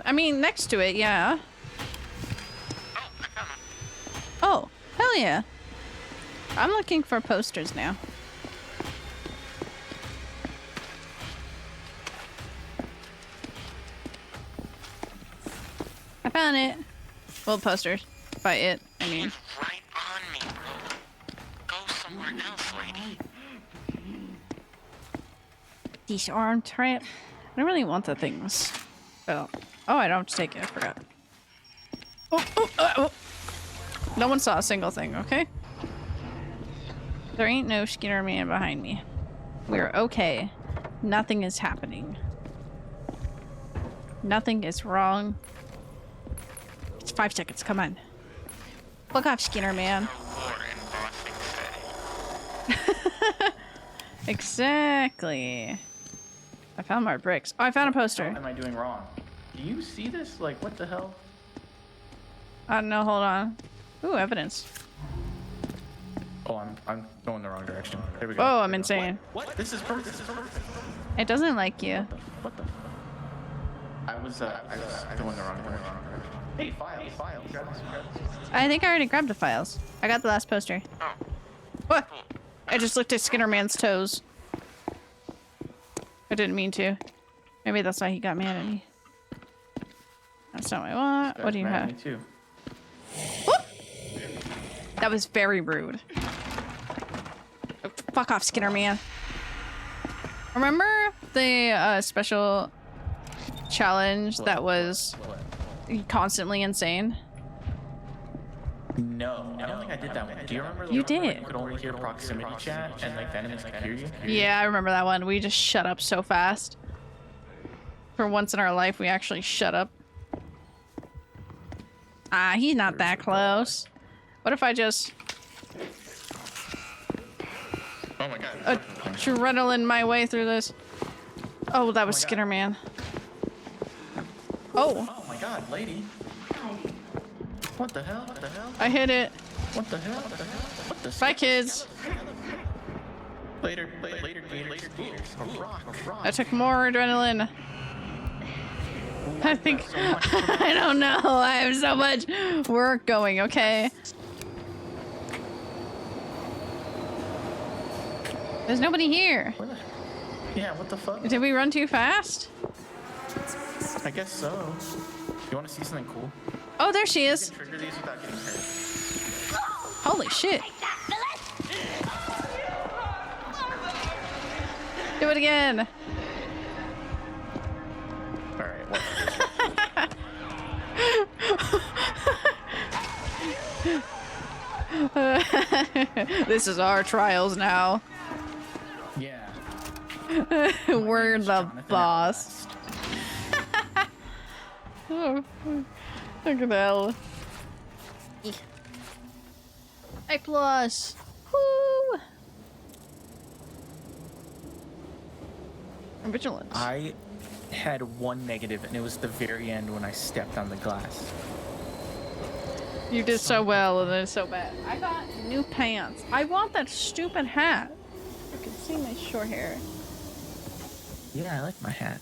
I mean, next to it, yeah. Oh, I found him. Oh, hell yeah. I'm looking for posters now. I found it. Well, posters. By it, I mean. He's right on me, bro. Go somewhere else, lady. These arm trap. I don't really want the things. Oh, I don't have to take it. I forgot. Oh. No one saw a single thing, okay? There ain't no Skinner man behind me. We're okay. Nothing is happening. Nothing is wrong. It's 5 seconds. Come on. Fuck off, Skinner man. War in Bossing City. Exactly. I found more bricks. Oh, I found a poster. What am I doing wrong? Do you see this? Like, what the hell? I don't know. Hold on. Ooh, evidence. Oh, I'm going the wrong direction. There we go. Oh, I'm insane. What? This is perfect. This is perfect. It doesn't like you. What the? I was going the wrong direction. Hey, files. Grab this. I think I already grabbed the files. I got the last poster. Oh, What? I just looked at Skinner Man's toes. I didn't mean to. Maybe that's why he got mad at me. That's not what I want. What do you have? Me too. Whoop! That was very rude. Oh, fuck off, Skinner Man. Remember the special challenge that was constantly insane? No, I don't think I did that one. Do you remember? You did. You could only hear proximity chat and like enemies could hear you. Yeah, I remember that one. We just shut up so fast. For once in our life, we actually shut up. Ah, he's not that close. What if I just oh my god. adrenaline my way through this? Oh, that was Skinner Man. Oh, Oh my god, lady. What the hell? What the hell? I hit it. What the hell? What the hell? What the? Bye, kids. Later. A rock. I took more adrenaline. I think I don't know. I have so much work going, okay? There's nobody here. Yeah, what the fuck? Did we run too fast? I guess so. You want to see something cool? Oh, there she You is. can trigger these without getting hurt. Holy shit. Do it again. Alright, what? This is our trials now. Yeah. We're the Jonathan boss. Oh, look at that. A plus. Woo! Vigilance. I had one negative, and it was the very end when I stepped on the glass. You did so well, and then so bad. I got new pants. I want that stupid hat. You can see my short hair. Yeah, I like my hat.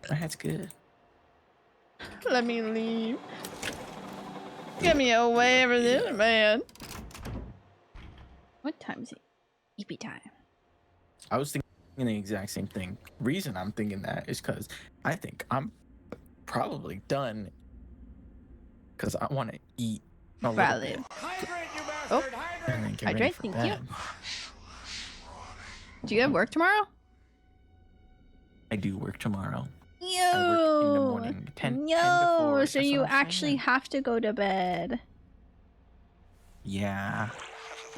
My hat's good. Let me leave. Get me away from this man. What time is it? EP time. I was thinking the exact same thing. Reason I'm thinking that is because I think I'm probably done. Because I want to eat a little Valid. bit. Hydrate, you Oh. bastard! And then Hydrate! get ready Hydrate, for thank bed. Do you have work tomorrow? I do work tomorrow. Yo. I work in the morning, 10 to 4. So that's you what I'm actually saying. have to go to bed. Yeah.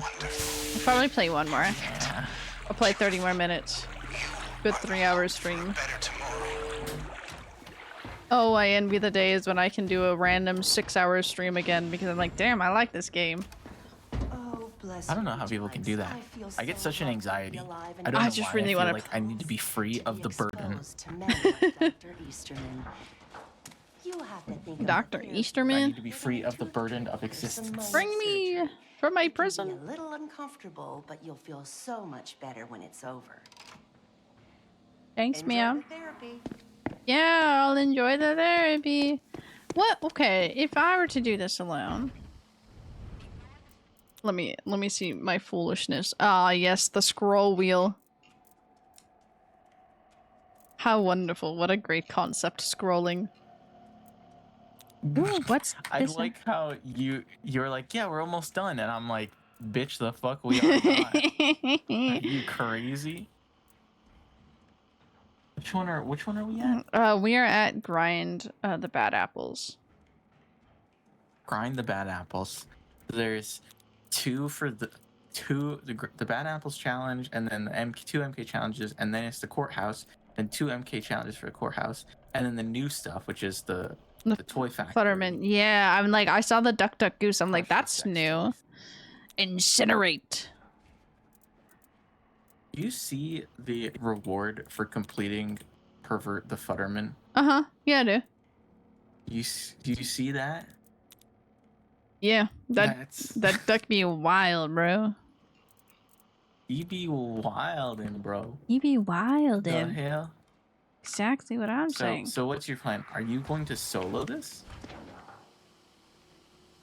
I'll probably play one more. Yeah. I'll play 30 more minutes. Good 3-hour stream. Oh, I envy the days when I can do a random 6-hour stream again because I'm like, damn, I like this game. Oh, bless I don't know you, how people can do that. feel I get so such an lucky to be anxiety. alive I and don't I know just why. really I feel wanna like I need to be free to of be the burden. exposed to men like Dr. Easterman. You have to think of Dr. it I Easterman? need to be free of the burden of existence. Bring me from my It can be prison. a little uncomfortable, but you'll feel so much better when it's over. Thanks, Enjoy meow. the therapy. Yeah, I'll enjoy the therapy. What? Okay, if I were to do this alone. Let me see my foolishness. Ah, yes, the scroll wheel. How wonderful. What a great concept, scrolling. Ooh, what's I this? like how you're like, yeah, we're almost done, and I'm like, bitch, the fuck, we are not. Are you crazy? Which one are we at? We are at grind the bad apples. Grind the bad apples. There's two for the bad apples challenge, and then the two MK challenges, and then it's the courthouse, and 2 MK challenges for the courthouse, and then the new stuff, which is the toy factory. Futterman. Yeah, I'm like, I saw the duck duck goose. I'm like, that's Sex new. toys. Incinerate. Do you see the reward for completing Pervert the Futterman? Uh-huh. Yeah, I do. Do you see that? Yeah. That's That be wild, bro. you be wildin', bro. You be wild, The hell? Exactly what I'm saying. So what's your plan? Are you going to solo this?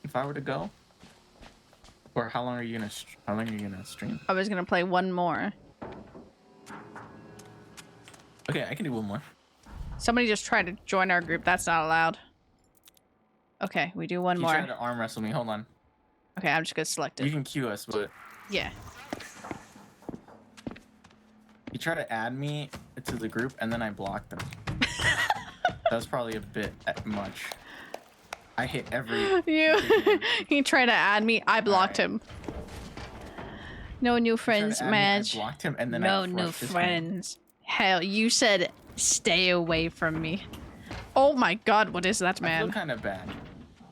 If I were to go, or how long are you gonna stream? I was gonna play one more. Okay, I can do one more. Somebody just tried to join our group. That's not allowed. Okay, we do one You more. tried to arm wrestle me. Hold on. Okay, I'm just gonna select You it. can queue us, but Yeah. you try to add me to the group, and then I blocked them. That's probably a bit much. I hit every. He tried to add me. I blocked Alright. him. No new friends, I Madge. blocked him, and then No I new crushed his friends. Hell, you said stay away from me. Oh my god, what is that, hand. I feel man? kind of bad.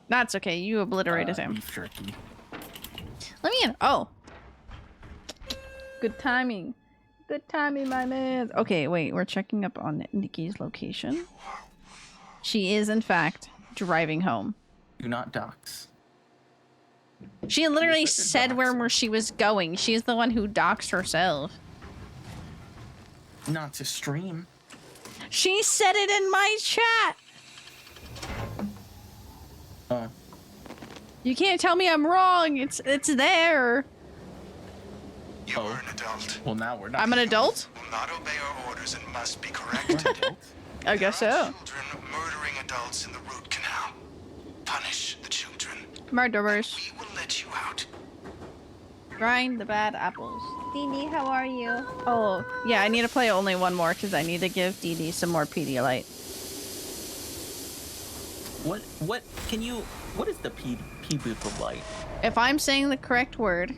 That's okay, you obliterated him. Beef jerky. Let me in. Oh. Good timing. Good timing, my man. Okay, wait, we're checking up on Nikki's location. She is, in fact, driving home. Do not dox. She literally such a said where doxer. she was going. She's the one who doxed herself. Not to stream. She said it in my chat. Oh. You can't tell me I'm wrong. It's there. You are an adult. Well, now we're not. I'm an adult? Will not obey our orders and must be We're corrected. an adult. I guess There are so. children murdering adults in the root canal. Punish the children. Murderers. We will let you out. Grind the bad apples. Dee Dee, how are you? Oh, yeah, I need to play only one more because I need to give Dee Dee some more Pedialyte. What can you? What is the pee boop of light? If I'm saying the correct word,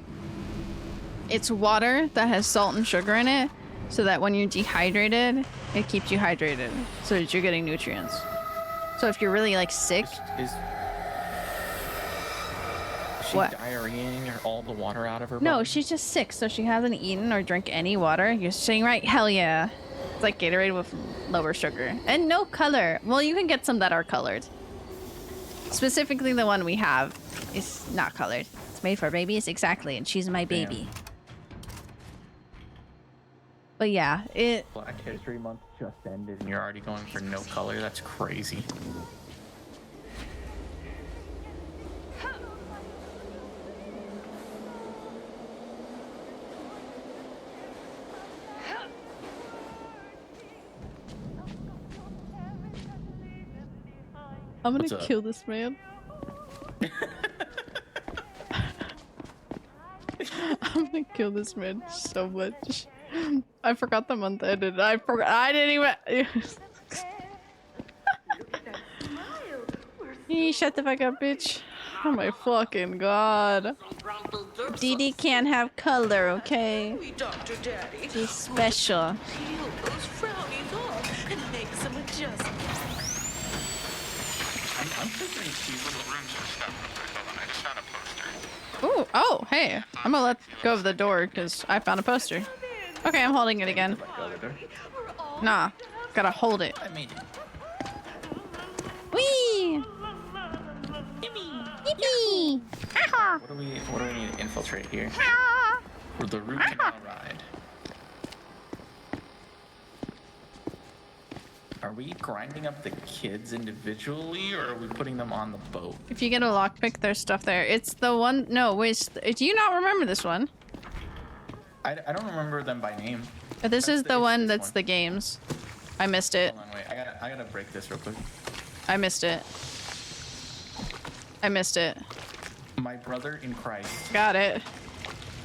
it's water that has salt and sugar in it, so that when you're dehydrated, it keeps you hydrated, so that you're getting nutrients. So if you're really like sick, Is she What? diarrheaing all the water out of her no, body? she's just sick, so she hasn't eaten or drank any water. You're saying right? Hell yeah. It's like Gatorade with lower sugar and no color. Well, you can get some that are colored. Specifically, the one we have is not colored. It's made for babies, exactly, and she's my baby. But yeah, it. Black History Month just ended and you're already going for no color? That's crazy. I'm What's gonna up? kill this man. I'm gonna kill this man so much. I forgot the month ended. I forgot. I didn't even. Shut the fuck up, bitch. Oh my fucking god. DD can't have color, okay? Dr. Daddy. She's special. Peel those frownies off and make some adjustments. I'm figuring these little rooms and stuff. Hold on, I just found a poster. Ooh, oh, hey. I'm gonna let go of the door because I found a poster. Okay, I'm holding it again. Nah, gotta hold it. I made it. Whee! Yippee! What do we need to infiltrate here? For the root canal ride. Are we grinding up the kids individually, or are we putting them on the boat? If you get a lockpick, there's stuff there. It's the one. No, wait. Do you not remember this one? I don't remember them by name. But this is the it's one this that's the games. I missed it. Hold on, wait. I gotta break this real quick. I missed it. I missed it. My brother in Christ. Got it.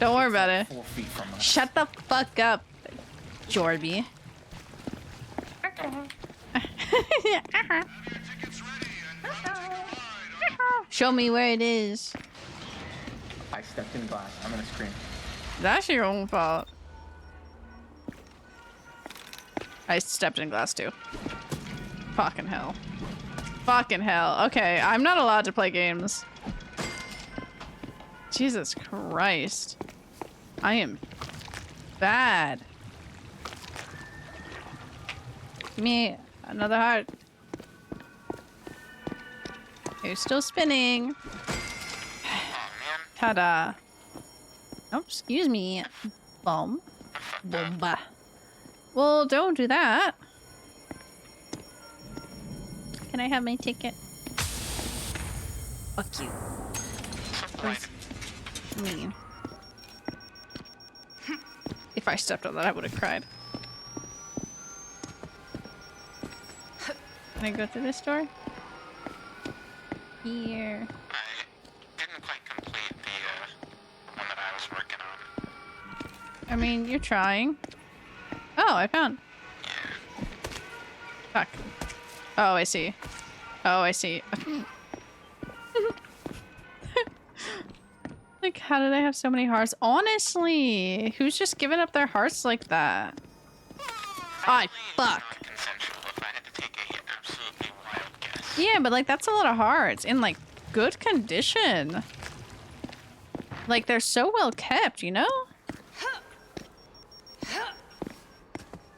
Don't worry about it. 4 feet from us. Shut the fuck up, Jorby. Show me where it is. I stepped in glass. I'm gonna scream. That's your own fault. I stepped in glass too. Fucking hell. Fucking hell. Okay, I'm not allowed to play games. Jesus Christ. I am bad. Give me another heart. You're still spinning. Ta-da. Oh, excuse me. Bomb. Bomba. Well, don't do that. Can I have my ticket? Fuck you. That's mean. If I stepped on that, I would have cried. Can I go through this door? Here. I didn't quite complete the one that I was working on. I mean, you're trying. Oh, I found. Fuck. Oh, I see. Oh, I see. Like, how did I have so many hearts? Honestly, who's just giving up their hearts like that? I fuck. Consensual if I had to take a absolutely wild guess. Yeah, but like that's a lot of hearts in like good condition. Like they're so well kept, you know?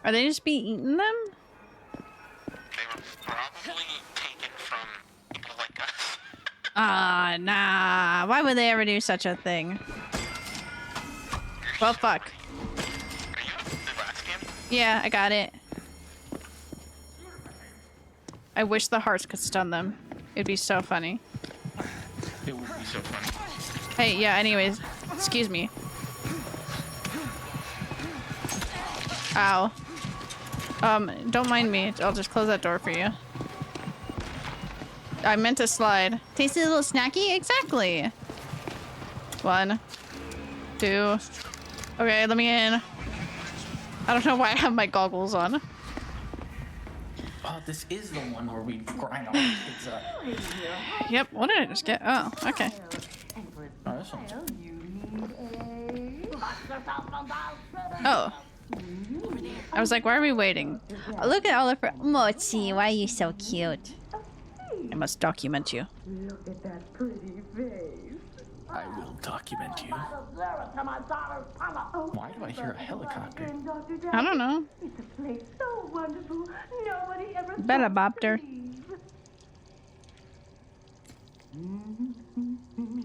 Are they just be eating them? They were probably taken from people like us. Ah, nah. Why would they ever do such a thing? Well, fuck. Are you the last game? Yeah, I got it. I wish the hearts could stun them. It'd be so funny. It would be so funny. Hey, yeah, anyways. Excuse me. Ow. Don't mind me. I'll just close that door for you. I meant to slide. Tasty little snacky? Exactly. 1, 2. Okay, let me in. I don't know why I have my goggles on. Oh, this is the one where we grind all the kids up. Yep, what did I just get? Oh, okay. Oh, this one's... Oh. I was like, why are we waiting? Oh, look at all of her. Mochi, why are you so cute? I must document you. Look at that pretty face. I will document you. Why do I hear a helicopter? I don't know. It's a place so wonderful. Nobody ever Bella Bopter.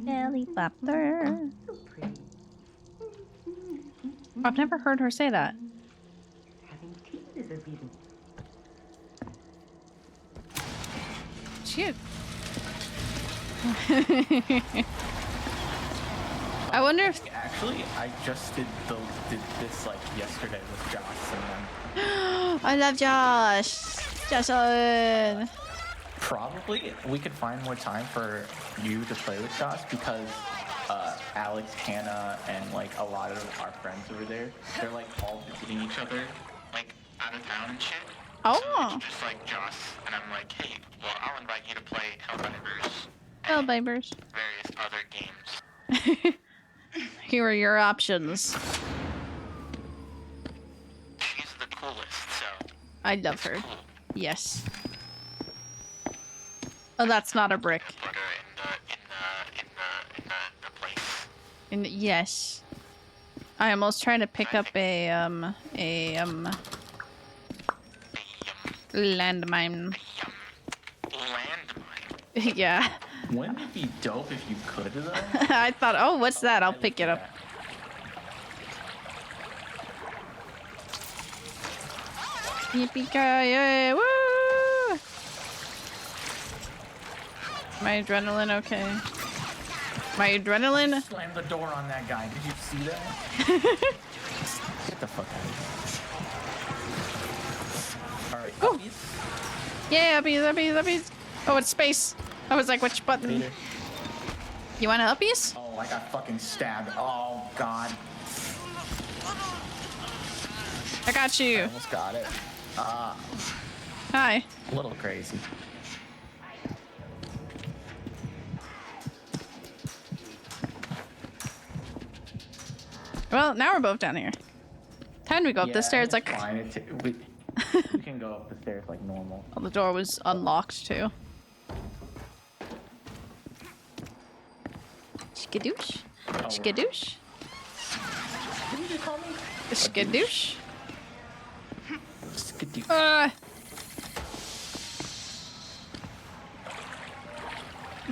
Helicopter. I've never heard her say that. shit. I wonder if Actually, I just did this like yesterday with Josh and then I love Josh. Josh. probably we could find more time for you to play with Josh because Alex, Hannah, and like a lot of our friends over there, they're like all visiting each other. Like, out of town and shit. Oh. So it's just like Joss, and I'm like, hey, well, I'll invite you to play Helldivers. Oh, babers. Various other games. Here are your options. She's the coolest, so. I love it's her. Cool. Yes. Oh, that's not a brick. Put her in the place. Yes. I almost tried to pick up a landmine. Landmine. Yeah. Wouldn't it be dope if you could though? I thought, oh, what's that? I'll pick it up. Yippee-ki-yay! Woo! My adrenaline okay? My adrenaline? Slam the door on that guy. Did you see that? Get the fuck out of here. Alright, Ooh. uppies? Yeah, uppies. Oh, it's space. I was like, which button? Peter. You want uppies? Oh, I got fucking stabbed. Oh, God. I got I you. almost got it. Hi. A little crazy. Well, now we're both down here. Time to go up the stairs it's like... fine. We can go up the stairs like normal. Oh, the door was unlocked too. Skadoosh? Skadoosh? What did you call me? Skadoosh? Skadoosh.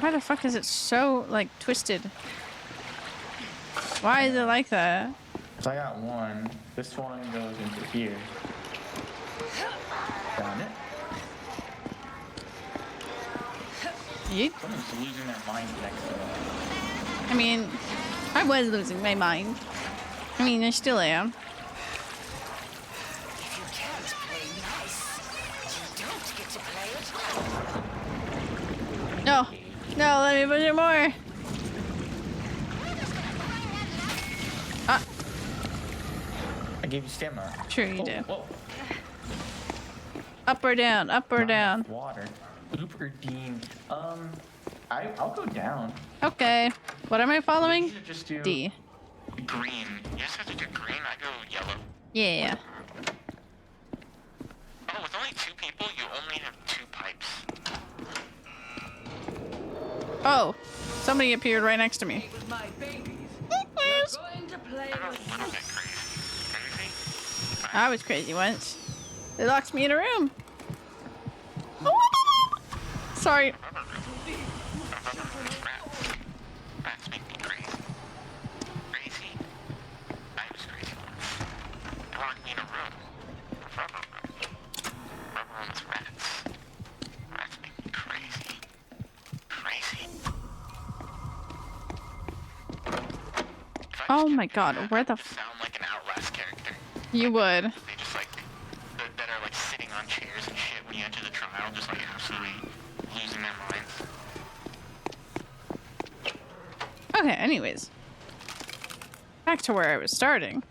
Why the fuck is it so, like, twisted? Why is it like that? So I got one. This one goes into here. Found it. Yeet. Someone's losing their mind next to me. I mean, I was losing my mind. I mean, I still am. If you can't play nice, you don't get to play at all. No. No, let me push it more. Ah, I gave you stamina. sure you did. Whoa. Up or down, up or Not down. enough water. Uber Dean. I'll go down. Okay. What am I You following? should just do D. Green. You just have to do green. I go yellow. Yeah. Oh, with only 2 people, you only have 2 pipes. Oh, somebody appeared right next to me. With my babies, Yes. you're going to play I'm a with little bit crazy. Crazy? I was crazy once. They locked me in a room. Oh, sorry. Rats make me crazy. Crazy? I was crazy once. They locked me in a room. A rubber room. Rubber room with rats. Rats make me crazy. Crazy. If I Oh just my kept god, doing that, where the I'd sound like an Outlast character. You would. They just like that are like sitting on chairs and shit when you enter the trial, just like absolutely losing their minds. Okay, anyways. Back to where I was starting.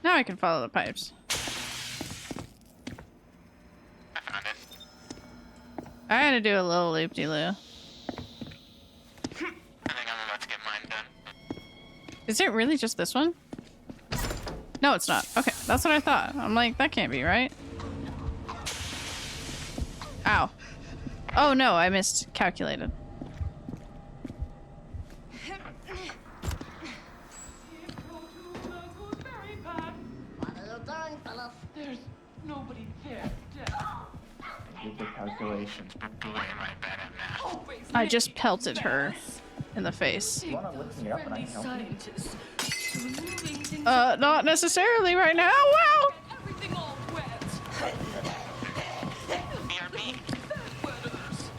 Now I can follow the pipes. I found it. I had to do a little loop-de-loo. I think I'm about to get mine done. Is it really just this one? No, it's not. Okay, that's what I thought. I'm like, that can't be right. Ow. Oh no, I miscalculated. There's nobody there. Did the calculations. But boy, am I bad at math. Always I just pelted her in the face. You wanna lift me up and I can help you? scientists. Removing things Not necessarily right now. Wow! everything all wet. BRB. Wetters.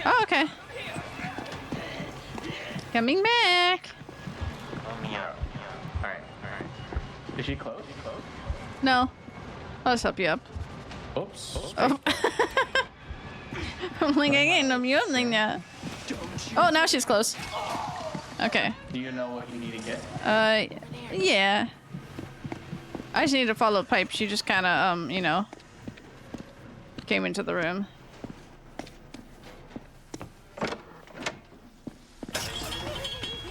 Oh, okay. Coming back. Let me out. Alright. Is she close? No. I'll just help you up. Oops. Oh. I'm like, I can't help you up like that. Oh, now she's close. Okay. Do you know what you need to get? Yeah. I just need to follow pipe. She just kind of, you know, came into the room. I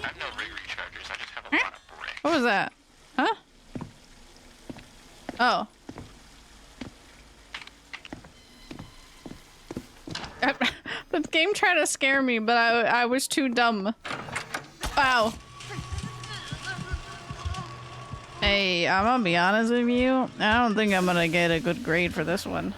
have no rig rechargers. I just have a lot of bricks. What was that? Huh? Oh. The game tried to scare me, but I was too dumb. Wow. Hey, I'm gonna be honest with you. I don't think I'm gonna get a good grade for this one.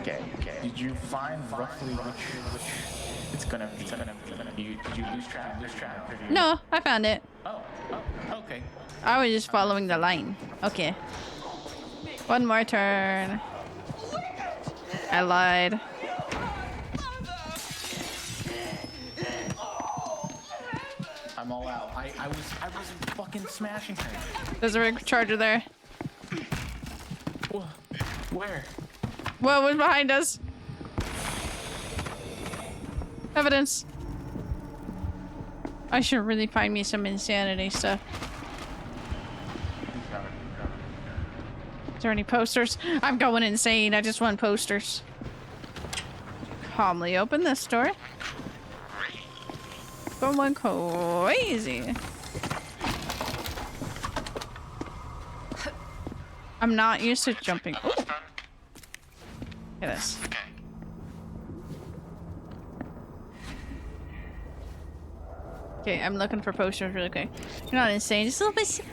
Okay. Did you find roughly which it's gonna be? Did you lose track? Or do you... No, I found it. Oh, okay. I was just following the line. Okay. One more turn. I lied. I'm all out. I wasn't fucking smashing her. There's a rig charger there. Where? What was behind us? Evidence. I should really find me some insanity stuff. Is there any posters? I'm going insane. I just want posters. Calmly open this door. Going crazy. I'm not used to jumping. Ooh. Look at this. Okay, I'm looking for posters really quick. You're not insane. Just a little bit silly.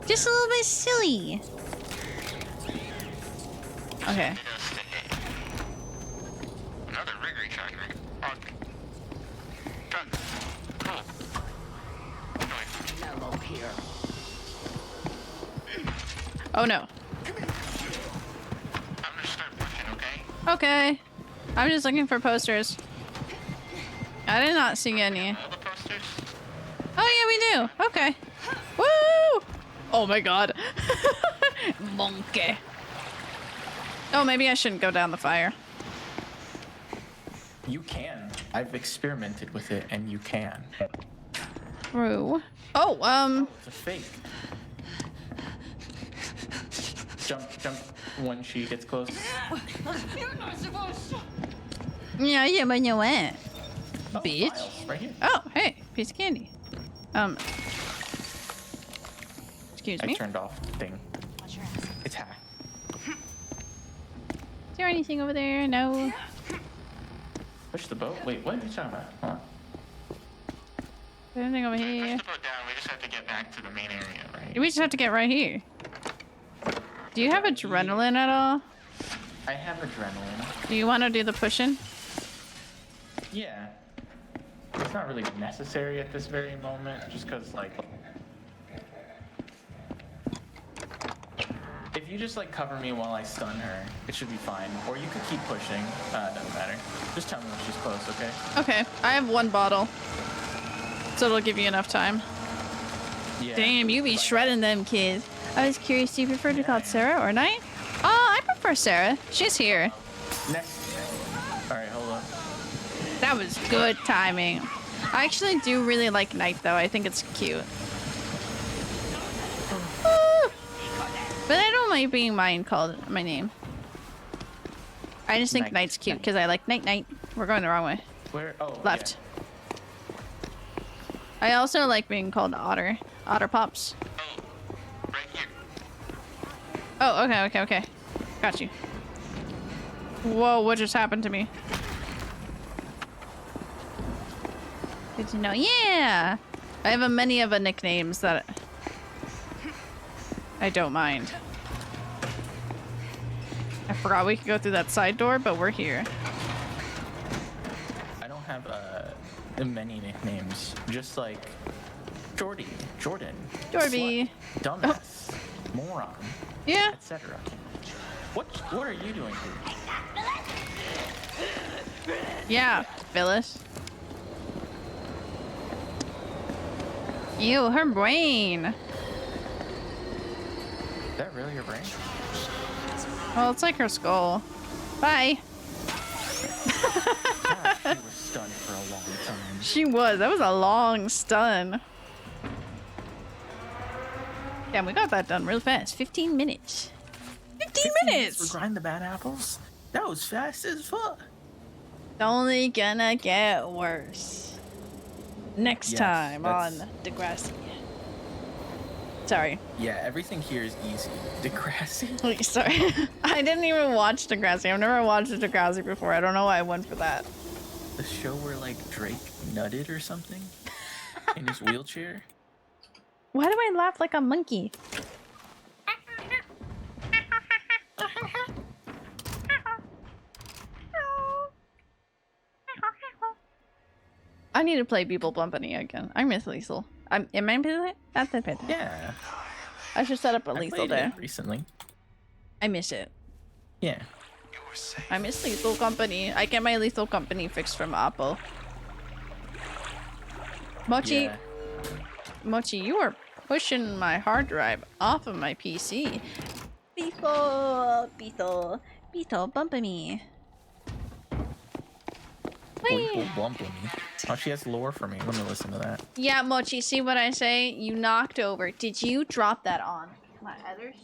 Just a little bit silly. Okay. Another rig recharger. Cool. Mellow here. Oh no. I'm gonna start pushing, okay? Okay. I'm just looking for posters. I did not see any. All the posters? Oh yeah, we do. Okay. Woo! Oh my god. Monkey. Oh, maybe I shouldn't go down the fire. You can. I've experimented with it, and you can. True. Oh, It's a fake. Jump when she gets close. You're not supposed to. Yeah, but you went. Oh, Bitch. files, right here. Oh, hey, piece of candy. Excuse I me. turned off the thing. It's hacked. Is there anything over there? No. Push the boat? Wait, what are you talking about? Hold on. Is there anything over Push here? the boat down. We just have to get back to the main area, right? We just have to get right here. Do you have adrenaline at all? I have adrenaline. Do you want to do the pushing? Yeah. It's not really necessary at this very moment, just because, like... If you just, like, cover me while I stun her, it should be fine. Or you could keep pushing. Doesn't matter. Just tell me when she's close, okay? Okay, I have one bottle. So it'll give you enough time. Yeah. Damn, you be shredding them kids. I was curious, do you prefer to be called Sarah or Knight? Oh, I prefer Sarah. She's here. Next. Alright, hold on. That was good timing. I actually do really like Knight though. I think it's cute. Woo! But I don't like being called my name. I just think Knight. Knight's cute because I like Night. We're going the wrong way. Where? Oh, Left. I also like being called Otter. Otter Pops. Oh, right here. Oh, okay. Got you. Whoa, what just happened to me? Good to know. Yeah! I have many of a nicknames that I don't mind. I forgot we could go through that side door, but we're here. I don't have many nicknames. Just like Jordan, Jorby. slut, dumbass, moron, Yeah. etc. What are you doing here? Yeah, Phyllis. Ew, her brain. Is that really your brain? Well, it's like her skull. Bye. God, she was stunned for a long time. She was. That was a long stun. Damn, we got that done real fast. 15 minutes. 15 minutes! For grind the bad apples? That was fast as fuck. It's only gonna get worse. Next Yes, time on that's- Degrassi. Sorry. Yeah, everything here is easy. Degrassi? Wait, sorry. I didn't even watch Degrassi. I've never watched Degrassi before. I don't know why I went for that. The show where like Drake nutted or something in his wheelchair. Why do I laugh like a monkey? I need to play People Company again. I miss Lethal. Am I playing it? That's the pit. Yeah, I should set up a I Lethal played day. it recently. I miss it. Yeah. I miss Lethal Company. I get my Lethal Company fixed from Apple. Mochi, Yeah. Mochi, you are pushing my hard drive off of my PC. Beetle, bump me. People blumping me. Oh, she has lore for me. Let me listen to that. Yeah, Mochi, see what I say? You knocked over. Did you drop that on my others?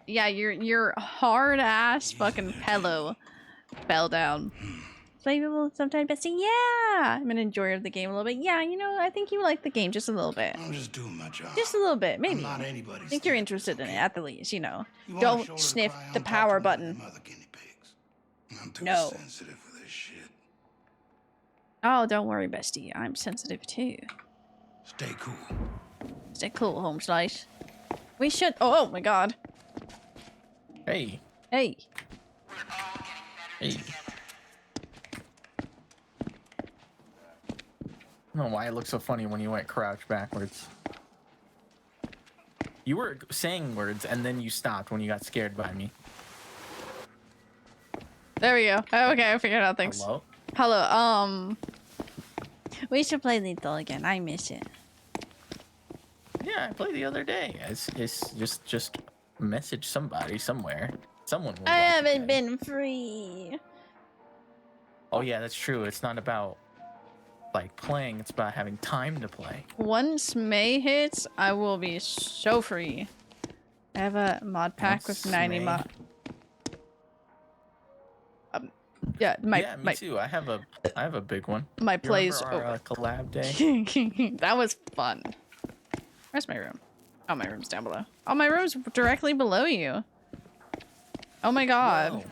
Yeah, your hard ass fucking pillow fell down. Playable sometimes, but see, yeah, I'm an enjoyer of the game a little bit. Yeah, you know, I think you like the game just a little bit. I'm just doing my job. Just a little bit, maybe. I'm not anybody's I think you're therapist, interested in it, okay? at the least, you know. You want a Don't shoulder to sniff cry the on, talk power to one of button. them other guinea pigs. I'm too No. sensitive for this shit. Oh, don't worry, bestie. I'm sensitive too. Stay cool. Stay cool, home slice. We should. Oh my god. Hey. Hey. Hey. I don't know why it looks so funny when you went crouch backwards. You were saying words and then you stopped when you got scared by me. There we go. Okay, I figured out things. Hello? Hello. We should play Lethal again. I miss it. Yeah, I played the other day. It's just message somebody somewhere. Someone will I like it, haven't guys. been free. Oh yeah, that's true. It's not about like playing, it's about having time to play. Once May hits, I will be so free. I have a mod pack Once with 90 May? mod. Yeah, Yeah, me too. I have a big one. my You plays remember our over. collab day? That was fun. Where's my room? Oh, my room's down below. Oh, my room's directly below you. Oh my god.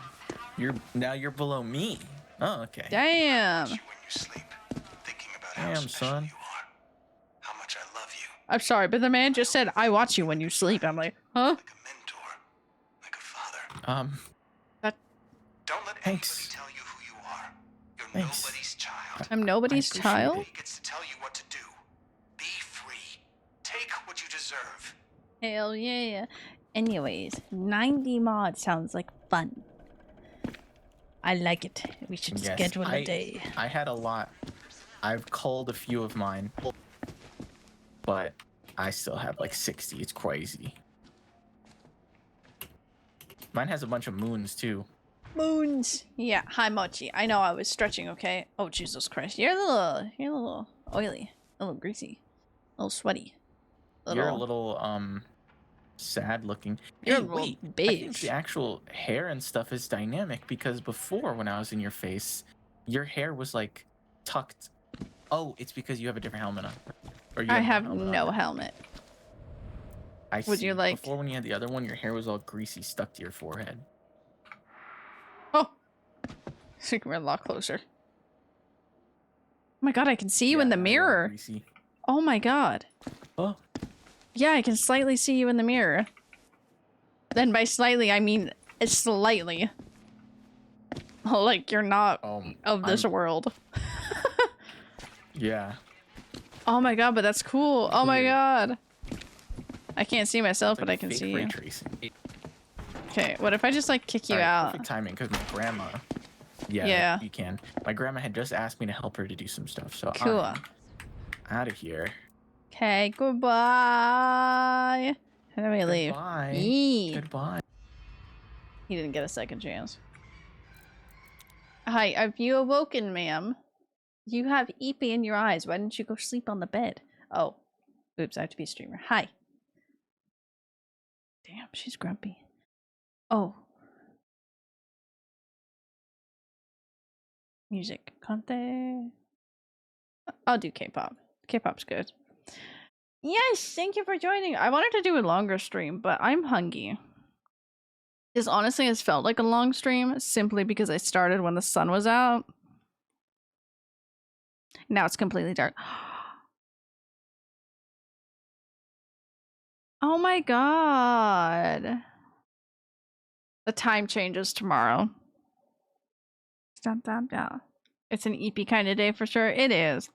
Whoa. You're below me. Oh, okay. Damn. When you sleep, thinking about how Damn, special son. you are, how much I love you, I'm sorry, but the man just said, I watch you when you sleep. I'm like, huh? like a mentor, like a father. Don't let Thanks. anybody tell you who you are. You're Thanks. nobody's child. I'm nobody's appreciate child? Nobody gets to tell you what to do. Be free. Take what you deserve. Hell yeah. Anyways, 90 mods sounds like fun. I like it. We should Yes, schedule a day. I had a lot. I've culled a few of mine, but I still have like 60. It's crazy. Mine has a bunch of moons too. Moons. Yeah, hi Mochi. I know I was stretching, okay? Oh Jesus Christ. You're a little oily, a little greasy, a little sweaty. You're a little sad looking. You're a Hey, little wait, I think bitch. the actual hair and stuff is dynamic because before when I was in your face, your hair was like tucked. Oh, it's because you have a different helmet on. Or you I no have helmet on. no helmet. I Would see. you like- Before when you had the other one, your hair was all greasy, stuck to your forehead. Oh. So you can a lot closer. Oh my god, I can see you in the Yeah, mirror. greasy. Oh my god. Oh, Yeah, I can slightly see you in the mirror. Then by slightly, I mean slightly. Like you're not of this world. yeah. Oh my god, but that's cool. Oh my Weird. god. I can't see myself, but I can fake see ray you. tracing. Okay, what if I just like kick you Alright, out? Perfect timing, because my grandma. Yeah, Yeah. you can. My grandma had just asked me to help her to do some stuff, so Cool. I'm out of here. Okay, goodbye. How do we leave? Goodbye. Yee. Goodbye. He didn't get a second chance. Hi, have you awoken, ma'am? You have Eepy in your eyes. Why didn't you go sleep on the bed? Oh. Oops, I have to be a streamer. Hi. Damn, she's grumpy. Oh. Music. Conte. I'll do K-pop. K-pop's good. Yes, thank you for joining. I wanted to do a longer stream, but I'm hungry. This honestly has felt like a long stream simply because I started when the sun was out. Now it's completely dark. Oh my god. The time changes tomorrow. Stop. It's an EP kind of day for sure. It is.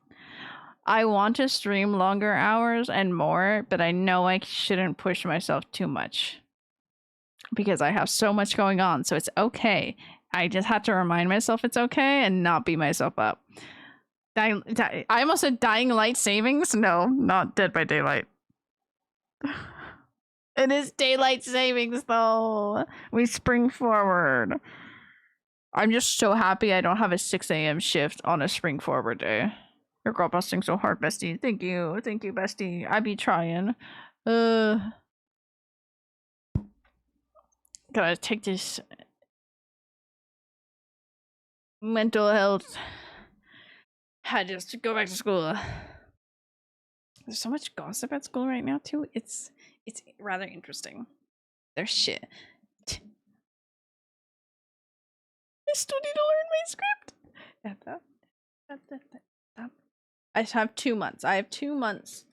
I want to stream longer hours and more, but I know I shouldn't push myself too much. Because I have so much going on, so it's okay. I just have to remind myself it's okay and not beat myself up. I almost said Dying Light Savings? No, not Dead by Daylight. It is Daylight Savings, though. We spring forward. I'm just so happy I don't have a 6 a.m. shift on a spring forward day. You're girl busting so hard, bestie. Thank you, bestie. I be trying. Gotta take this mental health. I just go back to school. There's so much gossip at school right now too. It's rather interesting. There's shit. I still need to learn my script. I have 2 months. I have 2 months.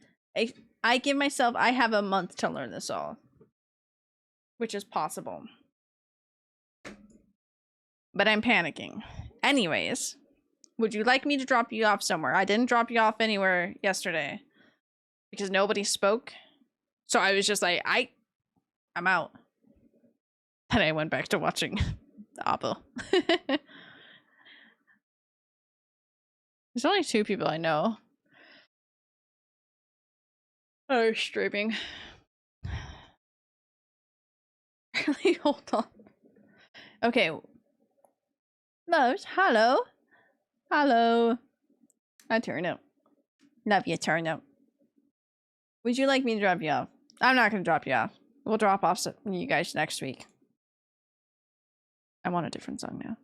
I give myself. I have a month to learn this all. Which is possible. But I'm panicking. Anyways, would you like me to drop you off somewhere? I didn't drop you off anywhere yesterday. Because nobody spoke. So I was just like, I'm out. And I went back to watching Apple. There's only 2 people I know. Oh, streaming. Really? Hold on. Okay. Lowe's, hello. Hello. I turn up. Love you, turn up. Would you like me to drop you off? I'm not gonna drop you off. We'll drop off you guys next week. I want a different song now.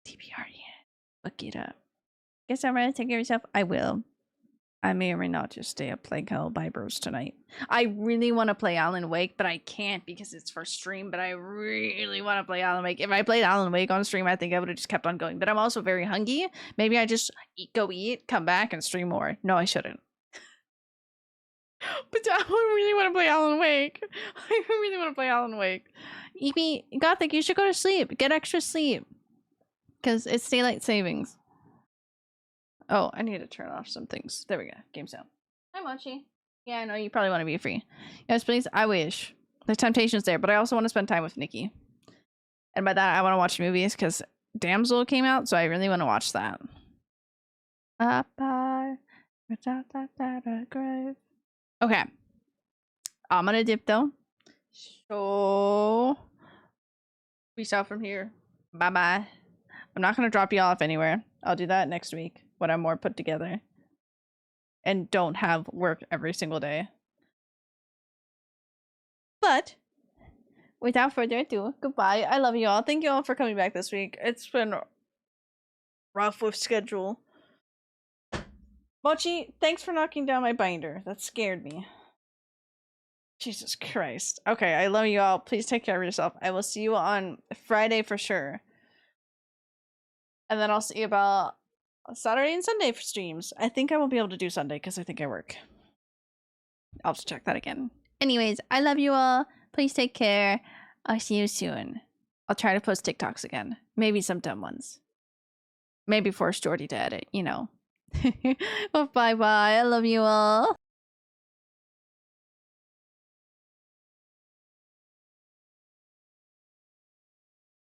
TBR, yeah. Look it up. Guess I'm ready to take care of yourself. I will. I may or may not just stay up playing Hell by Bros tonight. I really want to play Alan Wake, but I can't because it's for stream. But I really want to play Alan Wake. If I played Alan Wake on stream, I think I would have just kept on going. But I'm also very hungry. Maybe I just go eat, come back, and stream more. No, I shouldn't. But I really want to play Alan Wake. I really want to play Alan Wake. Evie, Gothic, you should go to sleep. Get extra sleep. Because it's daylight savings. Oh, I need to turn off some things. There we go. Game sound. Hi, Mochi. Yeah, I know you probably want to be free. Yes, please. I wish. The temptation's there, but I also want to spend time with Nikki. And by that, I want to watch movies because Damsel came out, so I really want to watch that. Okay. I'm gonna dip though. So peace out from here. Bye bye. I'm not gonna drop you off anywhere. I'll do that next week when I'm more put together. And don't have work every single day. But without further ado, goodbye. I love you all. Thank you all for coming back this week. It's been rough with schedule. Mochi, thanks for knocking down my binder. That scared me. Jesus Christ. Okay, I love you all. Please take care of yourself. I will see you on Friday for sure. And then I'll see you about Saturday and Sunday for streams. I think I won't be able to do Sunday because I think I work. I'll have to check that again. Anyways, I love you all. Please take care. I'll see you soon. I'll try to post TikToks again. Maybe some dumb ones. Maybe force Jordy to edit, you know. Well, bye-bye. I love you all.